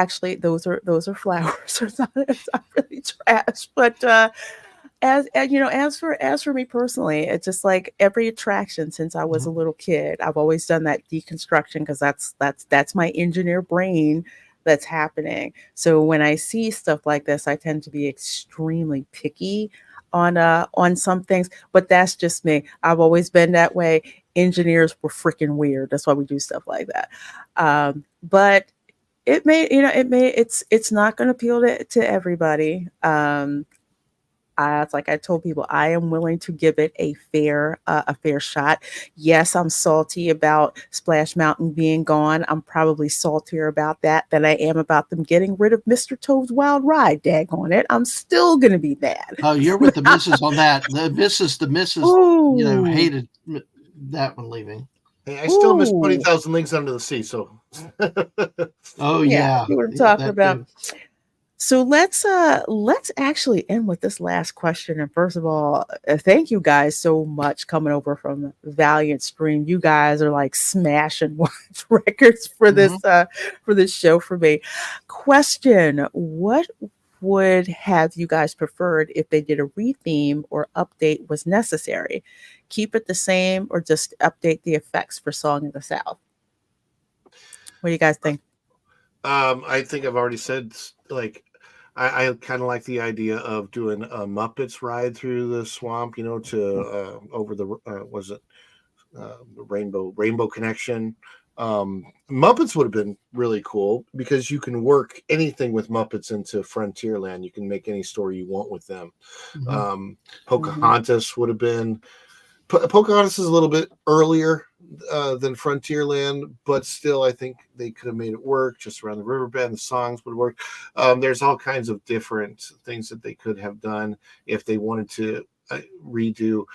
Speaker 3: flowers. It's not really trash. But as you know, as for me personally, it's just like every attraction since I was a little kid, I've always done that deconstruction, because that's my engineer brain that's happening. So when I see stuff like this, I tend to be extremely picky on some things, but that's just me. I've always been that way. Engineers were freaking weird. That's why we do stuff like that. But it's not going to appeal to everybody. It's like I told people, I am willing to give it a fair shot. Yes, I'm salty about Splash Mountain being gone. I'm probably saltier about that than I am about them getting rid of Mr. Toad's Wild Ride. Daggone it, I'm still gonna be mad.
Speaker 4: Oh, you're with the missus on that. The missus,
Speaker 3: Ooh.
Speaker 4: hated that one leaving.
Speaker 5: Hey, I still miss
Speaker 3: Ooh.
Speaker 5: 20,000 Leagues Under the Sea. So,
Speaker 4: Oh yeah,
Speaker 3: you were
Speaker 4: Yeah,
Speaker 3: talking
Speaker 4: that
Speaker 3: about.
Speaker 4: too.
Speaker 3: So let's actually end with this last question. And first of all, thank you guys so much coming over from Valiant Stream. You guys are like smashing watch records for this show for me. Question: what would have you guys preferred if they did a retheme or update was necessary? Keep it the same or just update the effects for Song of the South? What do you guys think?
Speaker 5: I think I've already said, like, I kind of like the idea of doing a Muppets ride through the swamp, to over the was it Rainbow Connection. Muppets would have been really cool because you can work anything with Muppets into Frontierland. You can make any story you want with them. Pocahontas would have been. Pocahontas is a little bit earlier than Frontierland, but still, I think they could have made it work just around the riverbed. The songs would work. There's all kinds of different things that they could have done if they wanted to redo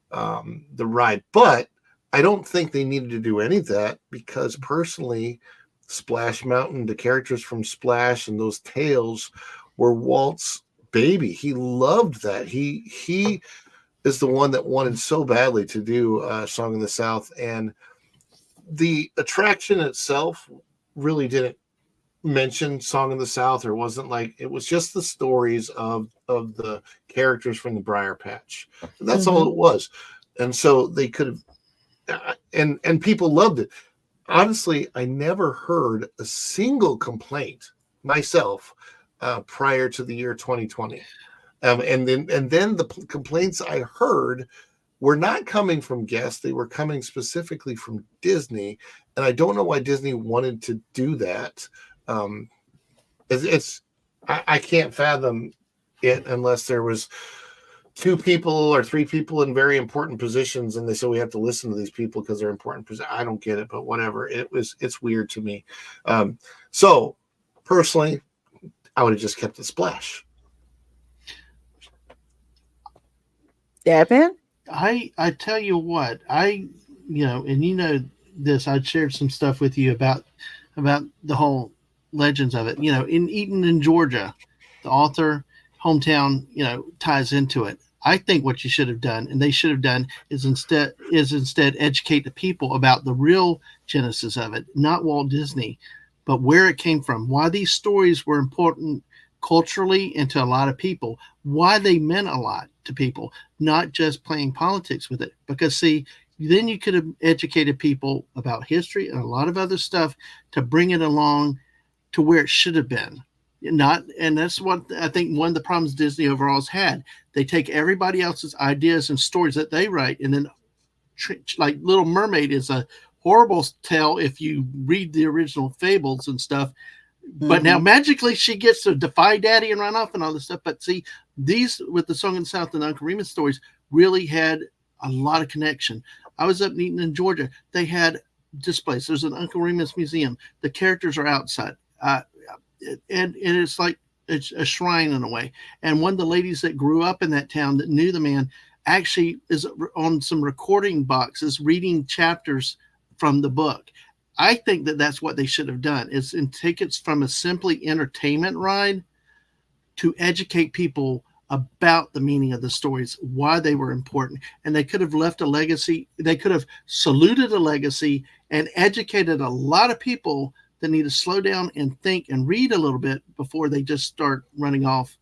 Speaker 5: the ride. But I don't think they needed to do any of that because personally, Splash Mountain, the characters from Splash and those tales were Walt's baby. He loved that. He is the one that wanted so badly to do Song of the South, and the attraction itself really didn't mention Song of the South, or wasn't like, it was just the stories of the characters from the Briar Patch. That's all it was. And so they could have, and people loved it. Honestly, I never heard a single complaint myself prior to the year 2020. And then the complaints I heard were not coming from guests; they were coming specifically from Disney, and I don't know why Disney wanted to do that. I can't fathom it unless there was 2 people or 3 people in very important positions, and they said we have to listen to these people because they're important. I don't get it, but whatever. It's weird to me. So personally, I would have just kept it Splash.
Speaker 3: Devin?
Speaker 4: I tell you what, and this, I shared some stuff with you about the whole legends of it. In Eaton in Georgia, the author hometown, ties into it. I think what you should have done, and they should have done, is instead educate the people about the real genesis of it, not Walt Disney, but where it came from, why these stories were important culturally and to a lot of people, why they meant a lot to people, not just playing politics with it. Because see, then you could have educated people about history and a lot of other stuff to bring it along to where it should have been. And that's what I think one of the problems Disney overall has had. They take everybody else's ideas and stories that they write, and then like Little Mermaid is a horrible tale if you read the original fables and stuff. But now magically she gets to defy daddy and run off and all this stuff. But see, these with the Song of the South and Uncle Remus stories really had a lot of connection. I was up in Eaton in Georgia. They had displays. There's an Uncle Remus museum. The characters are outside. And it's like it's a shrine in a way. And one of the ladies that grew up in that town that knew the man actually is on some recording boxes reading chapters from the book. I think that that's what they should have done, is in tickets from a simply entertainment ride to educate people about the meaning of the stories, why they were important. And they could have left a legacy. They could have saluted a legacy and educated a lot of people that need to slow down and think and read a little bit before they just start running off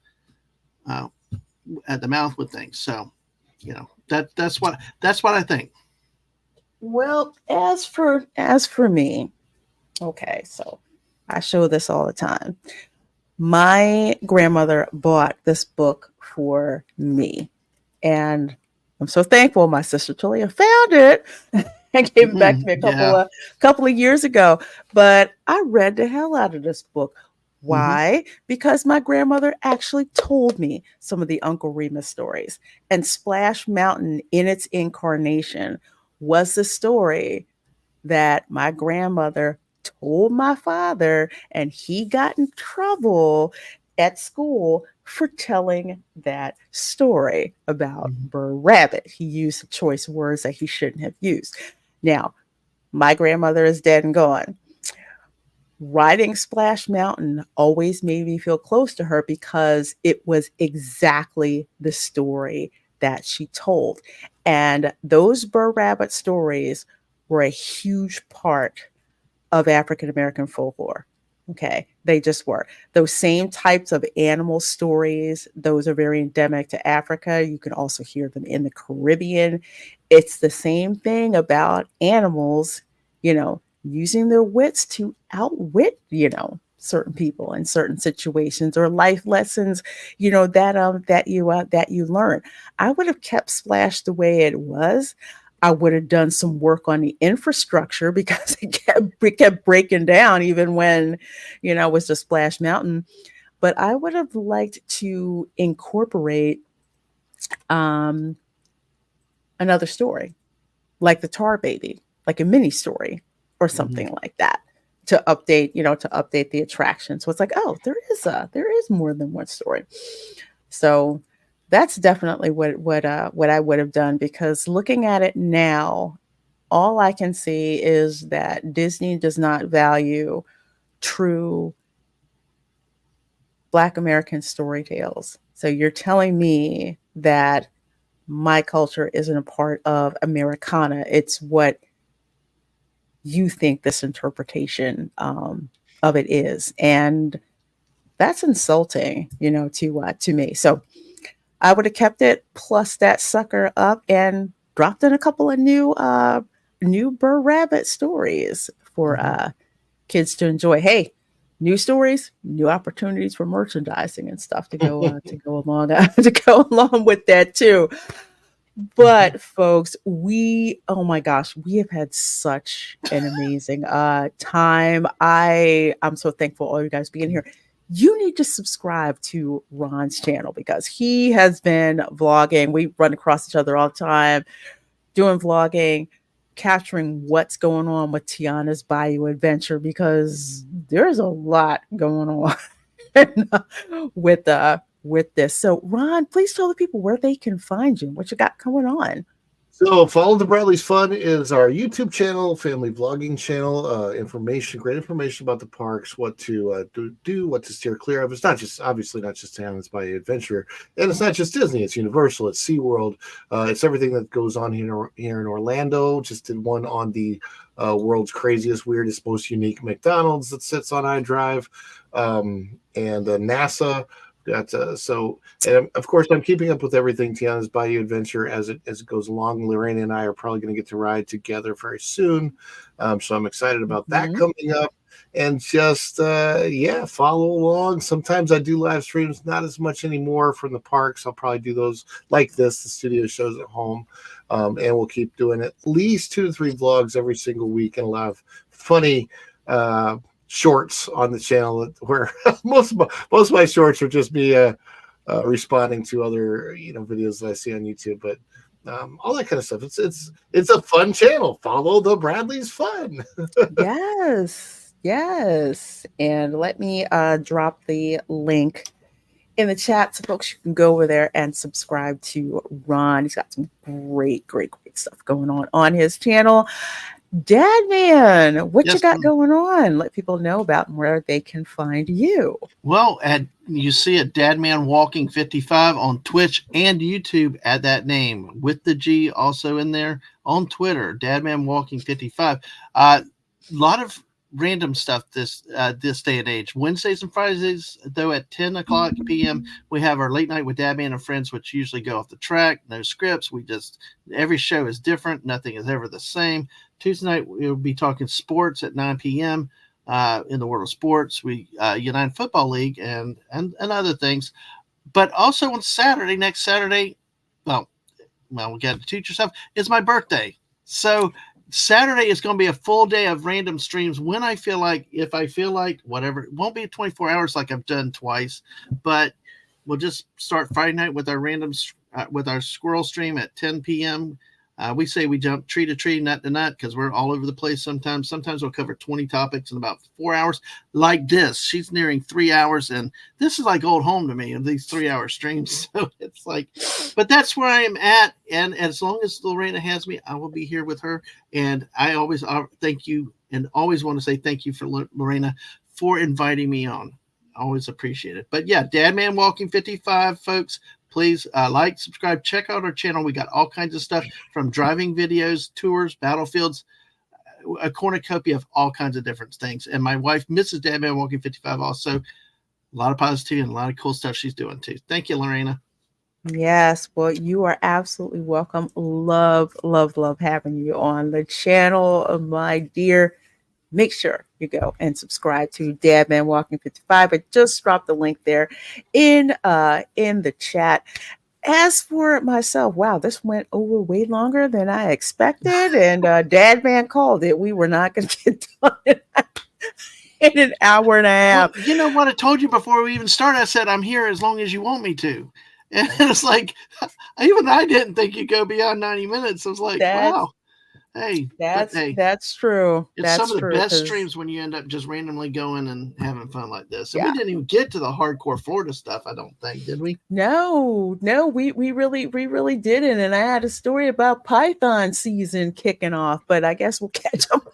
Speaker 4: at the mouth with things. So, that's what I think.
Speaker 3: Well, as for me, okay, so I show this all the time. My grandmother bought this book for me, and I'm so thankful my sister Talia found it and gave it back to me a couple of years ago. But I read the hell out of this book. Why? Because my grandmother actually told me some of the Uncle Remus stories, and Splash Mountain in its incarnation was the story that my grandmother told my father, and he got in trouble at school for telling that story about Burr Rabbit. He used choice words that he shouldn't have used. Now, my grandmother is dead and gone. Riding Splash Mountain always made me feel close to her because it was exactly the story that she told. And those Burr Rabbit stories were a huge part of African American folklore. Okay, they just were. Those same types of animal stories, those are very endemic to Africa. You can also hear them in the Caribbean. It's the same thing about animals, using their wits to outwit, certain people in certain situations, or life lessons, that you learn. I would have kept Splash the way it was. I would have done some work on the infrastructure because it kept breaking down even when, it was just Splash Mountain. But I would have liked to incorporate another story, like the Tar Baby, like a mini story or something like that, to update the attraction. So it's like, oh, there is more than one story. So that's definitely what I would have done, because looking at it now, all I can see is that Disney does not value true Black American story tales. So you're telling me that my culture isn't a part of Americana. It's what you think this interpretation of it is. And that's insulting, to me. So I would have kept it plus that sucker up and dropped in a couple of new Burr Rabbit stories for kids to enjoy. Hey, new stories, new opportunities for merchandising and stuff to go along to go along with that too. But folks, oh my gosh, we have had such an amazing time. I'm so thankful all you guys being here. You need to subscribe to Ron's channel because he has been vlogging. We run across each other all the time, doing vlogging, capturing what's going on with Tiana's Bayou adventure, because there's a lot going on with this. So Ron, please tell the people where they can find you, what you got going on.
Speaker 5: So Follow the Bradley's Fun is our YouTube channel, family vlogging channel, great information about the parks, what to do, what to steer clear of. It's obviously not just Tiana's Bayou Adventure, and it's not just Disney, it's Universal, it's SeaWorld, it's everything that goes on here in Orlando. Just did one on the world's craziest, weirdest, most unique McDonald's that sits on iDrive, and NASA. And of course, I'm keeping up with everything Tiana's Bayou Adventure as it goes along. Lorena and I are probably going to get to ride together very soon, so I'm excited about that coming up. And just follow along. Sometimes I do live streams, not as much anymore from the parks. I'll probably do those like this, the studio shows at home, and we'll keep doing at least 2 to 3 vlogs every single week, and a lot of funny shorts on the channel where most of my shorts are just me responding to other videos that I see on YouTube, but all that kind of stuff. It's a fun channel. Follow the Bradley's Fun.
Speaker 3: Yes. And let me drop the link in the chat so folks, you can go over there and subscribe to Ron. He's got some great stuff going on his channel. Dad Man, what you got going on? Let people know about where they can find you.
Speaker 4: Well, you see it, Dadman Walking 55 on Twitch and YouTube. Add that name with the G also in there. On Twitter, Dadman Walking 55. A lot of random stuff this day and age. Wednesdays and Fridays, though, at 10 o'clock p.m. we have our Late Night with Dadman and Friends, which usually go off the track. No scripts. Every show is different. Nothing is ever the same. Tuesday night, we'll be talking sports at 9 p.m. in the world of sports. We United Football League and other things. But also on Saturday, next Saturday, well, we got to teach yourself. It's my birthday, so Saturday is going to be a full day of random streams when I feel like, if I feel like, whatever. It won't be 24 hours like I've done twice, but we'll just start Friday night with our with our squirrel stream at 10 p.m. We say we jump tree to tree, nut to nut, because we're all over the place sometimes. Sometimes we'll cover 20 topics in about 4 hours. Like this, she's nearing 3 hours, and this is like old home to me, of these 3-hour streams. So it's like, but that's where I am at. And as long as Lorena has me, I will be here with her. And I always thank you, and always want to say thank you for Lorena for inviting me on. Always appreciate it. But yeah, Dadman Walking 55, folks. Please like, subscribe, check out our channel. We got all kinds of stuff, from driving videos, tours, battlefields, a cornucopia of all kinds of different things. And my wife, Mrs. Dadman Walking 55, also a lot of positivity and a lot of cool stuff she's doing too. Thank you, Lorena.
Speaker 3: Yes, well, you are absolutely welcome. Love having you on the channel, my dear. Make sure you go and subscribe to Dadman Walking 55. I just dropped the link there in the chat. As for myself, wow, this went over way longer than I expected, and Dadman called it. We were not going to get done in an hour and a half.
Speaker 4: Well, you know what I told you before we even started? I said, I'm here as long as you want me to. And it's like, even I didn't think you'd go beyond 90 minutes. I was like, wow. Hey,
Speaker 3: that's true.
Speaker 4: It's
Speaker 3: that's
Speaker 4: some of the
Speaker 3: true,
Speaker 4: best streams when you end up just randomly going and having fun like this. And we didn't even get to the hardcore Florida stuff, I don't think, did we?
Speaker 3: No, we really didn't. And I had a story about Python season kicking off, but I guess we'll catch up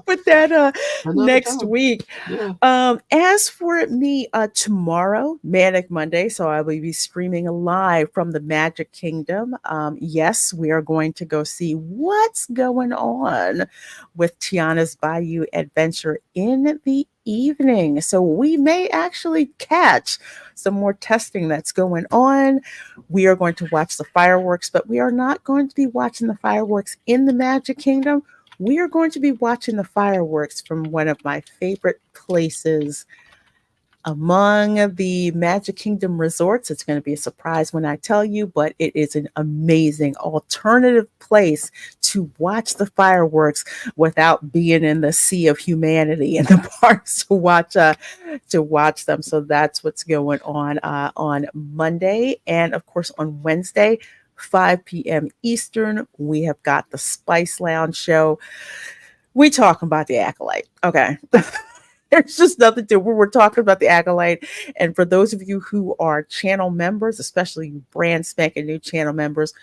Speaker 3: with that next week.
Speaker 4: Yeah.
Speaker 3: As for me, tomorrow, Manic Monday, so I will be streaming live from the Magic Kingdom. Yes, we are going to go see what's going on with Tiana's Bayou adventure in the evening. So we may actually catch some more testing that's going on. We are going to watch the fireworks, but we are not going to be watching the fireworks in the Magic Kingdom. We are going to be watching the fireworks from one of my favorite places among the Magic Kingdom resorts. It's going to be a surprise when I tell you, but it is an amazing alternative place to watch the fireworks without being in the sea of humanity in the parks to watch them. So that's what's going on Monday. And of course, on Wednesday, 5 p.m. Eastern, we have got the Spice Lounge show. We talking about the Acolyte. Okay. There's just nothing to it. We're talking about the Acolyte. And for those of you who are channel members, especially brand spanking new channel members,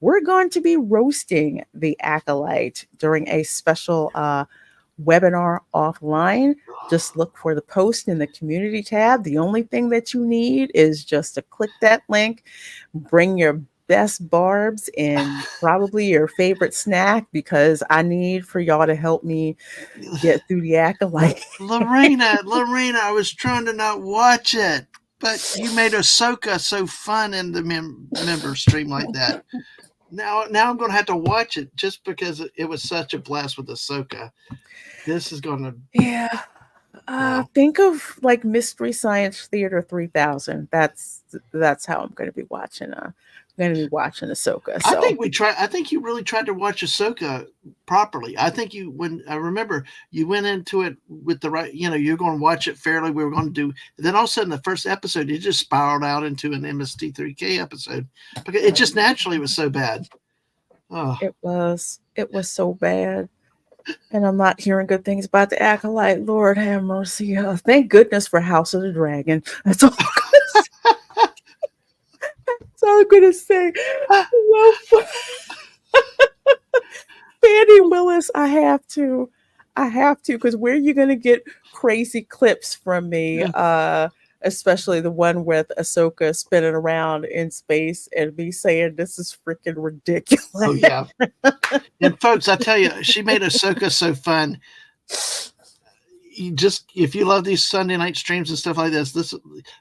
Speaker 3: we're going to be roasting the Acolyte during a special webinar offline. Just look for the post in the community tab. The only thing that you need is just to click that link, bring your best barbs and probably your favorite snack, because I need for y'all to help me get through the Acolyte.
Speaker 4: Lorena, I was trying to not watch it, but you made Ahsoka so fun in the member stream like that. Now I'm going to have to watch it just because it was such a blast with Ahsoka. This is going to...
Speaker 3: Yeah. Think of like Mystery Science Theater 3000. That's how I'm going to be watching. Ahsoka. So.
Speaker 4: I think you really tried to watch Ahsoka properly. I think I remember you went into it with the right, you're going to watch it fairly. We were going to do, then all of a sudden the first episode, it just spiraled out into an MST3K episode because it just naturally was so bad. Oh.
Speaker 3: It was so bad. And I'm not hearing good things about the Acolyte. Lord have mercy. Thank goodness for House of the Dragon. That's all I'm going to say. Well, Fannie Willis, I have to, because where are you going to get crazy clips from me? Especially the one with Ahsoka spinning around in space and me saying this is freaking ridiculous.
Speaker 4: Oh yeah. And folks, I tell you, she made Ahsoka so fun. If you love these Sunday night streams and stuff like this,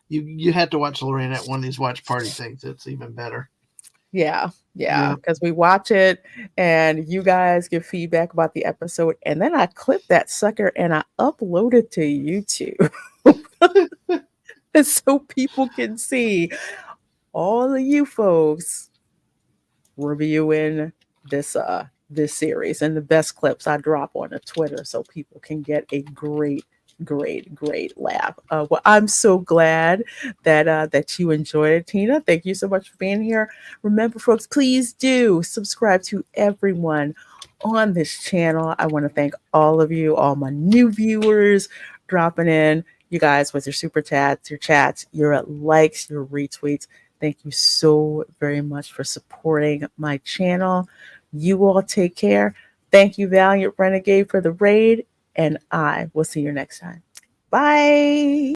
Speaker 4: you have to watch Lorena at one of these watch party things. It's even better.
Speaker 3: Yeah,
Speaker 4: Yeah.
Speaker 3: because we watch it and you guys give feedback about the episode, and then I clip that sucker and I upload it to YouTube. And so people can see all of you folks reviewing this series, and the best clips I drop on the Twitter so people can get a great laugh. Well, I'm so glad that you enjoyed it, Tina. Thank you so much for being here. Remember, folks, please do subscribe to everyone on this channel. I want to thank all of you, all my new viewers dropping in. You guys with your super chats, your likes, your retweets. Thank you so very much for supporting my channel. You all take care. Thank you, Valiant Renegade, for the raid, and I will see you next time. Bye.